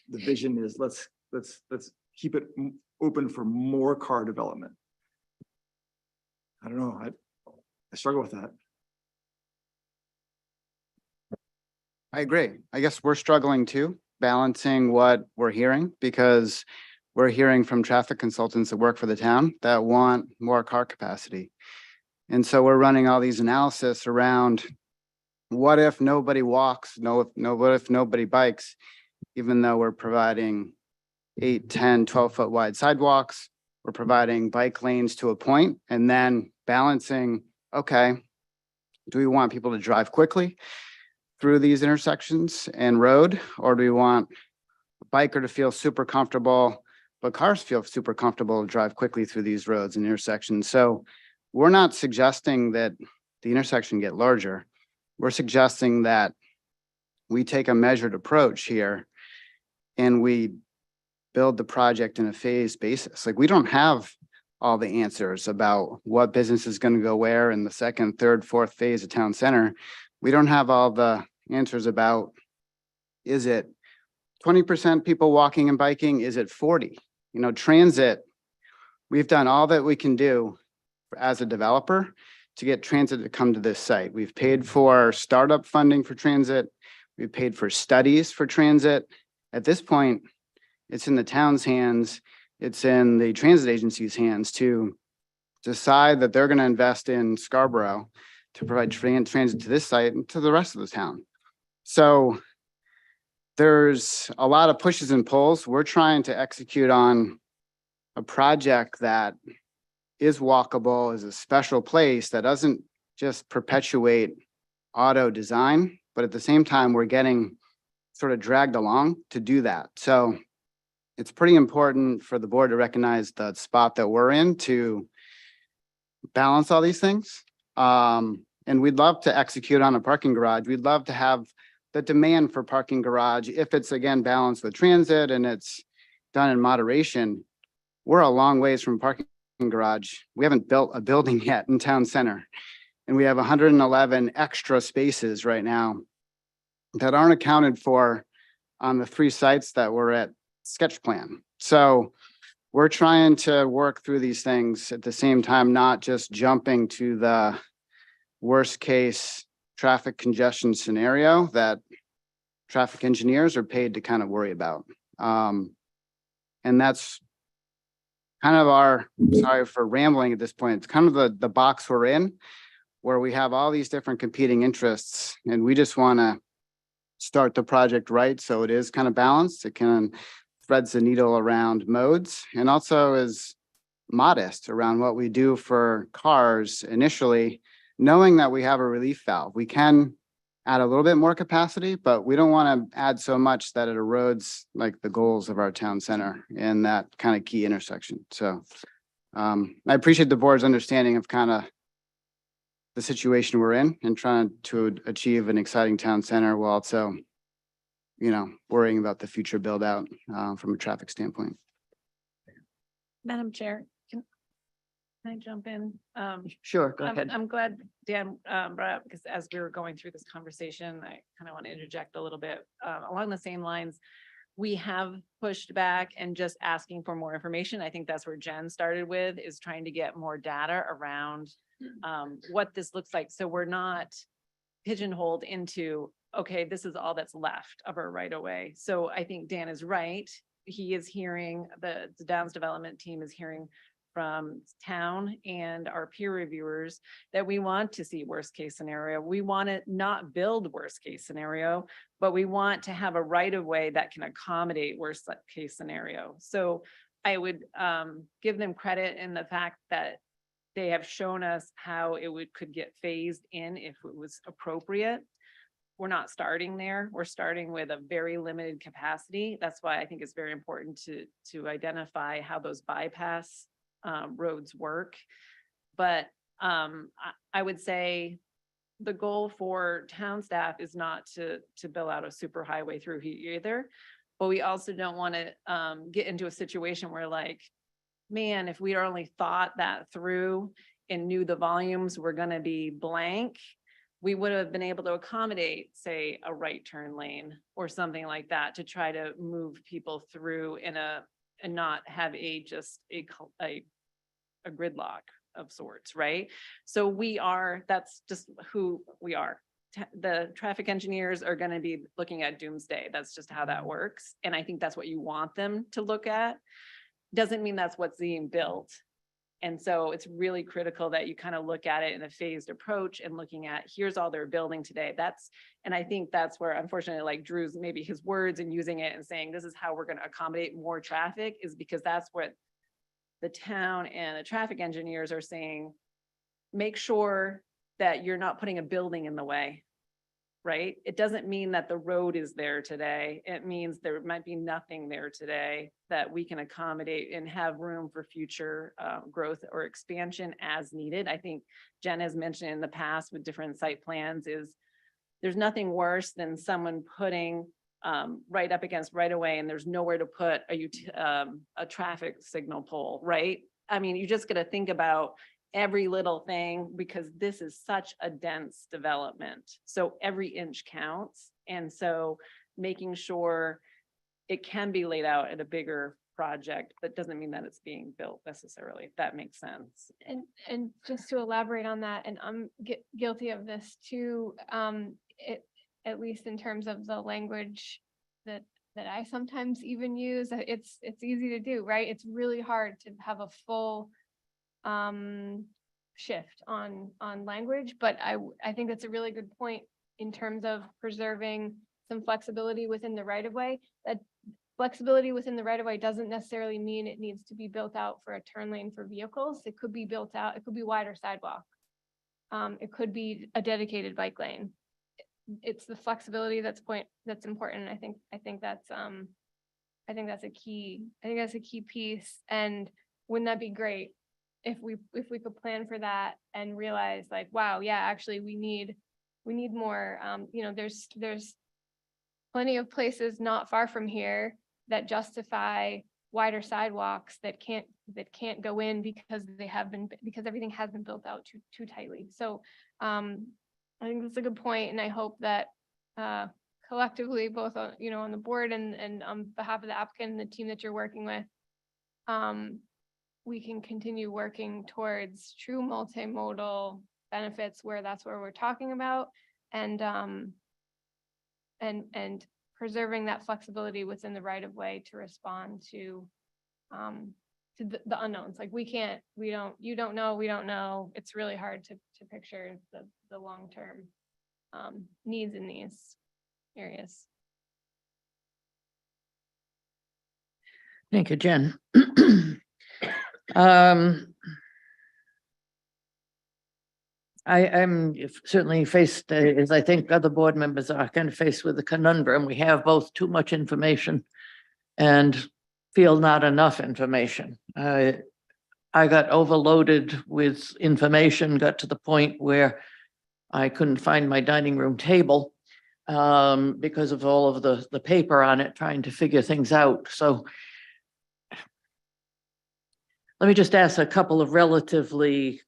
The vision is let's keep it open for more car development. I don't know, I struggle with that. I agree. I guess we're struggling too, balancing what we're hearing, because we're hearing from traffic consultants that work for the town that want more car capacity. And so we're running all these analysis around what if nobody walks, what if nobody bikes, even though we're providing 8, 10, 12-foot wide sidewalks, we're providing bike lanes to a point, and then balancing, okay, do we want people to drive quickly through these intersections and road, or do we want a biker to feel super comfortable, but cars feel super comfortable to drive quickly through these roads and intersections? So we're not suggesting that the intersection get larger. We're suggesting that we take a measured approach here and we build the project in a phased basis. Like, we don't have all the answers about what business is going to go where in the second, third, fourth phase of town center. We don't have all the answers about, is it 20% people walking and biking? Is it 40? Transit, we've done all that we can do as a developer to get transit to come to this site. We've paid for startup funding for transit. We've paid for studies for transit. At this point, it's in the town's hands. It's in the transit agency's hands to decide that they're going to invest in Scarborough to provide transit to this site and to the rest of the town. So there's a lot of pushes and pulls. We're trying to execute on a project that is walkable, is a special place that doesn't just perpetuate auto design, but at the same time, we're getting sort of dragged along to do that. So it's pretty important for the board to recognize the spot that we're in to balance all these things. And we'd love to execute on a parking garage. We'd love to have the demand for parking garage, if it's again balanced with transit and it's done in moderation. We're a long ways from parking garage. We haven't built a building yet in town center. And we have 111 extra spaces right now that aren't accounted for on the 3 sites that were at sketch plan. So we're trying to work through these things at the same time, not just jumping to the worst case traffic congestion scenario that traffic engineers are paid to kind of worry about. And that's kind of our, sorry for rambling at this point, it's kind of the box we're in, where we have all these different competing interests, and we just want to start the project right so it is kind of balanced. It can threads the needle around modes and also is modest around what we do for cars initially, knowing that we have a relief valve. We can add a little bit more capacity, but we don't want to add so much that it erodes like the goals of our town center in that kind of key intersection. So I appreciate the board's understanding of kind of the situation we're in and trying to achieve an exciting town center while also, worrying about the future build out from a traffic standpoint. Madam Chair, can I jump in? Sure, go ahead. I'm glad Dan brought up, because as we were going through this conversation, I kind of want to interject a little bit along the same lines. We have pushed back and just asking for more information. I think that's where Jen started with, is trying to get more data around what this looks like. So we're not pigeonholed into, okay, this is all that's left of our right of way. So I think Dan is right he is hearing, the Downs Development team is hearing from town and our peer reviewers that we want to see worst case scenario. We want to not build worst case scenario, but we want to have a right of way that can accommodate worst case scenario. So I would give them credit in the fact that they have shown us how could get phased in if it was appropriate. We're not starting there. We're starting with a very limited capacity. That's why I think it's very important to identify how those bypass roads work. But I would say the goal for town staff is not to build out a super highway through here either. But we also don't want to get into a situation where, like, man, if we only thought that through and knew the volumes were going to be blank, we would have been able to accommodate, say, a right turn lane or something like that to try to move people through and not have a gridlock of sorts, right? So that's just who we are. The traffic engineers are going to be looking at doomsday. That's just how that works. And I think that's what you want them to look at. Doesn't mean that's what's being built. And so it's really critical that you kind of look at it in a phased approach and looking at, here's all they're building today. And I think that's where, unfortunately, like Drew's, maybe his words and using it and saying, this is how we're going to accommodate more traffic, is because that's what the town and the traffic engineers are saying. Make sure that you're not putting a building in the way, right? It doesn't mean that the road is there today. It means there might be nothing there today that we can accommodate and have room for future growth or expansion as needed. I think Jen has mentioned in the past with different site plans is there's nothing worse than someone putting right up against right away and there's nowhere to put a traffic signal pole, right? I mean, you just got to think about every little thing, because this is such a dense development. So every inch counts. And so making sure it can be laid out at a bigger project, but doesn't mean that it's being built necessarily, if that makes sense. And just to elaborate on that, and I'm guilty of this too, at least in terms of the language that I sometimes even use, it's easy to do, right? It's really hard to have a full shift on language, but I think that's a really good point in terms of preserving some flexibility within the right of way. That flexibility within the right of way doesn't necessarily mean it needs to be built out for a turn lane for vehicles. It could be built out, it could be wider sidewalk. It could be a dedicated bike lane. It's the flexibility that's important. I think that's a key piece. And wouldn't that be great if we could plan for that and realize, like, wow, yeah, actually we need more, there's plenty of places not far from here that justify wider sidewalks that can't go in because everything has been built out too tightly. So I think that's a good point, and I hope that collectively, both on the board and on behalf of the applicant and the team that you're working with, we can continue working towards true multimodal benefits where that's where we're talking about, and preserving that flexibility within the right of way to respond to the unknowns. Like you don't know. It's really hard to picture the long-term needs in these areas. Thank you, Jen. I'm certainly faced, as I think other board members are, kind of faced with a conundrum. We have both too much information and feel not enough information. I got overloaded with information, got to the point where I couldn't find my dining room table because of all of the paper on it, trying to figure things out. So let me just ask a couple of relatively,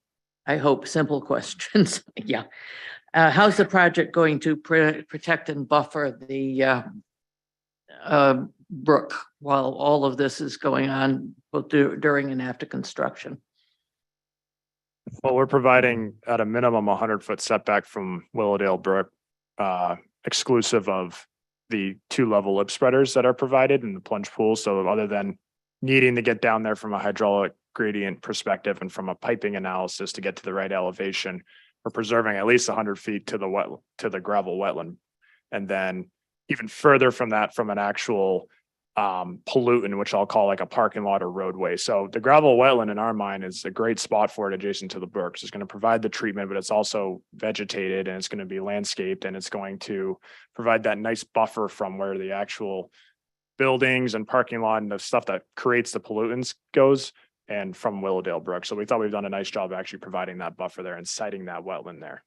I hope, simple questions. Yeah. How's the project going to protect and buffer the brook while all of this is going on, both during and after construction? Well, we're providing at a minimum 100-foot setback from Willowdale Brook, exclusive of the 2-level lip spreaders that are provided in the plunge pool. So other than needing to get down there from a hydraulic gradient perspective and from a piping analysis to get to the right elevation, we're preserving at least 100 feet to the gravel wetland. And then even further from that, from an actual pollutant, which I'll call like a parking lot or roadway. So the gravel wetland in our mind is a great spot for it adjacent to the brook. It's going to provide the treatment, but it's also vegetated and it's going to be landscaped and it's going to provide that nice buffer from where the actual buildings and parking lot and the stuff that creates the pollutants goes, and from Willowdale Brook. So we thought we've done a nice job actually providing that buffer there and siting that wetland there.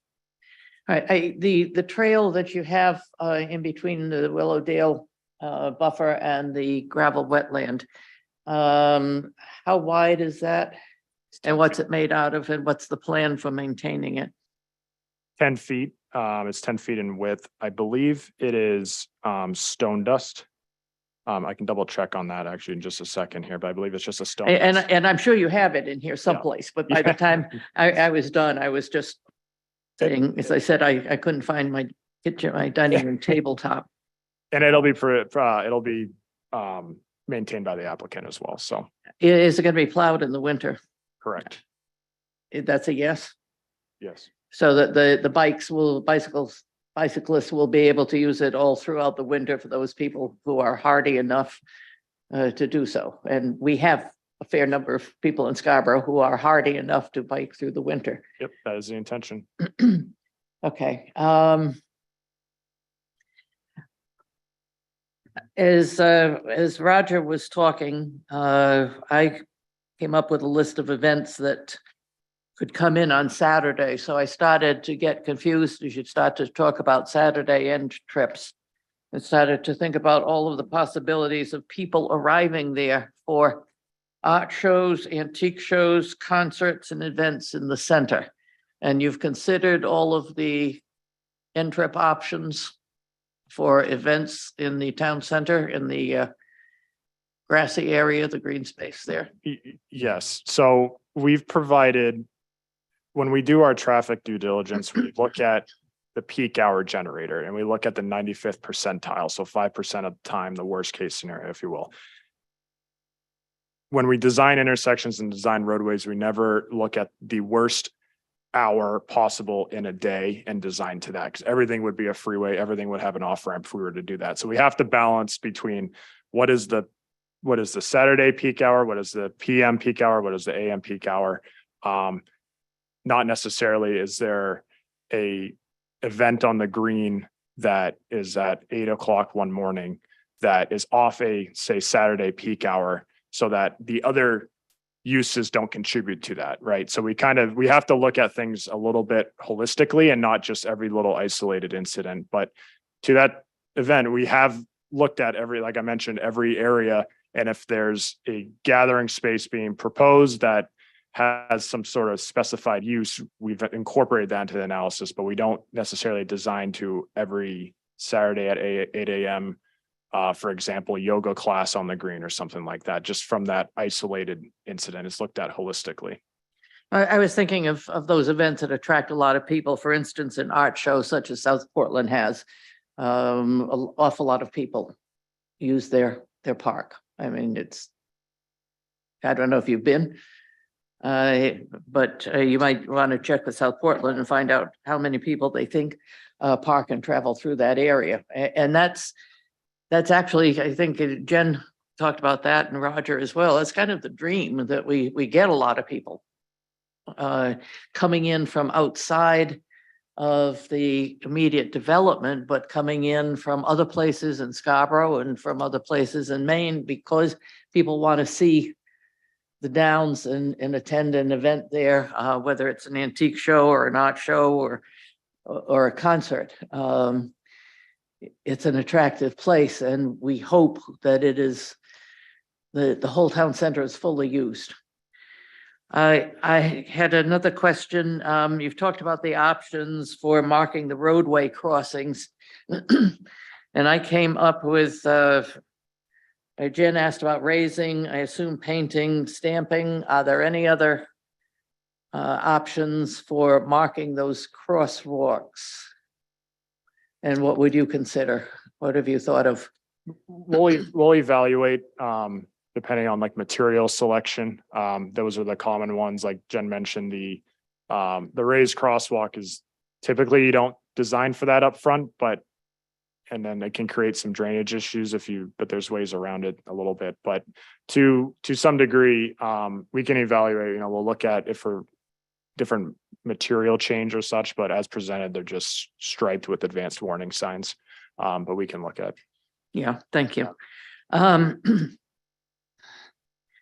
All right, the trail that you have in between the Willowdale buffer and the gravel wetland, how wide is that? And what's it made out of, and what's the plan for maintaining it? 10 feet. It's 10 feet in width. I believe it is stone dust. I can double check on that actually in just a second here, but I believe it's just a stone. dust. And I'm sure you have it in here someplace, but by the time I was done, I was just saying, as I said, I couldn't find my kitchen, my dining room tabletop. And it'll be maintained by the applicant as well. So Is it going to be plowed in the winter? correct. That's a yes. Yes. So that the bicyclists will be able to use it all throughout the winter for those people who are hardy enough to do so. And we have a fair number of people in Scarborough who are hardy enough to bike through the winter. Yep. That is the intention. Okay. As Roger was talking, I came up with a list of events that could come in on Saturday. So I started to get confused. You should start to talk about Saturday end trips. I started to think about all of the possibilities of people arriving there for art shows, antique shows, concerts, and events in the center. And you've considered all of the end trip options for events in the town center, in the grassy area, the green space there. Yes. So we've provided, when we do our traffic due diligence, we look at the peak hour generator and we look at the 95th percentile. So 5% of the time, the worst case scenario, if you will. When we design intersections and design roadways, we never look at the worst hour possible in a day and design to that, because everything would be a freeway, everything would have an off ramp if we were to do that. So we have to balance between what is the Saturday peak hour, what is the PM peak hour, what is the AM peak hour. Not necessarily is there a event on the green that is at 8 o'clock one morning that is off a, say, Saturday peak hour, so that the other uses don't contribute to that, right? So we have to look at things a little bit holistically and not just every little isolated incident. But to that event, we have looked at like I mentioned, every area. And if there's a gathering space being proposed that has some sort of specified use, we've incorporated that into the analysis, but we don't necessarily design to every Saturday at 8 a.m. For example, yoga class on the green or something like that, just from that isolated incident. It's looked at holistically. I was thinking of those events that attract a lot of people. For instance, an art show such as South Portland has, an awful lot of people use their park. I mean, I don't know if you've been, but you might want to check with South Portland and find out how many people they think park and travel through that area. And that's actually, I think Jen talked about that and Roger as well. It's kind of the dream that we get a lot of people coming in from outside of the immediate development, but coming in from other places in Scarborough and from other places in Maine, because people want to see the Downs and attend an event there, whether it's an antique show or an art show or a concert. It's an attractive place, and we hope that it is the whole town center is fully used. I had another question. You've talked about the options for marking the roadway crossings. And I came up with, Jen asked about raising, I assume painting, stamping. Are there any other options for marking those crosswalks? And what would you consider? What have you thought of? We'll evaluate, depending on like material selection. Those are the common ones, like Jen mentioned, the raised crosswalk is typically you don't design for that up front, but and then it can create some drainage issues but there's ways around it a little bit. But to some degree, we can evaluate, we'll look at if for different material change or such, but as presented, they're just striped with advanced warning signs. But we can look at. Yeah, thank you.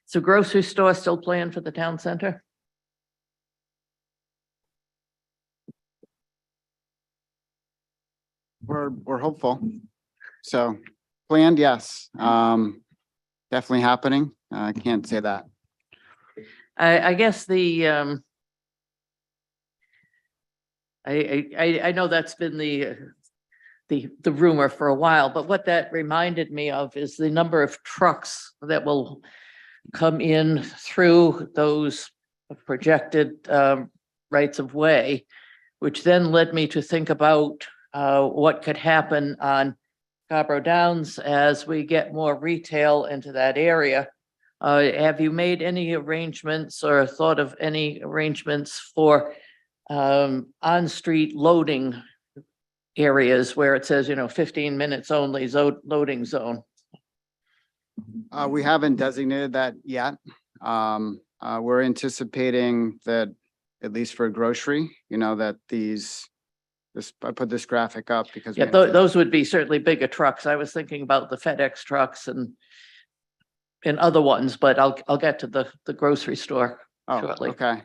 So grocery store still planned for the town center? We're hopeful. So planned, yes. Definitely happening. I can't say that. I guess I know that's been the rumor for a while, but what that reminded me of is the number of trucks that will come in through those projected rights of way, which then led me to think about what could happen on Scarborough Downs as we get more retail into that area. Have you made any arrangements or thought of any arrangements for on-street loading areas where it says, 15 minutes only loading zone? We haven't designated that yet. We're anticipating that, at least for grocery, that I put this graphic up because. Yeah, those would be certainly bigger trucks. I was thinking about the FedEx trucks and other ones, but I'll get to the grocery store shortly. Okay.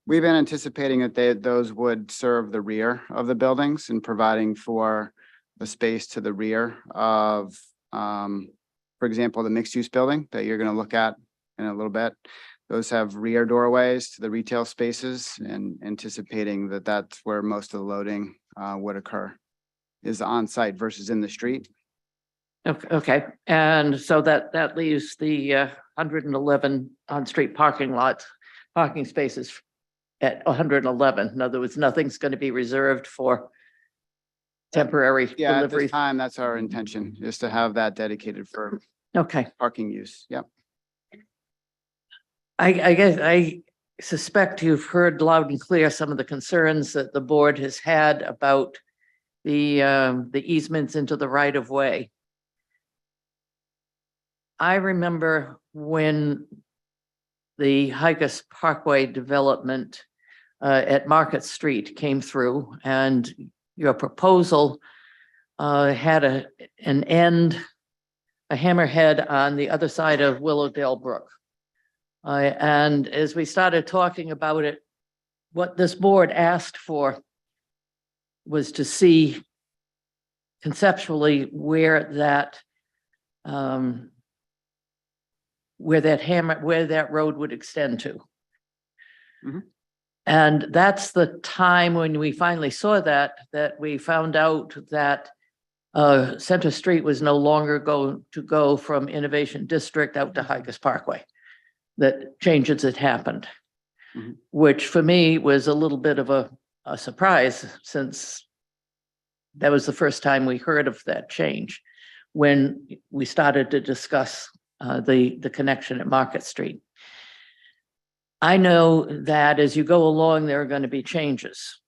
We've been anticipating that those would serve the rear of the buildings and providing for the space to the rear of, for example, the mixed-use building that you're going to look at in a little bit. Those have rear doorways to the retail spaces, and anticipating that that's where most of the loading would occur, is on site versus in the street. Okay, and so that leaves the 111 on-street parking spaces at 111. In other words, nothing's going to be reserved for temporary Yeah, at this deliveries. time, that's our intention, is to have that dedicated for Okay. parking use. Yep. I guess I suspect you've heard loud and clear some of the concerns that the board has had about the easements into the right of way. I remember when the Higas Parkway development at Market Street came through, and your proposal had a hammerhead on the other side of Willowdale Brook. And as we started talking about it, what this board asked for was to see conceptually where that road would extend to. Mhm. And that's the time when we finally saw that we found out that Center Street was no longer going to go from Innovation District out to Higas Parkway. That changes had happened, Mhm. which for me was a little bit of a surprise, since that was the first time we heard of that change when we started to discuss the connection at Market Street. I know that as you go along, there are going to be changes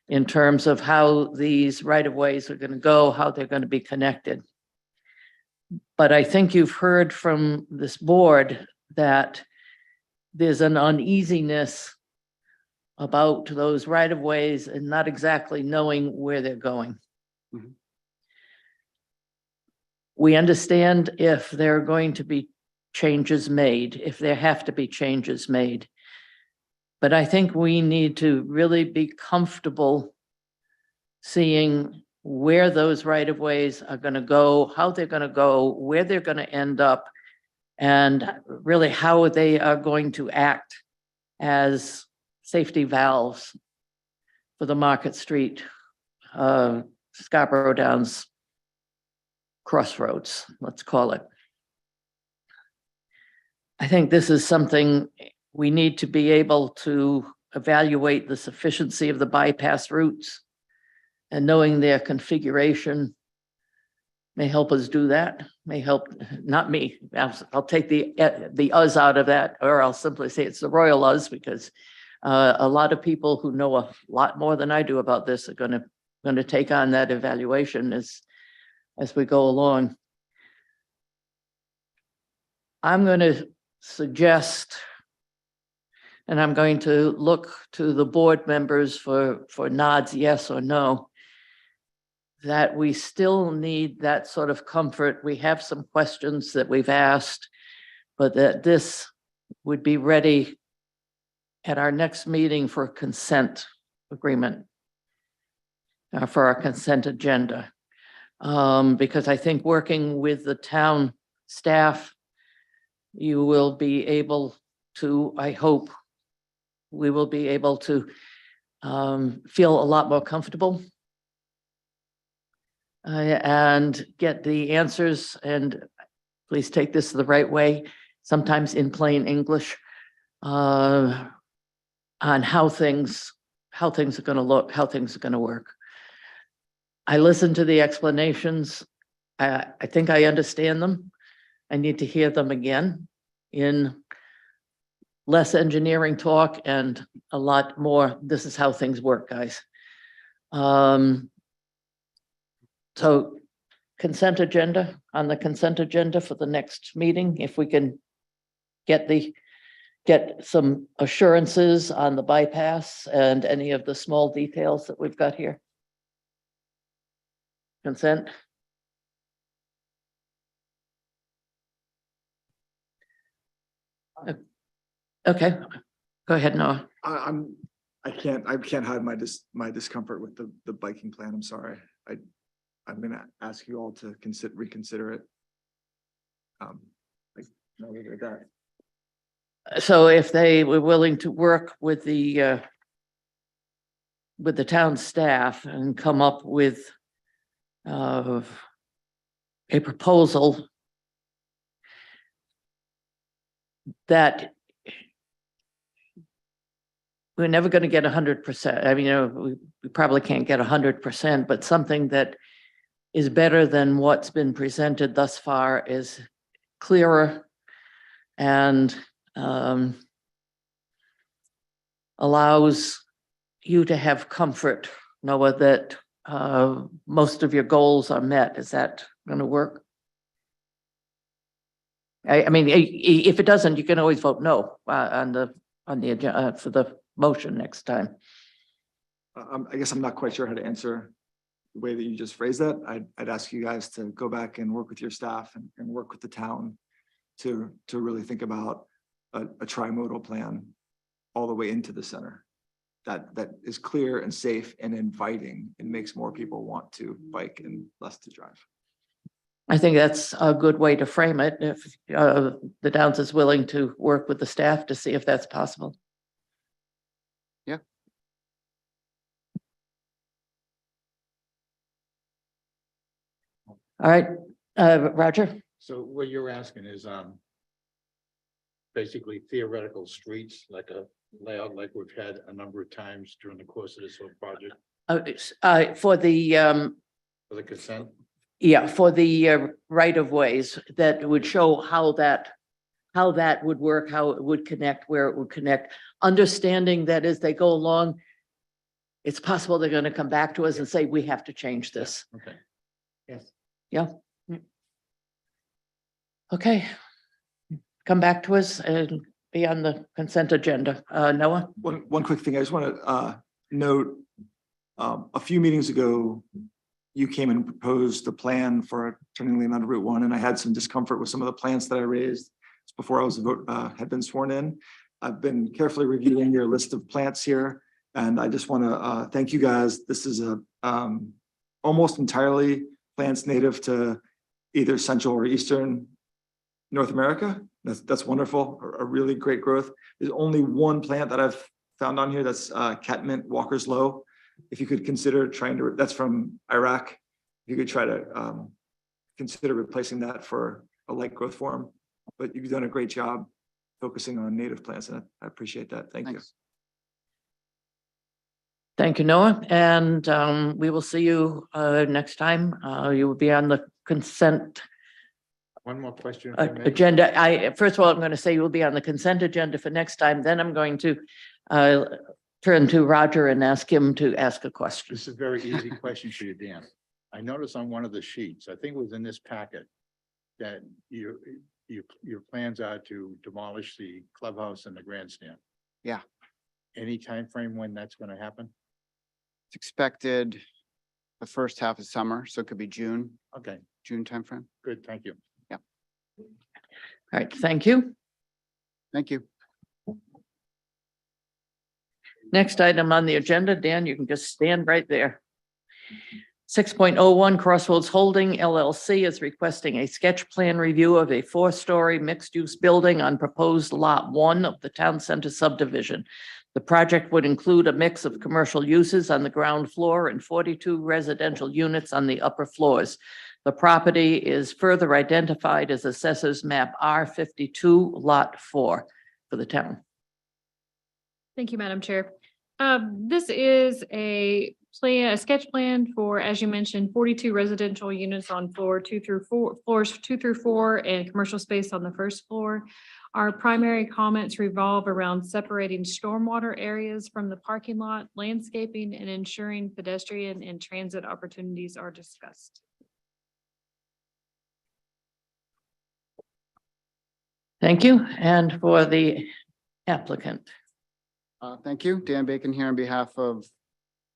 in terms of how these right-of-ways are going to go, how they're going to be connected. But I think you've heard from this board that there's an uneasiness about those right-of-ways and not exactly knowing where they're going. Mhm. We understand if there are going to be changes made, if there have to be changes made. But I think we need to really be comfortable seeing where those right-of-ways are going to go, how they're going to go, where they're going to end up, and really how they are going to act as safety valves for the Market Street, Scarborough Downs crossroads, let's call it. I think this is something we need to be able to evaluate the sufficiency of the bypass routes and knowing their configuration may help us do that, may help, not me. I'll take the us out of that, or I'll simply say it's the royal us, because a lot of people who know a lot more than I do about this are going to take on that evaluation as we go along. I'm going to suggest, and I'm going to look to the board members for nods, yes or no, that we still need that sort of comfort. We have some questions that we've asked, but that this would be ready at our next meeting for a consent agreement, for our consent agenda. Because I think working with the town staff, you will be able to, I hope, we will be able to feel a lot more comfortable and get the answers, and please take this the right way, sometimes in plain English, on how things are going to look, how things are going to work. I listened to the explanations. I think I understand them. I need to hear them again in less engineering talk and a lot more, this is how things work, guys. So consent agenda, on the consent agenda for the next meeting, if we can get some assurances on the bypass and any of the small details that we've got here. Consent. Okay, go ahead, Noah. I can't hide my discomfort with the biking plan. I'm sorry. I'm gonna ask you all to reconsider it. I'll leave it at that. So if they were willing to work with the town staff and come up with a proposal that we're never going to get 100%. I mean, we probably can't get 100%, but something that is better than what's been presented thus far, is clearer and allows you to have comfort, Noah, that most of your goals are met. Is that going to work? I mean, if it doesn't, you can always vote no on the agenda for the motion next time. I guess I'm not quite sure how to answer the way that you just phrased that. I'd ask you guys to go back and work with your staff and work with the town to really think about a trimodal plan all the way into the center that is clear and safe and inviting and makes more people want to bike and less to drive. I think that's a good way to frame it. If the Downs is willing to work with the staff to see if that's possible. Yeah. All right, Roger. So what you're asking is, basically theoretical streets, like a layout like we've had a number of times during the course of this whole project For the for the consent? yeah, for the right of ways that would show how that would work, how it would connect, where it would connect, understanding that as they go along, it's possible they're going to come back to us and say, we have to change this. Okay. Yes. Yeah. Okay. Come back to us and be on the consent agenda. Noah? One quick thing. I just want to note, a few meetings ago, you came and proposed the plan for turning lane on Route 1, and I had some discomfort with some of the plans that I raised before I was had been sworn in. I've been carefully reviewing your list of plants here, and I just want to thank you guys. This is a almost entirely plants native to either Central or Eastern North America. That's wonderful, a really great growth. There's only one plant that I've found on here that's catmint Walker's Low. If you could consider trying to, that's from Iraq. You could try to consider replacing that for a light growth form, but you've done a great job focusing on native plants, and I appreciate that. Thank you. Thank you, Noah. And we will see you next time. You will be on the consent One more question. if I may. agenda. First of all, I'm going to say you will be on the consent agenda for next time. Then I'm going to turn to Roger and ask him to ask a question. This is a very easy question for you, Dan. I noticed on one of the sheets, I think it was in this packet, that your plans are to demolish the clubhouse and the grandstand. Yeah. Any time frame when that's gonna happen? It's expected the first half of summer, so it could be June, Okay, June timeframe. good, thank you. All right, thank you. Thank you. Next item on the agenda, Dan, you can just stand right there. 6.01 Crossroads Holding LLC is requesting a sketch plan review of a 4-story mixed-use building on proposed Lot 1 of the Town Center subdivision. The project would include a mix of commercial uses on the ground floor and 42 residential units on the upper floors. The property is further identified as Assessors Map R52, Lot 4 for the town. Thank you, Madam Chair. This is a sketch plan for, as you mentioned, 42 residential units on floors 2 through 4, and commercial space on the first floor. Our primary comments revolve around separating stormwater areas from the parking lot, landscaping, and ensuring pedestrian and transit opportunities are discussed. Thank you. And for the applicant. Thank you. Dan Bacon here on behalf of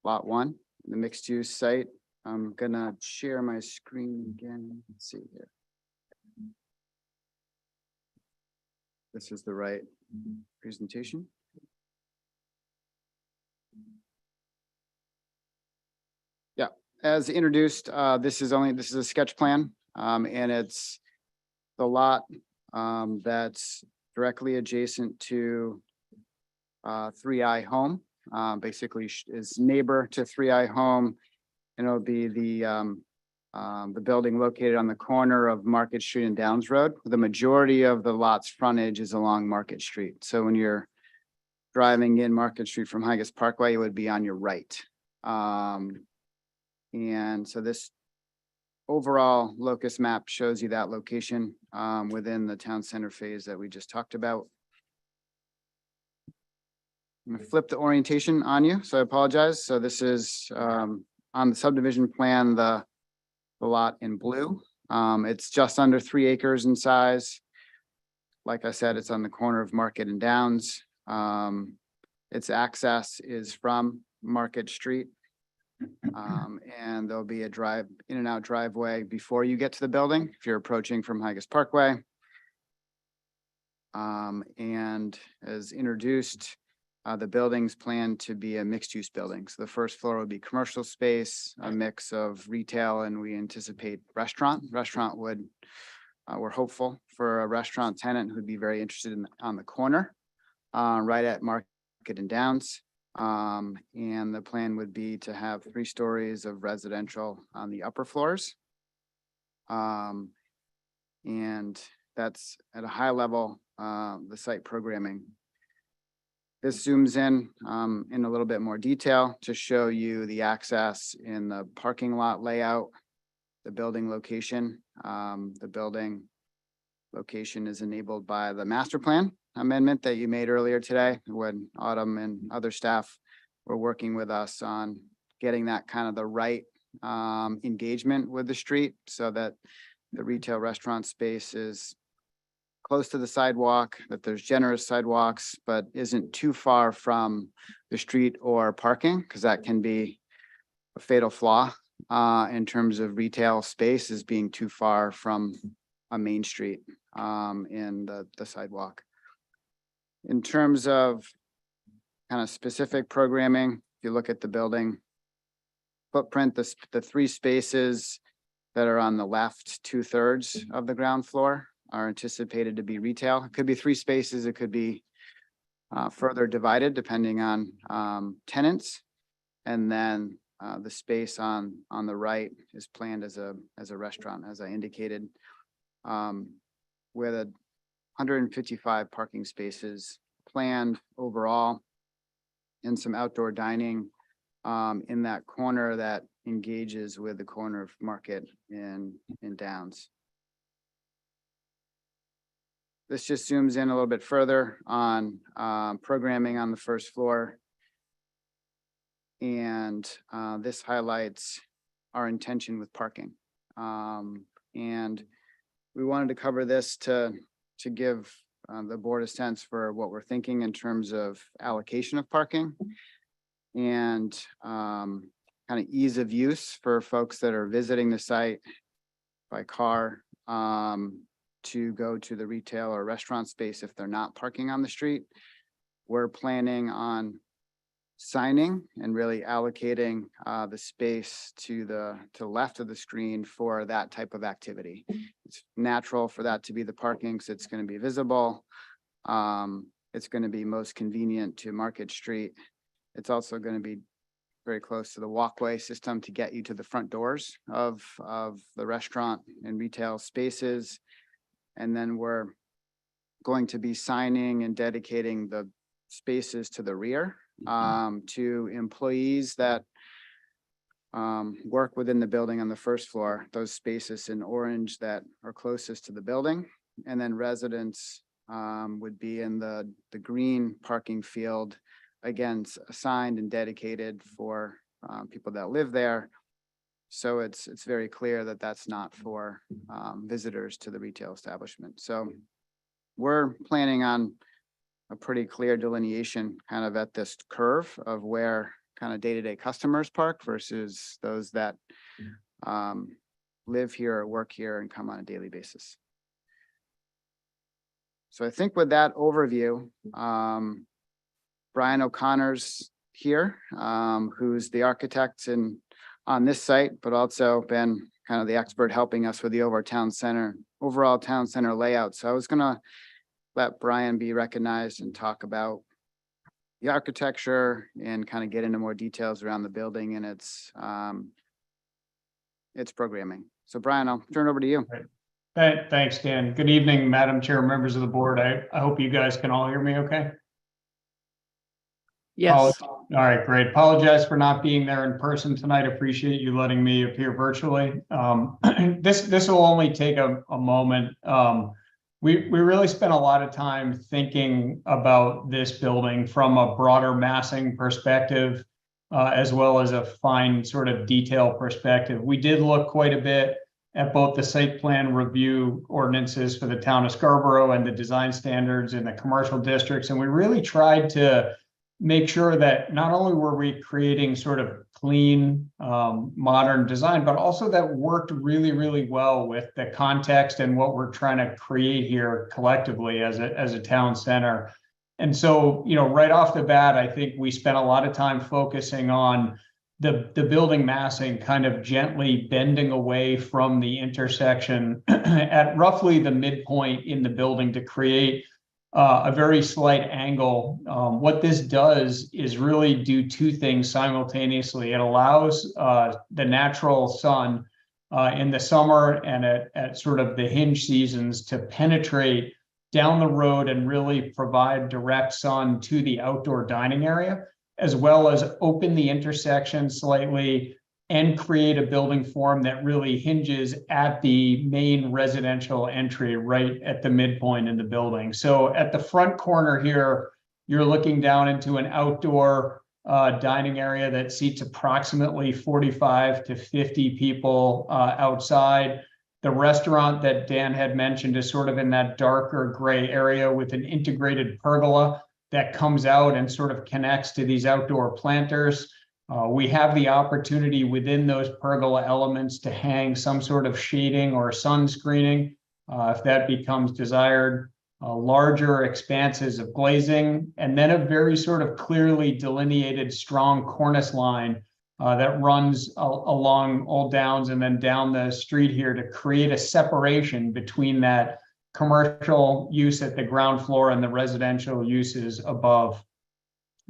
Lot 1, the mixed use site. I'm gonna share my screen again. Let's see here. This is the right presentation. Yeah, as introduced, this is a sketch plan, and it's the lot that's directly adjacent to 3i Home, basically is neighbor to 3i Home. And it'll be the building located on the corner of Market Street and Downs Road. The majority of the lot's frontage is along Market Street. So when you're driving in Market Street from Higas Parkway, it would be on your right. And so this overall locus map shows you that location within the town center phase that we just talked about. I'm gonna flip the orientation on you, so I apologize. So this is on the subdivision plan, the lot in blue. It's just under 3 acres in size. Like I said, it's on the corner of Market and Downs. Its access is from Market Street. And there'll be a in and out driveway before you get to the building, if you're approaching from Higas Parkway. And as introduced, the building's planned to be a mixed-use building. So the first floor will be commercial space, a mix of retail, and we anticipate restaurant. We're hopeful for a restaurant tenant who'd be very interested on the corner, right at Market and Downs. And the plan would be to have 3 stories of residential on the upper floors. And that's at a high level, the site programming. This zooms in a little bit more detail to show you the access in the parking lot layout, the building location. The building location is enabled by the master plan amendment that you made earlier today, when Autumn and other staff were working with us on getting that kind of the right engagement with the street, so that the retail restaurant space is close to the sidewalk, that there's generous sidewalks, but isn't too far from the street or parking, because that can be a fatal flaw in terms of retail space, is being too far from a main street in the sidewalk. In terms of kind of specific programming, if you look at the building footprint, the 3 spaces that are on the left 2/3 of the ground floor are anticipated to be retail. It could be 3 spaces, it could be further divided depending on tenants. And then the space on the right is planned as a restaurant, as I indicated, with 155 parking spaces planned overall, and some outdoor dining in that corner that engages with the corner of Market in Downs. This just zooms in a little bit further on programming on the first floor. And this highlights our intention with parking. And we wanted to cover this to give the board a sense for what we're thinking in terms of allocation of parking and kind of ease of use for folks that are visiting the site by car to go to the retail or restaurant space if they're not parking on the street. We're planning on signing and really allocating the space to the left of the screen for that type of activity. It's natural for that to be the parking, so it's going to be visible. It's going to be most convenient to Market Street. It's also going to be very close to the walkway system to get you to the front doors of the restaurant and retail spaces. And then we're going to be signing and dedicating the spaces to the rear to employees that work within the building on the first floor, those spaces in orange that are closest to the building. And then residents would be in the green parking field, again, assigned and dedicated for people that live there. So it's very clear that that's not for visitors to the retail establishment. So we're planning on a pretty clear delineation kind of at this curve of where kind of day-to-day customers park versus those that live here or work here and come on a daily basis. So I think with that overview, Brian O'Connor's here, who's the architect on this site, but also been kind of the expert helping us with the overall town center layout. So I was gonna let Brian be recognized and talk about the architecture and kind of get into more details around the building and its programming. So Brian, I'll turn it over to you. Thanks, Dan. Good evening, Madam Chair, members of the board. I hope you guys can all hear me okay? Yes. All right, great. Apologize for not being there in person tonight. Appreciate you letting me appear virtually. This will only take a moment. We really spent a lot of time thinking about this building from a broader massing perspective, as well as a fine sort of detail perspective. We did look quite a bit at both the site plan review ordinances for the town of Scarborough and the design standards in the commercial districts. And we really tried to make sure that not only were we creating sort of clean, modern design, but also that worked really, really well with the context and what we're trying to create here collectively as a town center. And so, you know, right off the bat, I think we spent a lot of time focusing on the building massing kind of gently bending away from the intersection at roughly the midpoint in the building to create a very slight angle. What this does is really do two things simultaneously. It allows the natural sun in the summer and at sort of the hinge seasons to penetrate down the road and really provide direct sun to the outdoor dining area, as well as open the intersection slightly and create a building form that really hinges at the main residential entry right at the midpoint in the building. So at the front corner here, you're looking down into an outdoor dining area that seats approximately 45 to 50 people outside. The restaurant that Dan had mentioned is sort of in that darker gray area with an integrated pergola that comes out and sort of connects to these outdoor planters. We have the opportunity within those pergola elements to hang some sort of shading or sun screening if that becomes desired. Larger expanses of glazing, and then a very sort of clearly delineated strong cornice line that runs along Old Downs and then down the street here to create a separation between that commercial use at the ground floor and the residential uses above.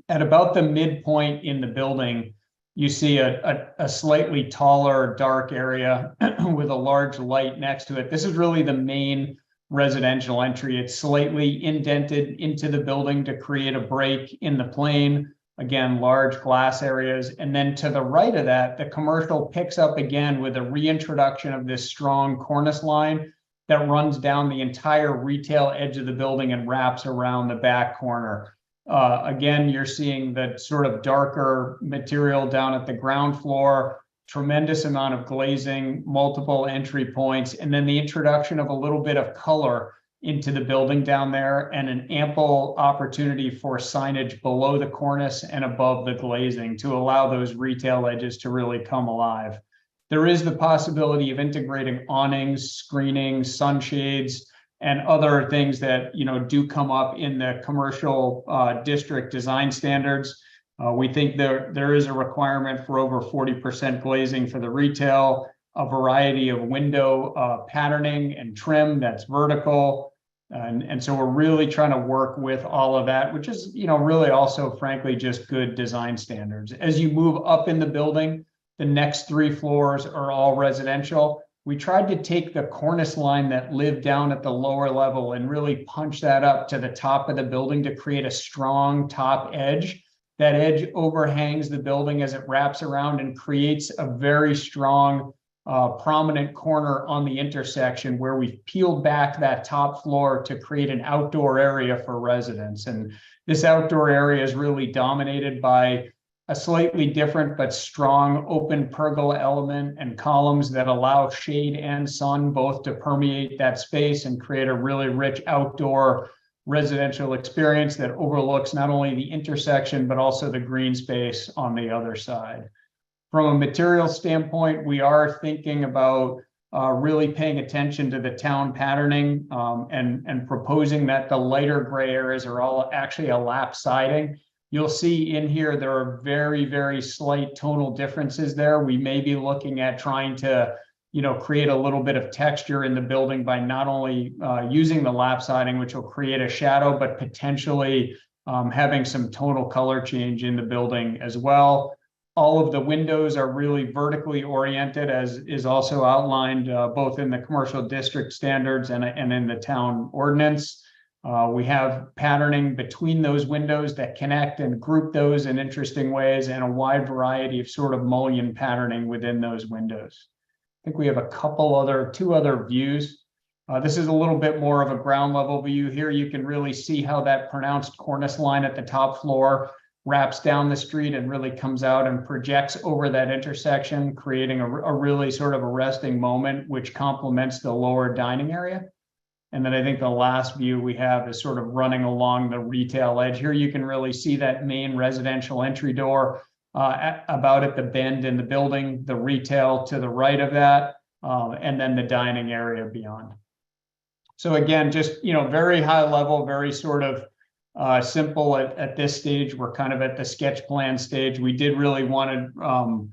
At about the midpoint in the building, you see a slightly taller, dark area with a large light next to it. This is really the main residential entry. It's slightly indented into the building to create a break in the plane. Again, large glass areas. And then to the right of that, the commercial picks up again with a reintroduction of this strong cornice line that runs down the entire retail edge of the building and wraps around the back corner. Again, you're seeing the sort of darker material down at the ground floor, tremendous amount of glazing, multiple entry points, and then the introduction of a little bit of color into the building down there, and an ample opportunity for signage below the cornice and above the glazing to allow those retail edges to really come alive. There is the possibility of integrating awnings, screening, sunshades, and other things that, you know, do come up in the commercial district design standards. We think there is a requirement for over 40% glazing for the retail, a variety of window patterning and trim that's vertical. And so we're really trying to work with all of that, which is, you know, really also, frankly, just good design standards. As you move up in the building, the next 3 floors are all residential. We tried to take the cornice line that lived down at the lower level and really punch that up to the top of the building to create a strong top edge. That edge overhangs the building as it wraps around and creates a very strong prominent corner on the intersection where we've peeled back that top floor to create an outdoor area for residents. And this outdoor area is really dominated by a slightly different but strong open pergola element and columns that allow shade and sun both to permeate that space and create a really rich outdoor residential experience that overlooks not only the intersection, but also the green space on the other side. From a material standpoint, we are thinking about really paying attention to the town patterning and proposing that the lighter gray areas are all actually a lap siding. You'll see in here, there are very, very slight tonal differences there. We may be looking at trying to, you know, create a little bit of texture in the building by not only using the lap siding, which will create a shadow, but potentially having some tonal color change in the building as well. All of the windows are really vertically oriented, as is also outlined both in the commercial district standards and in the town ordinance. We have patterning between those windows that connect and group those in interesting ways, and a wide variety of sort of mullion patterning within those windows. I think we have two other views. This is a little bit more of a ground level view. Here you can really see how that pronounced cornice line at the top floor wraps down the street and really comes out and projects over that intersection, creating a really sort of arresting moment, which complements the lower dining area. And then I think the last view we have is sort of running along the retail edge. Here you can really see that main residential entry door about at the bend in the building, the retail to the right of that, and then the dining area beyond. So again, just, you know, very high level, very sort of simple at this stage. We're kind of at the sketch plan stage. We did really want to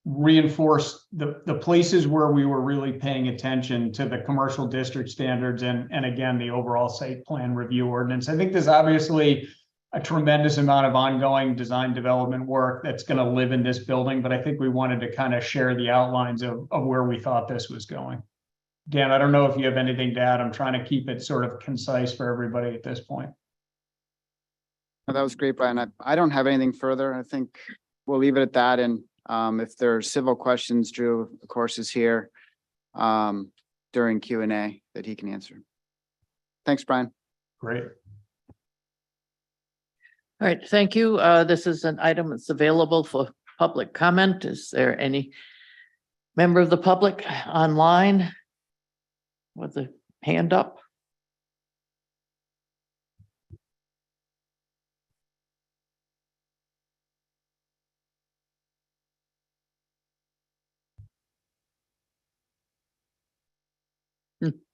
reinforce the places where we were really paying attention to the commercial district standards and again, the overall site plan review ordinance. I think there's obviously a tremendous amount of ongoing design development work that's going to live in this building, but I think we wanted to kind of share the outlines of where we thought this was going. Dan, I don't know if you have anything to add. I'm trying to keep it sort of concise for everybody at this point. That was great, Brian. I don't have anything further. I think we'll leave it at that. And if there are civil questions, Drew, of course, is here during Q&A that he can answer. Thanks, Brian. Great. All right, thank you. This is an item that's available for public comment. Is there any member of the public online with a hand up?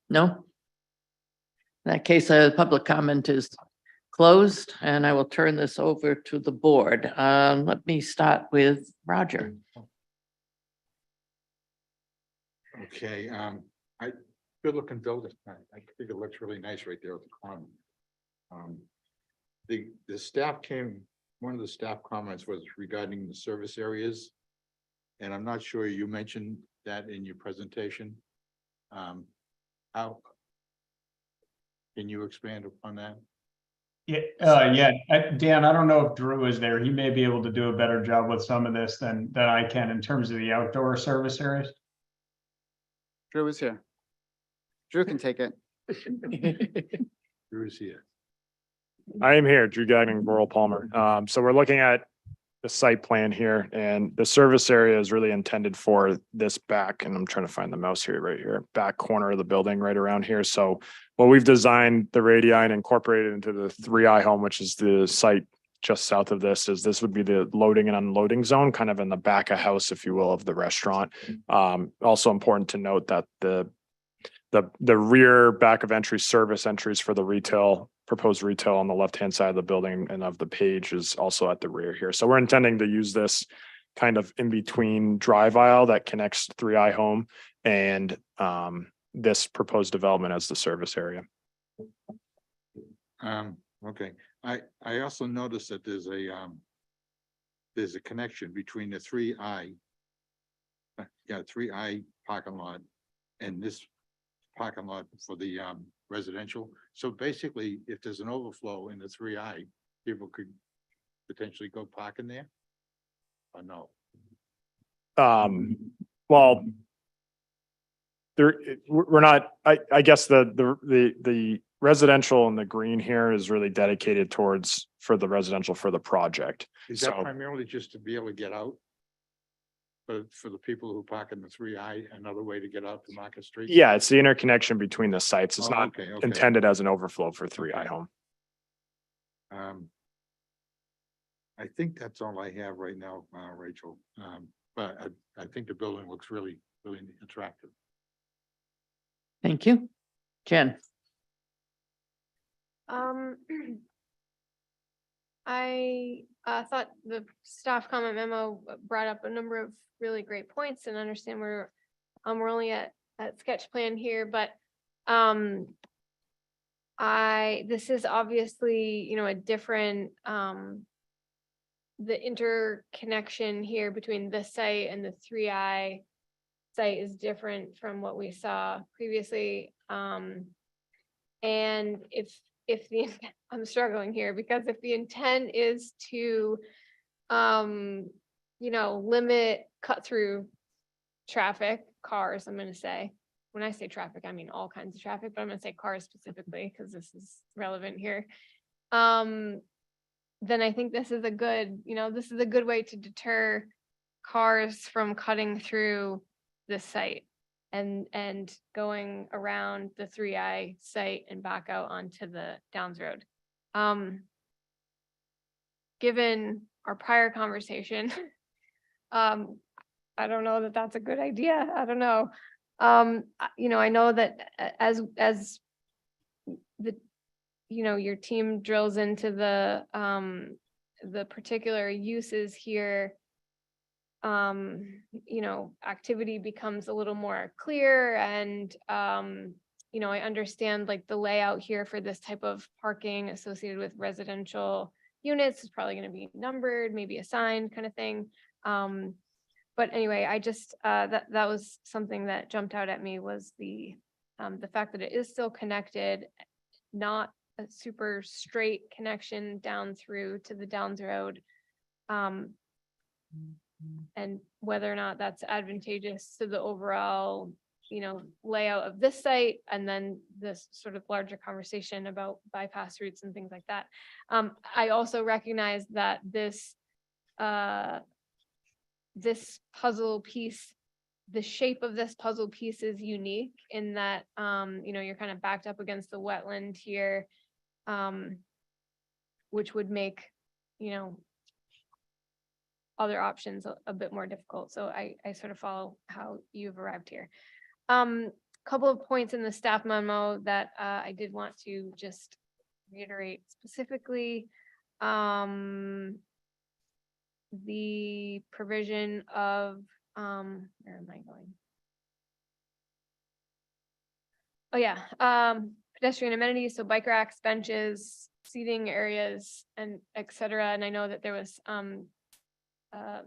No? In that case, public comment is closed, and I will turn this over to the board. Let me start with Roger. Okay, good looking building. I think it looks really nice right there at the corner. The staff one of the staff comments was regarding the service areas. And I'm not sure you mentioned that in your presentation. How can you expand upon that? Dan, I don't know if Drew is there. He may be able to do a better job with some of this than I can in terms of the outdoor service areas. Drew is here. Drew can take it. Bruce here. I am here, Drew Gagnon, Laurel Palmer. So we're looking at the site plan here, and the service area is really intended for this back, and I'm trying to find the mouse here, right here, back corner of the building right around here. So what we've designed the radii and incorporated into the 3i home, which is the site just south of this, is this would be the loading and unloading zone, kind of in the back of house, if you will, of the restaurant. Also important to note that the rear back of entry service entries for the retail, proposed retail on the left-hand side of the building and of the page is also at the rear here. So we're intending to use this kind of in between drive aisle that connects 3i home and this proposed development as the service area. Okay, I also noticed that there's a connection between the 3i. 3i parking lot and this parking lot for the residential. So basically, if there's an overflow in the 3i, people could potentially go park in there? Or no? Well, we're not, I guess the residential in the green here is really dedicated towards for the residential for the project. Is that So- primarily just to be able to get out? But for the people who park in the 3i, another way to get out to Market Street? Yeah, it's the interconnection between the sites. It's Oh, not okay. intended as an overflow for 3i Okay. home. I think that's all I have right now, Rachel. But I think the building looks really, really attractive. Thank you. Jen? I thought the staff comment memo brought up a number of really great points, and understand we're only at sketch plan here, but this is obviously, a different the interconnection here between this site and the 3i site is different from what we saw previously. And if the, I'm struggling here, because if the intent is to, limit cut through traffic, cars, I'm gonna say, when I say traffic, I mean all kinds of traffic, but I'm gonna say cars specifically, because this is relevant here. Then I think this is a good, this is a good way to deter cars from cutting through this site and going around the 3i site and back out onto the Downs Road. Given our prior conversation, I don't know that that's a good idea. I don't know. I know that as the, your team drills into the particular uses here, activity becomes a little more clear, and I understand like the layout here for this type of parking associated with residential units is probably going to be numbered, maybe assigned kind of thing. But anyway, I just that was something that jumped out at me, was the fact that it is still connected, not a super straight connection down through to the Downs Road. And whether or not that's advantageous to the overall, layout of this site, and then this sort of larger conversation about bypass routes and things like that. I also recognize that this puzzle piece, the shape of this puzzle piece is unique in that, you're kind of backed up against the wetland here, which would make, other options a bit more difficult. So I sort of follow how you've arrived here. Couple of points in the staff memo that I did want to just reiterate specifically. The provision of, where am I going? Oh yeah, pedestrian amenities, so bike racks, benches, seating areas, and et cetera. And I know that there was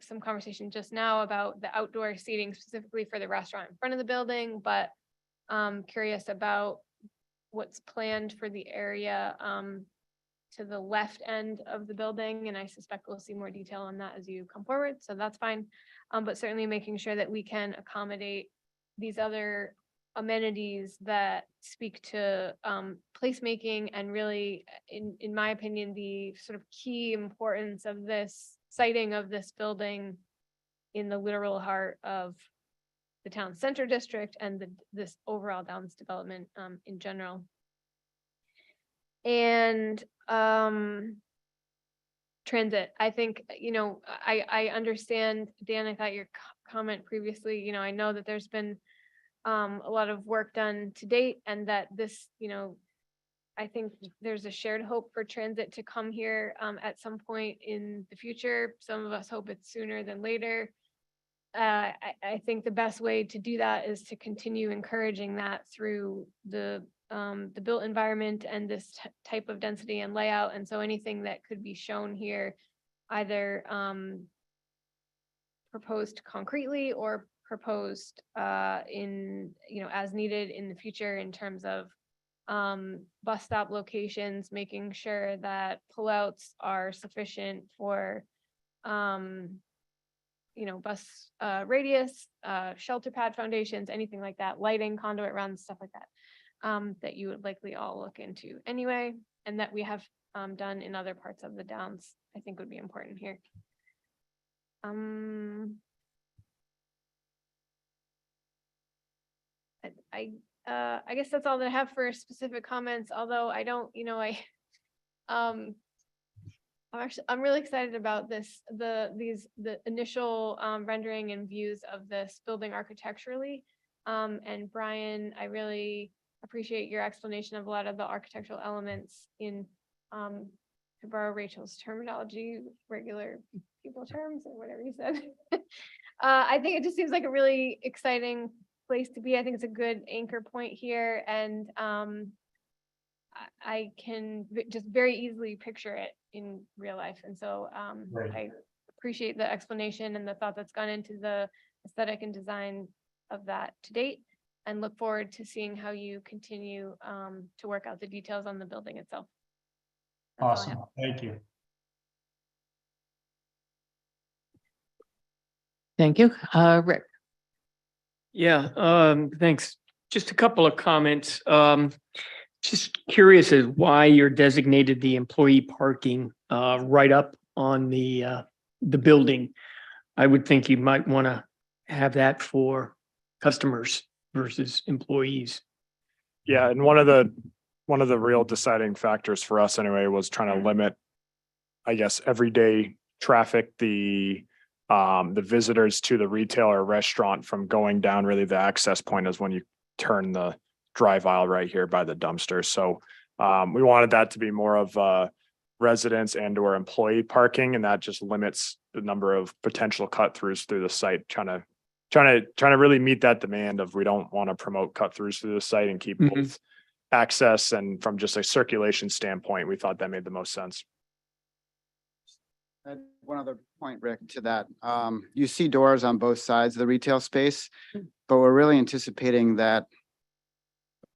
some conversation just now about the outdoor seating specifically for the restaurant in front of the building, but curious about what's planned for the area to the left end of the building, and I suspect we'll see more detail on that as you come forward, so that's fine. But certainly making sure that we can accommodate these other amenities that speak to placemaking and really, in my opinion, the sort of key importance of this siting of this building in the literal heart of the town center district and this overall Downs development in general. And transit, I think, I understand, Dan, I thought your comment previously, I know that there's been a lot of work done to date, and that this, I think there's a shared hope for transit to come here at some point in the future. Some of us hope it's sooner than later. I think the best way to do that is to continue encouraging that through the built environment and this type of density and layout. And so anything that could be shown here, either proposed concretely or proposed in, as needed in the future in terms of bus stop locations, making sure that pullouts are sufficient for bus radius, shelter pad foundations, anything like that, lighting, conduit runs, stuff like that, that you would likely all look into anyway, and that we have done in other parts of the Downs, I think would be important here. I guess that's all that I have for specific comments, although I don't, I'm really excited about this, the initial rendering and views of this building architecturally. And Brian, I really appreciate your explanation of a lot of the architectural elements in, to borrow Rachel's terminology, regular people terms or whatever you said. I think it just seems like a really exciting place to be. I think it's a good anchor point here, and I can just very easily picture it in real life. And so I appreciate the explanation and the thought that's gone into the aesthetic and design of that to date, and look forward to seeing how you continue to work out the details on the building itself. That's all I have. Awesome, thank you. Thank you. Rick. Yeah, thanks. Just a couple of comments. Just curious as why you're designated the employee parking right up on the building. I would think you might want to have that for customers versus employees. Yeah, and one of the real deciding factors for us anyway was trying to limit, I guess, everyday traffic, the visitors to the retail or restaurant from going down. Really, the access point is when you turn the drive aisle right here by the dumpster. So we wanted that to be more of residents and or employee parking, and that just limits the number of potential cut throughs through the site. Trying to really meet that demand of, we don't want to promote cut throughs through the site and keep both access, and from just a circulation standpoint, we thought that made the most sense. One other point, Rick, to that. You see doors on both sides of the retail space, but we're really anticipating that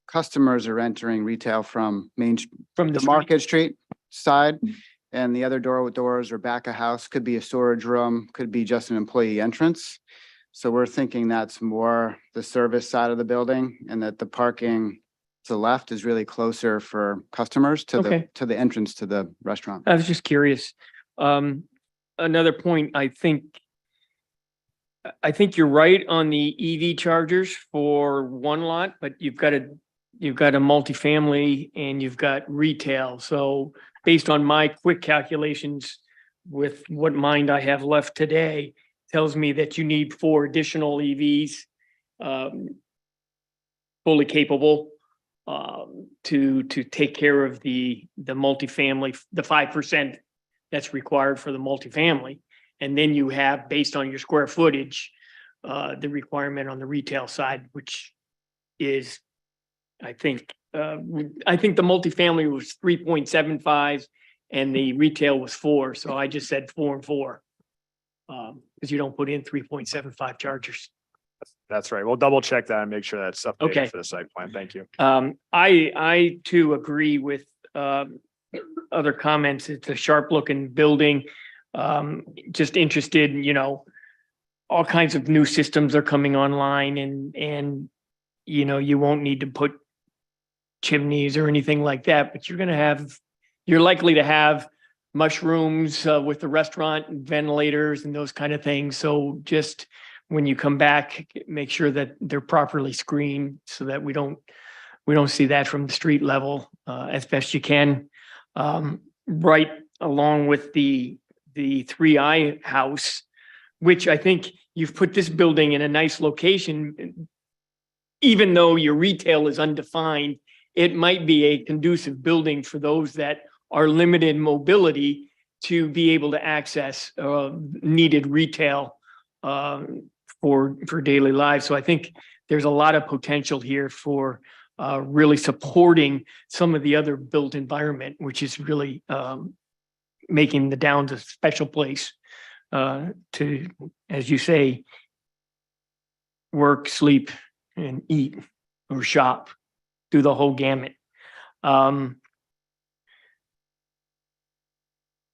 customers are entering retail from the Market Street side, and the other doors are back of house, could be a storage room, could be just an employee entrance. So we're thinking that's more the service side of the building, and that the parking to the left is really closer for customers to the entrance to the restaurant. I was just curious. Another point, I think you're right on the EV chargers for one lot, but you've got a multifamily and you've got retail. So based on my quick calculations with what mind I have left today, tells me that you need 4 additional EVs, fully capable, to take care of the multifamily, the 5% that's required for the multifamily. And then you have, based on your square footage, the requirement on the retail side, which is, I think the multifamily was 3.75 and the retail was 4. So I just said 4 and 4. Because you don't put in 3.75 chargers. That's right. We'll double check that and make sure that's updated Okay. for the site plan. Thank you. I too agree with other comments. It's a sharp looking building. Just interested, all kinds of new systems are coming online and, you won't need to put chimneys or anything like that, but you're likely to have mushrooms with the restaurant and ventilators and those kind of things. So just when you come back, make sure that they're properly screened so that we don't see that from the street level as best you can. Right along with the 3i house, which I think you've put this building in a nice location. Even though your retail is undefined, it might be a conducive building for those that are limited mobility to be able to access needed retail for daily lives. So I think there's a lot of potential here for really supporting some of the other built environment, which is really making the Downs a special place to, as you say, work, sleep, and eat or shop, do the whole gamut. I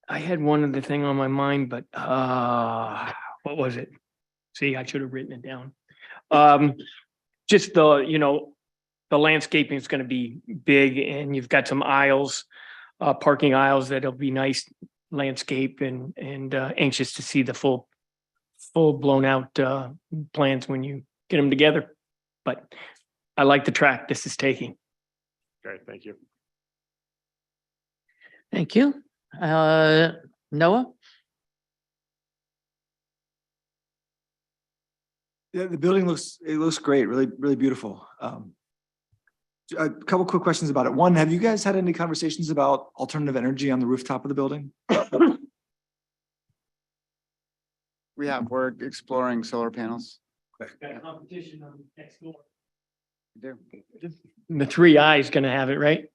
had one other thing on my mind, but what was it? See, I should have written it down. Just the landscaping is going to be big, and you've got some aisles, parking aisles that'll be nice landscape, and anxious to see the full blown out plans when you get them together. But I like the track this is taking. Great, thank you. Thank you. Noah? Yeah, the building looks great, really, really beautiful. A couple quick questions about it. One, have you guys had any conversations about alternative energy on the rooftop of the building? We're exploring solar panels. Got competition on next door. We do. The 3i is going to have it, right?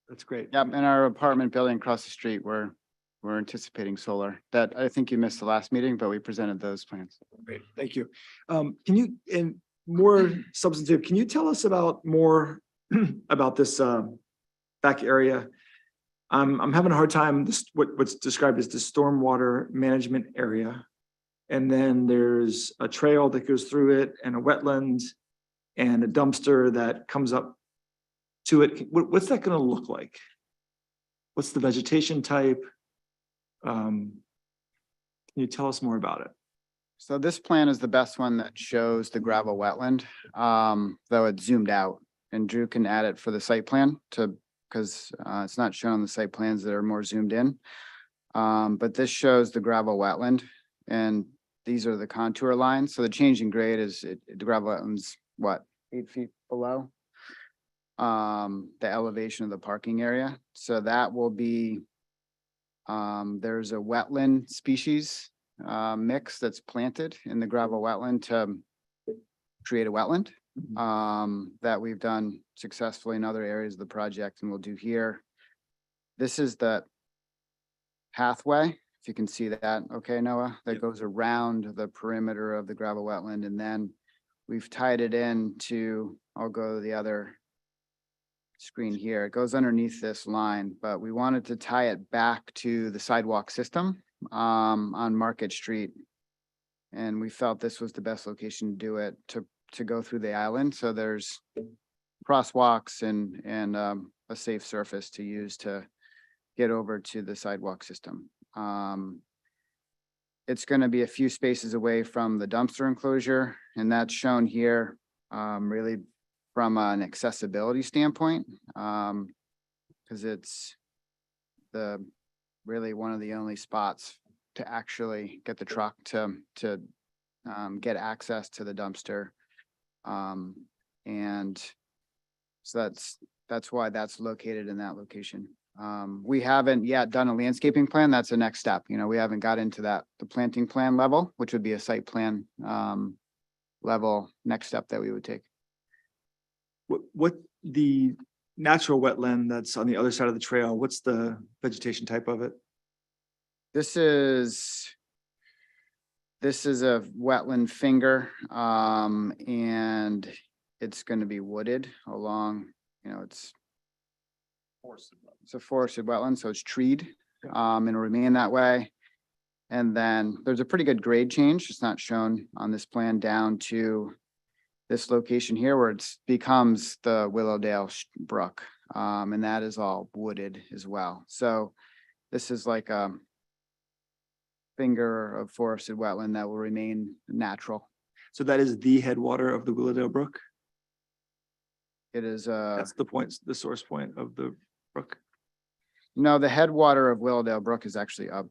That's great. Yep, in our apartment building across the street, we're anticipating solar. That, I think you missed the last meeting, but we presented those plans. Great, thank you. Can you, and more substantive, can you tell us more about this back area? I'm having a hard time, what's described as the stormwater management area. And then there's a trail that goes through it and a wetland and a dumpster that comes up to it. What's that gonna look like? What's the vegetation type? Can you tell us more about it? So this plan is the best one that shows the gravel wetland, though it's zoomed out, and Drew can add it for the site plan because it's not shown on the site plans that are more zoomed in. But this shows the gravel wetland, and these are the contour lines. So the change in grade is the gravel wetland's what, 8 feet below the elevation of the parking area. So that will be, there's a wetland species mix that's planted in the gravel wetland to create a wetland that we've done successfully in other areas of the project and we'll do here. This is the pathway, if you can see that, okay, Noah, that goes around the perimeter of the gravel wetland, and then we've tied it in to, I'll go to the other screen here. It goes underneath this line, but we wanted to tie it back to the sidewalk system on Market Street. And we felt this was the best location to do it, to go through the island. So there's crosswalks and a safe surface to use to get over to the sidewalk system. It's going to be a few spaces away from the dumpster enclosure, and that's shown here really from an accessibility standpoint, because it's really one of the only spots to actually get the truck to get access to the dumpster. And so that's why that's located in that location. We haven't yet done a landscaping plan. That's the next step. We haven't got into the planting plan level, which would be a site plan level next step that we would take. What the natural wetland that's on the other side of the trail, what's the vegetation type of it? This is a wetland finger, and it's going to be wooded along, it's It's a forested wetland, so it's treed, and it'll remain that way. And then there's a pretty good grade change. It's not shown on this plan down to this location here where it becomes the Willowdale Brook. And that is all wooded as well. So this is like a finger of forested wetland that will remain natural. So that is the headwater of the Willowdale Brook? It is, That's the point, the source point of the brook? no, the headwater of Willowdale Brook is actually up.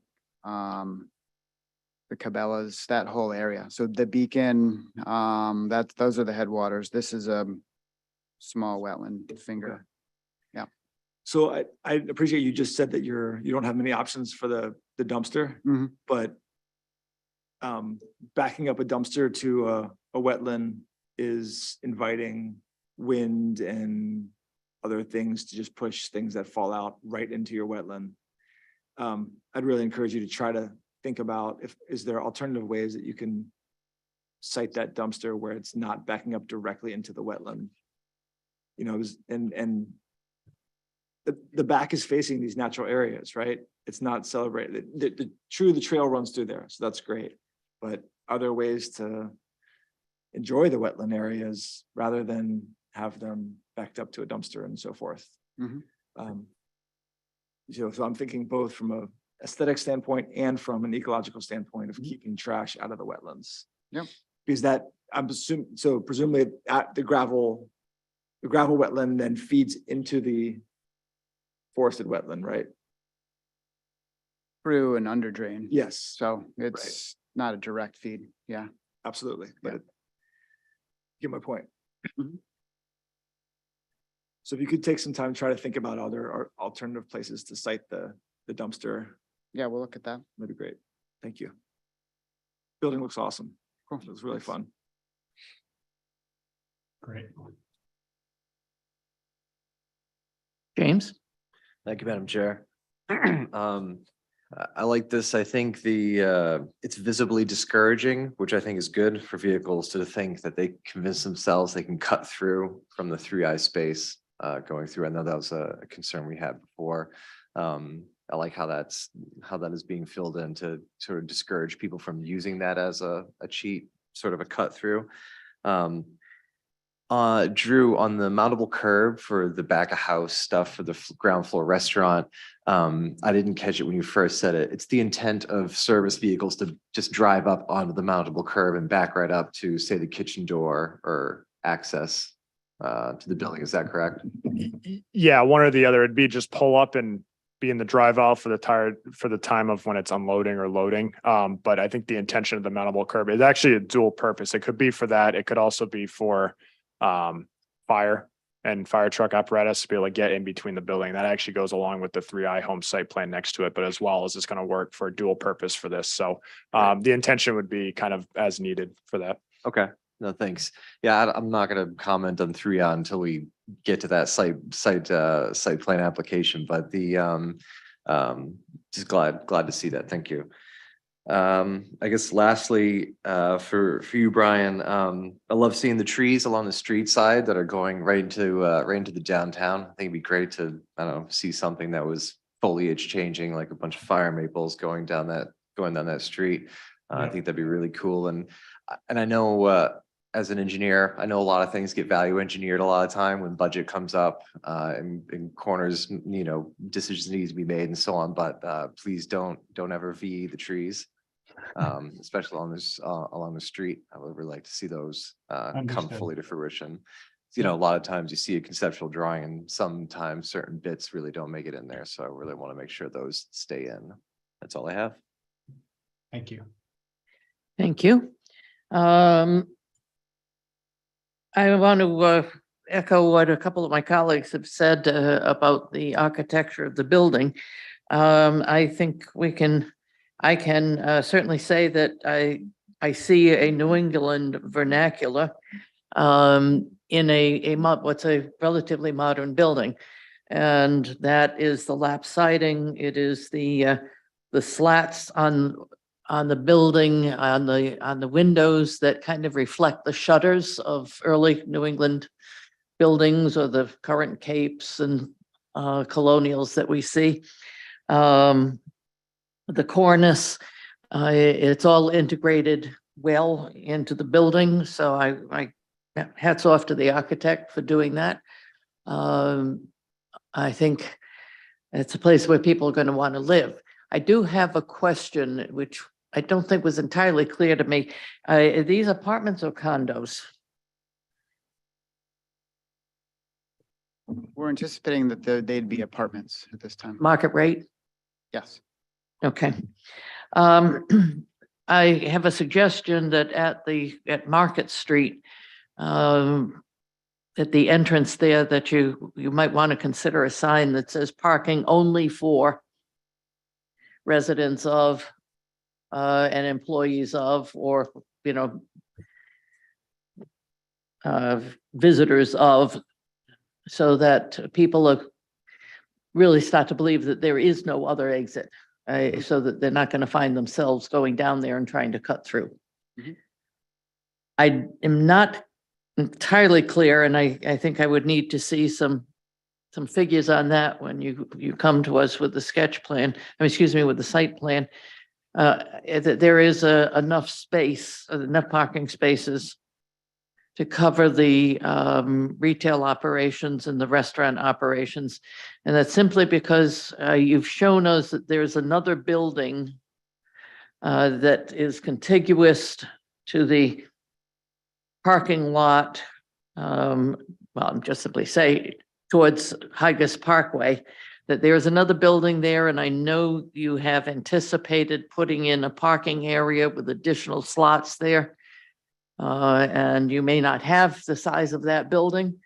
The Cabela's, that whole area. So the Beacon, those are the headwaters. This is a small wetland finger. So I appreciate you just said that you don't have many options for the dumpster, Mhm. but backing up a dumpster to a wetland is inviting wind and other things to just push things that fall out right into your wetland. I'd really encourage you to try to think about is there alternative ways that you can site that dumpster where it's not backing up directly into the wetland. You know, and the back is facing these natural areas, right? It's not celebrated. The trail runs through there, so that's great. But are there ways to enjoy the wetland areas rather than have them backed up to a dumpster and so forth? Mhm. So I'm thinking both from a aesthetic standpoint and from an ecological standpoint of Mhm. keeping trash out of the wetlands. Yep. Because that, I'm assuming, so presumably at the gravel wetland then feeds into the forested wetland, right? Through an under drain. Yes, So it's not a direct feed. Yeah. absolutely, but Yeah. get my point. Mhm. So if you could take some time, to try to think about other or alternative places to site the dumpster, Yeah, we'll look at that. that'd be great. Thank you. Building looks awesome. Cool. It was really fun. Great. James? Thank you, Madam Chair. I like this. I think it's visibly discouraging, which I think is good for vehicles to think that they convince themselves they can cut through from the 3I space going through. I know that was a concern we had before. I like how that is being filled in to sort of discourage people from using that as a cheat, sort of a cut through. Drew, on the mountable curb for the back of house stuff for the ground floor restaurant, I didn't catch it when you first said it. It's the intent of service vehicles to just drive up onto the mountable curb and back right up to, say, the kitchen door or access to the building. Is that correct? Yeah, one or the other. It'd be just pull up and be in the drive aisle for the time of when it's unloading or loading. But I think the intention of the mountable curb is actually a dual purpose. It could be for that. It could also be for fire and fire truck apparatus to be able to get in between the building. That actually goes along with the 3I home site plan next to it, but as well as it's going to work for dual purpose for this. So the intention would be kind of as needed for that. Okay. No, thanks. Yeah, I'm not going to comment on 3I until we get to that site plan application, but just glad to see that. Thank you. I guess lastly, for you, Brian, I love seeing the trees along the street side that are going right into the downtown. I think it'd be great to, I don't know, see something that was foliage changing, like a bunch of fire maples going down that street. I think that'd be really cool. And I know, as an engineer, I know a lot of things get value engineered a lot of time when budget comes up, and corners, decisions need to be made and so on, but, please don't ever VE the trees. Especially along the street. I would really like to see those come Understood. fully to fruition. A lot of times you see a conceptual drawing and sometimes certain bits really don't make it in there. So I really want to make sure those stay in. That's all I have. Thank you. Thank you. I want to echo what a couple of my colleagues have said about the architecture of the building. I think I can certainly say that I see a New England vernacular in what's a relatively modern building. And that is the lap siding. It is the slats on the building, on the windows that kind of reflect the shutters of early New England buildings or the current capes and colonials that we see. The cornice, it's all integrated well into the building, so I hats off to the architect for doing that. I think it's a place where people are going to want to live. I do have a question, which I don't think was entirely clear to me. Are these apartments or condos? We're anticipating that they'd be apartments at this time. Market rate? Yes. Okay. I have a suggestion that at Market Street, at the entrance there, that you might want to consider a sign that says parking only for residents of and employees of, or, visitors of, so that people really start to believe that there is no other exit, so that they're not going to find themselves going down there and trying to cut through. Mhm. I am not entirely clear, and I think I would need to see some figures on that when you come to us with the sketch plan, with the site plan. That there is enough space, enough parking spaces to cover the retail operations and the restaurant operations. And that's simply because you've shown us that there's another building that is contiguous to the parking lot. I'm just simply say towards Higas Parkway, that there's another building there, and I know you have anticipated putting in a parking area with additional slots there. And you may not have the size of that building,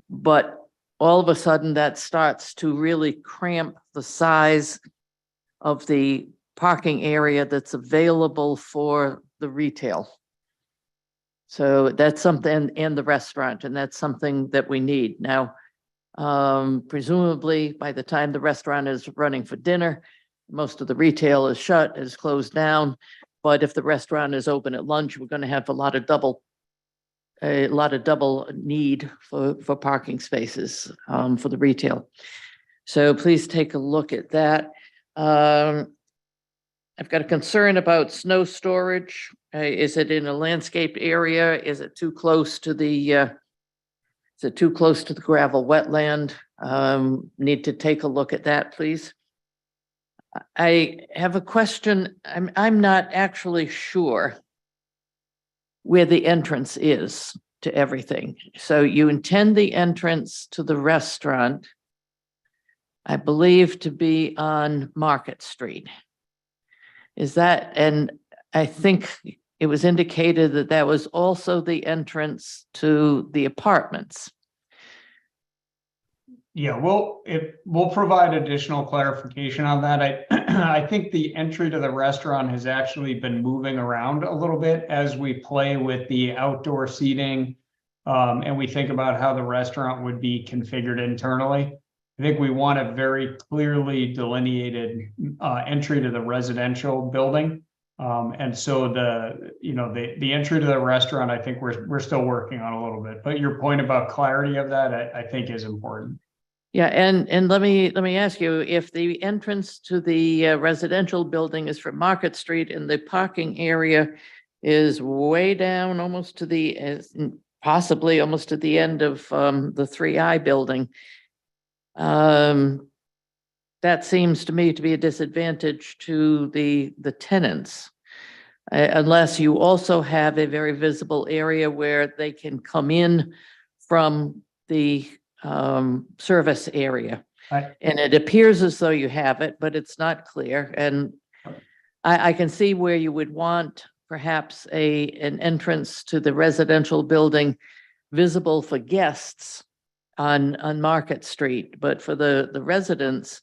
but all of a sudden that starts to really cramp the size of the parking area that's available for the retail. So that's something, and the restaurant, and that's something that we need. Now, presumably by the time the restaurant is running for dinner, most of the retail is shut, is closed down. But if the restaurant is open at lunch, we're going to have a lot of double need for parking spaces for the retail. So please take a look at that. I've got a concern about snow storage. Is it in a landscaped area? Is it too close to the gravel wetland? Need to take a look at that, please. I have a question. I'm not actually sure where the entrance is to everything. So you intend the entrance to the restaurant, I believe, to be on Market Street. Is that, and I think it was indicated that that was also the entrance to the apartments. Yeah, we'll provide additional clarification on that. I think the entry to the restaurant has actually been moving around a little bit as we play with the outdoor seating, and we think about how the restaurant would be configured internally. I think we want a very clearly delineated entry to the residential building. And so the entry to the restaurant, I think we're still working on a little bit, but your point about clarity of that, I think is important. Yeah, and let me ask you, if the entrance to the residential building is from Market Street and the parking area is way down almost to the, possibly almost to the end of the 3I building, that seems to me to be a disadvantage to the tenants. Unless you also have a very visible area where they can come in from the service area. And it appears as though you have it, but it's not clear. And I can see where you would want perhaps an entrance to the residential building visible for guests on Market Street, but for the residents,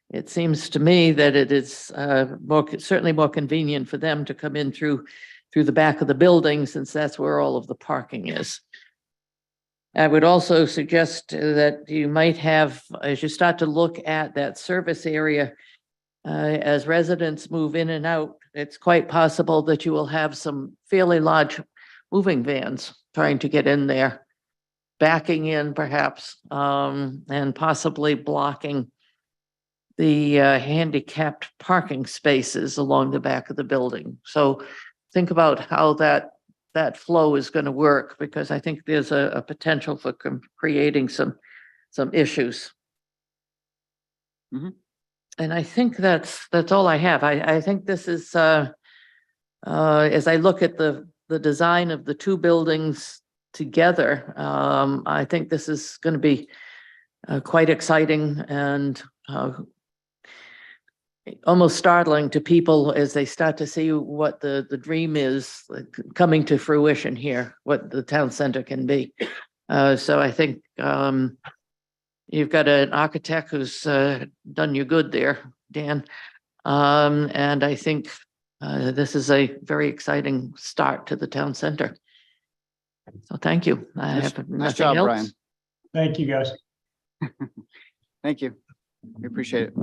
it seems to me that it is certainly more convenient for them to come in through the back of the building, since that's where all of the parking is. I would also suggest that you might have, as you start to look at that service area, as residents move in and out, it's quite possible that you will have some fairly large moving vans trying to get in there. backing in perhaps, and possibly blocking the handicapped parking spaces along the back of the building. So think about how that flow is going to work, because I think there's a potential for creating some issues. Mhm. And I think that's all I have. I think this is, as I look at the design of the two buildings together, I think this is going to be quite exciting and almost startling to people as they start to see what the dream is coming to fruition here, what the town center can be. So I think you've got an architect who's done you good there, Dan. And I think this is a very exciting start to the town center. So thank you. I have Nice nothing job, else. Brian. Thank you, guys. Thank you. We appreciate it.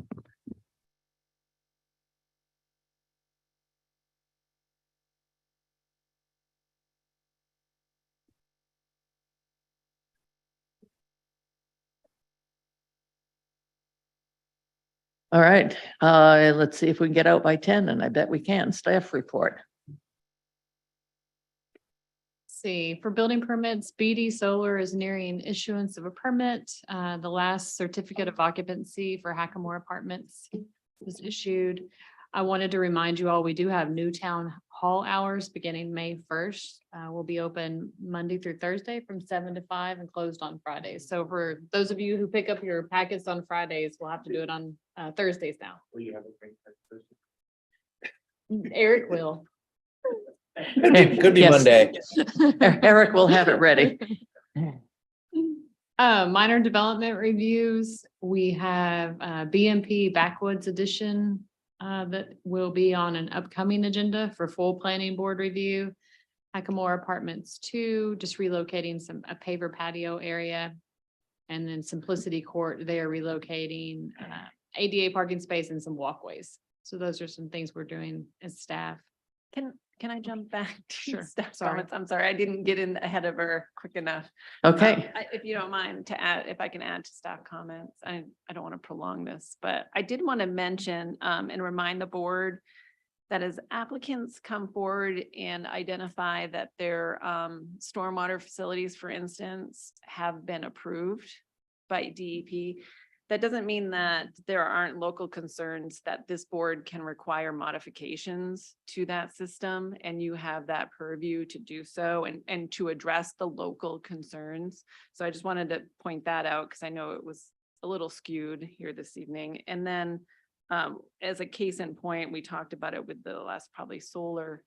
All right, let's see if we can get out by 10, and I bet we can. Staff report. See, for building permits, BD Solar is nearing issuance of a permit. The last certificate of occupancy for Hackamore Apartments was issued. I wanted to remind you all, we do have new town hall hours beginning May 1st. We'll be open Monday through Thursday from 7 to 5 and closed on Fridays. So for those of you who pick up your packets on Fridays, we'll have to do it on Thursdays now. Eric will. Could be Monday. Eric will have it ready. Minor development reviews, we have BMP Backwoods Edition that will be on an upcoming agenda for full planning board review. Hackamore Apartments 2, just relocating a paver patio area. And then Simplicity Court, they are relocating ADA parking space and some walkways. So those are some things we're doing as staff. Can I jump back to Sure, staff sorry. comments? I'm sorry, I didn't get in ahead of her quick enough. Okay. If you don't mind to add, if I can add to staff comments, I don't want to prolong this, but I did want to mention and remind the board that as applicants come forward and identify that their stormwater facilities, for instance, have been approved by DEP, that doesn't mean that there aren't local concerns that this board can require modifications to that system, and you have that purview to do so and to address the local concerns. So I just wanted to point that out because I know it was a little skewed here this evening. And then as a case in point, we talked about it with the last probably solar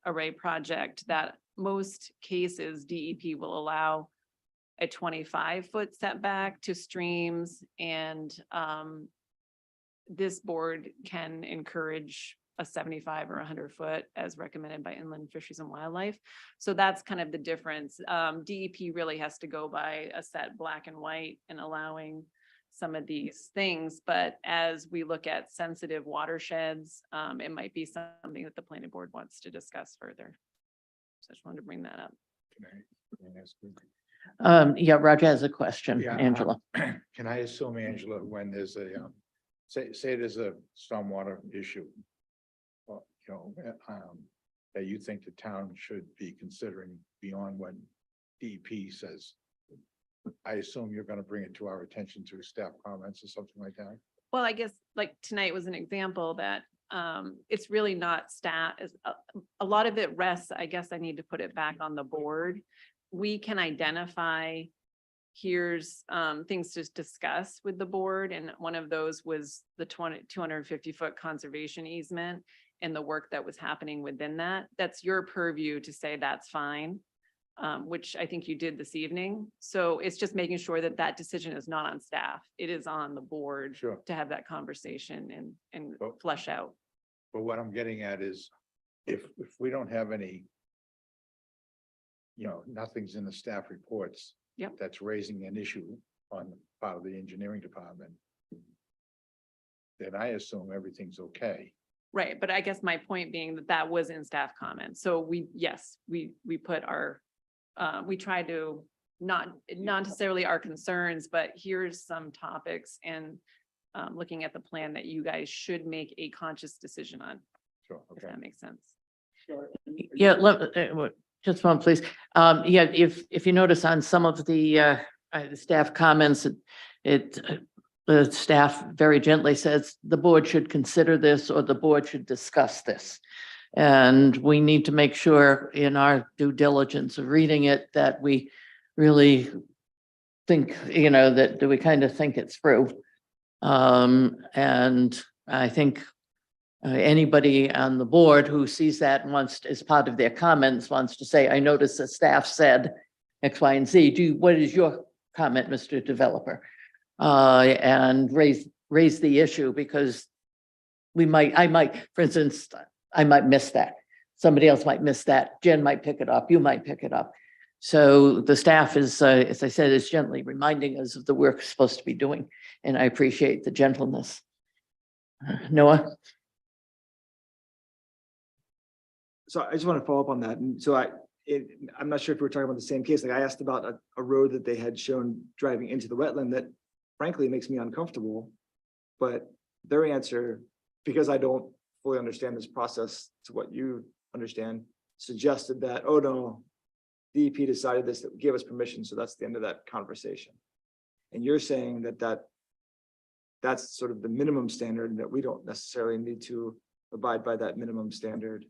array project, that most cases DEP will allow a 25-foot setback to streams, and this board can encourage a 75 or 100-foot as recommended by Inland Fisheries and Wildlife. So that's kind of the difference. DEP really has to go by a set black and white in allowing some of these things, but as we look at sensitive watersheds, it might be something that the planning board wants to discuss further. So I just wanted to bring that up. Yeah, Roger has a question, Yeah, Angela. Can I assume, Angela, when there's a, say there's a stormwater issue, that you think the town should be considering beyond what DEP says? I assume you're gonna bring it to our attention through staff comments or something like that? Well, I guess like tonight was an example that it's really not stat, a lot of it rests, I guess I need to put it back on the board. We can identify, here's things to discuss with the board, and one of those was the 250-foot conservation easement and the work that was happening within that. That's your purview to say that's fine, which I think you did this evening. So it's just making sure that that decision is not on staff. It is on the board to have that conversation and flesh out. But what I'm getting at is, if we don't have any, nothing's in the staff reports. Yep. That's raising an issue on the part of the engineering department, then I assume everything's okay. Right, but I guess my point being that that was in staff comments. So we put our we try to not necessarily our concerns, but here's some topics and looking at the plan that you guys should make a conscious decision on, Sure, if that makes sense. Yeah, just one, please. Yeah, if you notice on some of the staff comments, the staff very gently says the board should consider this or the board should discuss this. And we need to make sure in our due diligence of reading it that we really think, that we kind of think it through. And I think anybody on the board who sees that and wants, as part of their comments, wants to say, I noticed the staff said X, Y, and Z. What is your comment, Mr. Developer? And raise the issue, because I might, for instance, I might miss that. Somebody else might miss that. Jen might pick it up. You might pick it up. So the staff is, as I said, is gently reminding us of the work we're supposed to be doing. And I appreciate the gentleness. Noah? So I just want to follow up on that. And so I'm not sure if we're talking about the same case. Like I asked about a road that they had shown driving into the wetland that frankly makes me uncomfortable. But their answer, because I don't fully understand this process to what you understand, suggested that, oh no, DEP decided this, that gave us permission. So that's the end of that conversation. And you're saying that's sort of the minimum standard, that we don't necessarily need to abide by that minimum standard.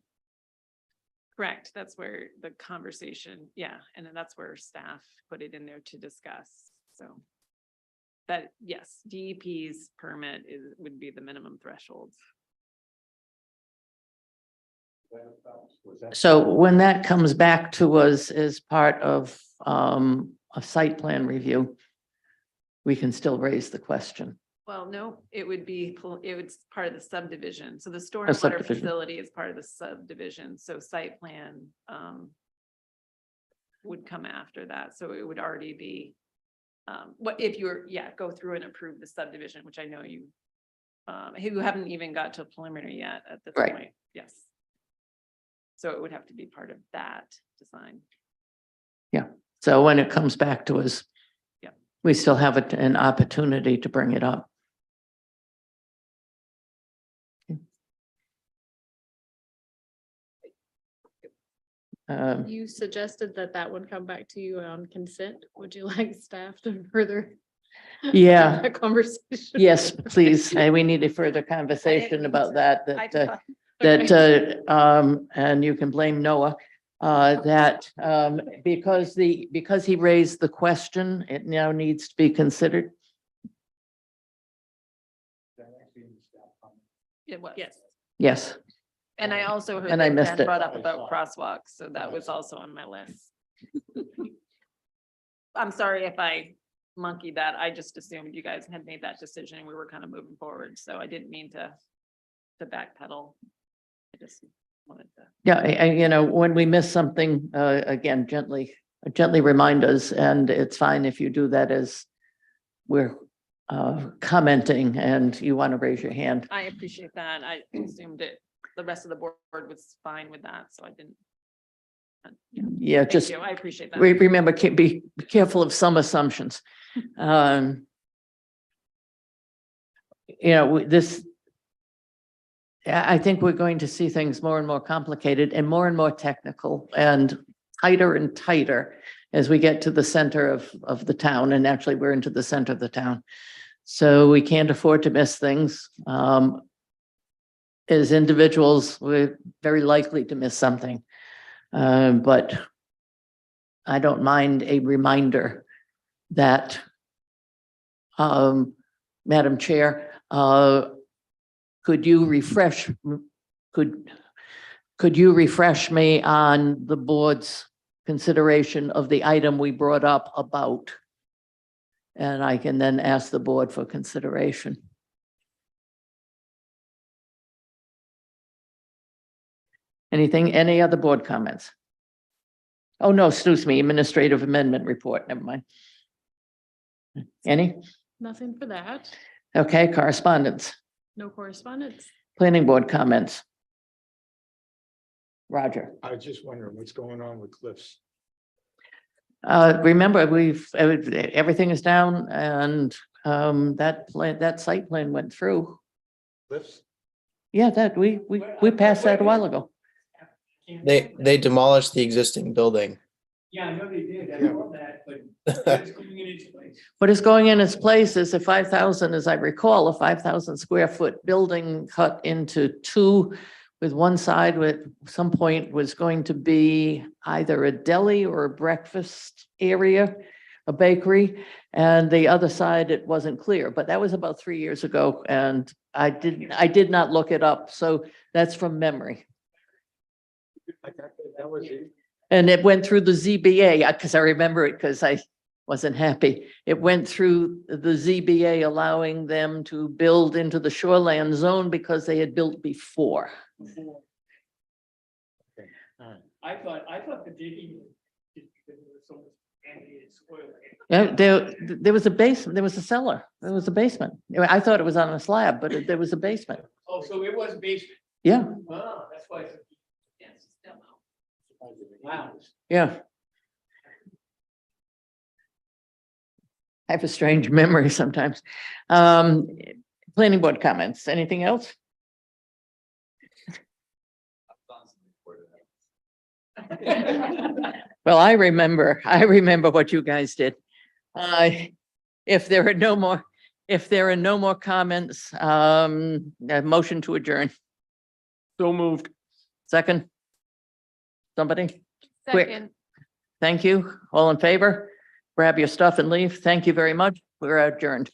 Correct. That's where the conversation, yeah, and then that's where staff put it in there to discuss. So that, yes, DEP's permit would be the minimum threshold. So when that comes back to us as part of a site plan review, we can still raise the question. Well, no, it would part of the subdivision. So the stormwater subdivision. facility is part of the subdivision. So site plan would come after that. So it would already be what if you were, go through and approve the subdivision, which I know you haven't even got to preliminary yet at this Right. point. Yes. So it would have to be part of that design. So when it comes back to us, Yeah. we still have an opportunity to bring it up. You suggested that would come back to you on consent. Would you like staff to further? Yeah. that conversation? Yes, please. We need a further conversation about that, Okay. and you can blame Noah, that because he raised the question, it now needs to be considered. It was. Yes. Yes, And I also heard And I that missed Ben it. brought up about crosswalks, so that was also on my list. I'm sorry if I monkeyed that. I just assumed you guys had made that decision and we were kind of moving forward, so I didn't mean to backpedal. I just wanted to. yeah, when we miss something, again, gently remind us, and it's fine if you do that as we're commenting and you want to raise your hand. I appreciate that. I assumed the rest of the board was fine with that, so I didn't. Yeah, Thank just you. I appreciate that. remember, be careful of some assumptions. I think we're going to see things more and more complicated and more technical and tighter as we get to the center of the town. And actually, we're into the center of the town. So we can't afford to miss things. As individuals, we're very likely to miss something. But I don't mind a reminder that, Madam Chair, could you refresh me on the board's consideration of the item we brought up about? And I can then ask the board for consideration. Any other board comments? Oh, no, excuse me, administrative amendment report, never mind. Any? Nothing for that. Okay, correspondence, No correspondence. planning board comments. Roger. I was just wondering what's going on with Cliffs. Remember, everything is down and, that site plan went through. Lifts? Yeah, we passed that a while ago. They demolished the existing building. Yeah, I know they did, I know that, but it's going in its place. What is going in its place is a 5,000, as I recall, a 5,000 square foot building cut into two, with one side with some point was going to be either a deli or a breakfast area, a bakery, and the other side, it wasn't clear, but that was about 3 years ago, and I did not look it up, so that's from memory. That was it. And it went through the ZBA, because I remember it because I wasn't happy. It went through the ZBA, allowing them to build into the shoreland zone because they had built before. I thought the digging. Because there was so much contaminated soil. Yeah, there was a basement, there was a cellar, there was a basement. I thought it was on a slab, but there was a basement. Oh, so it was basement. Yeah, Wow, that's why. Wow. yeah. I have a strange memory sometimes. Planning board comments, anything else? Well, I remember what you guys did. If there are no more comments, a motion to adjourn. So moved. Second? Somebody? Quick. Second. Thank you. All in favor? Grab your stuff and leave. Thank you very much. We're adjourned.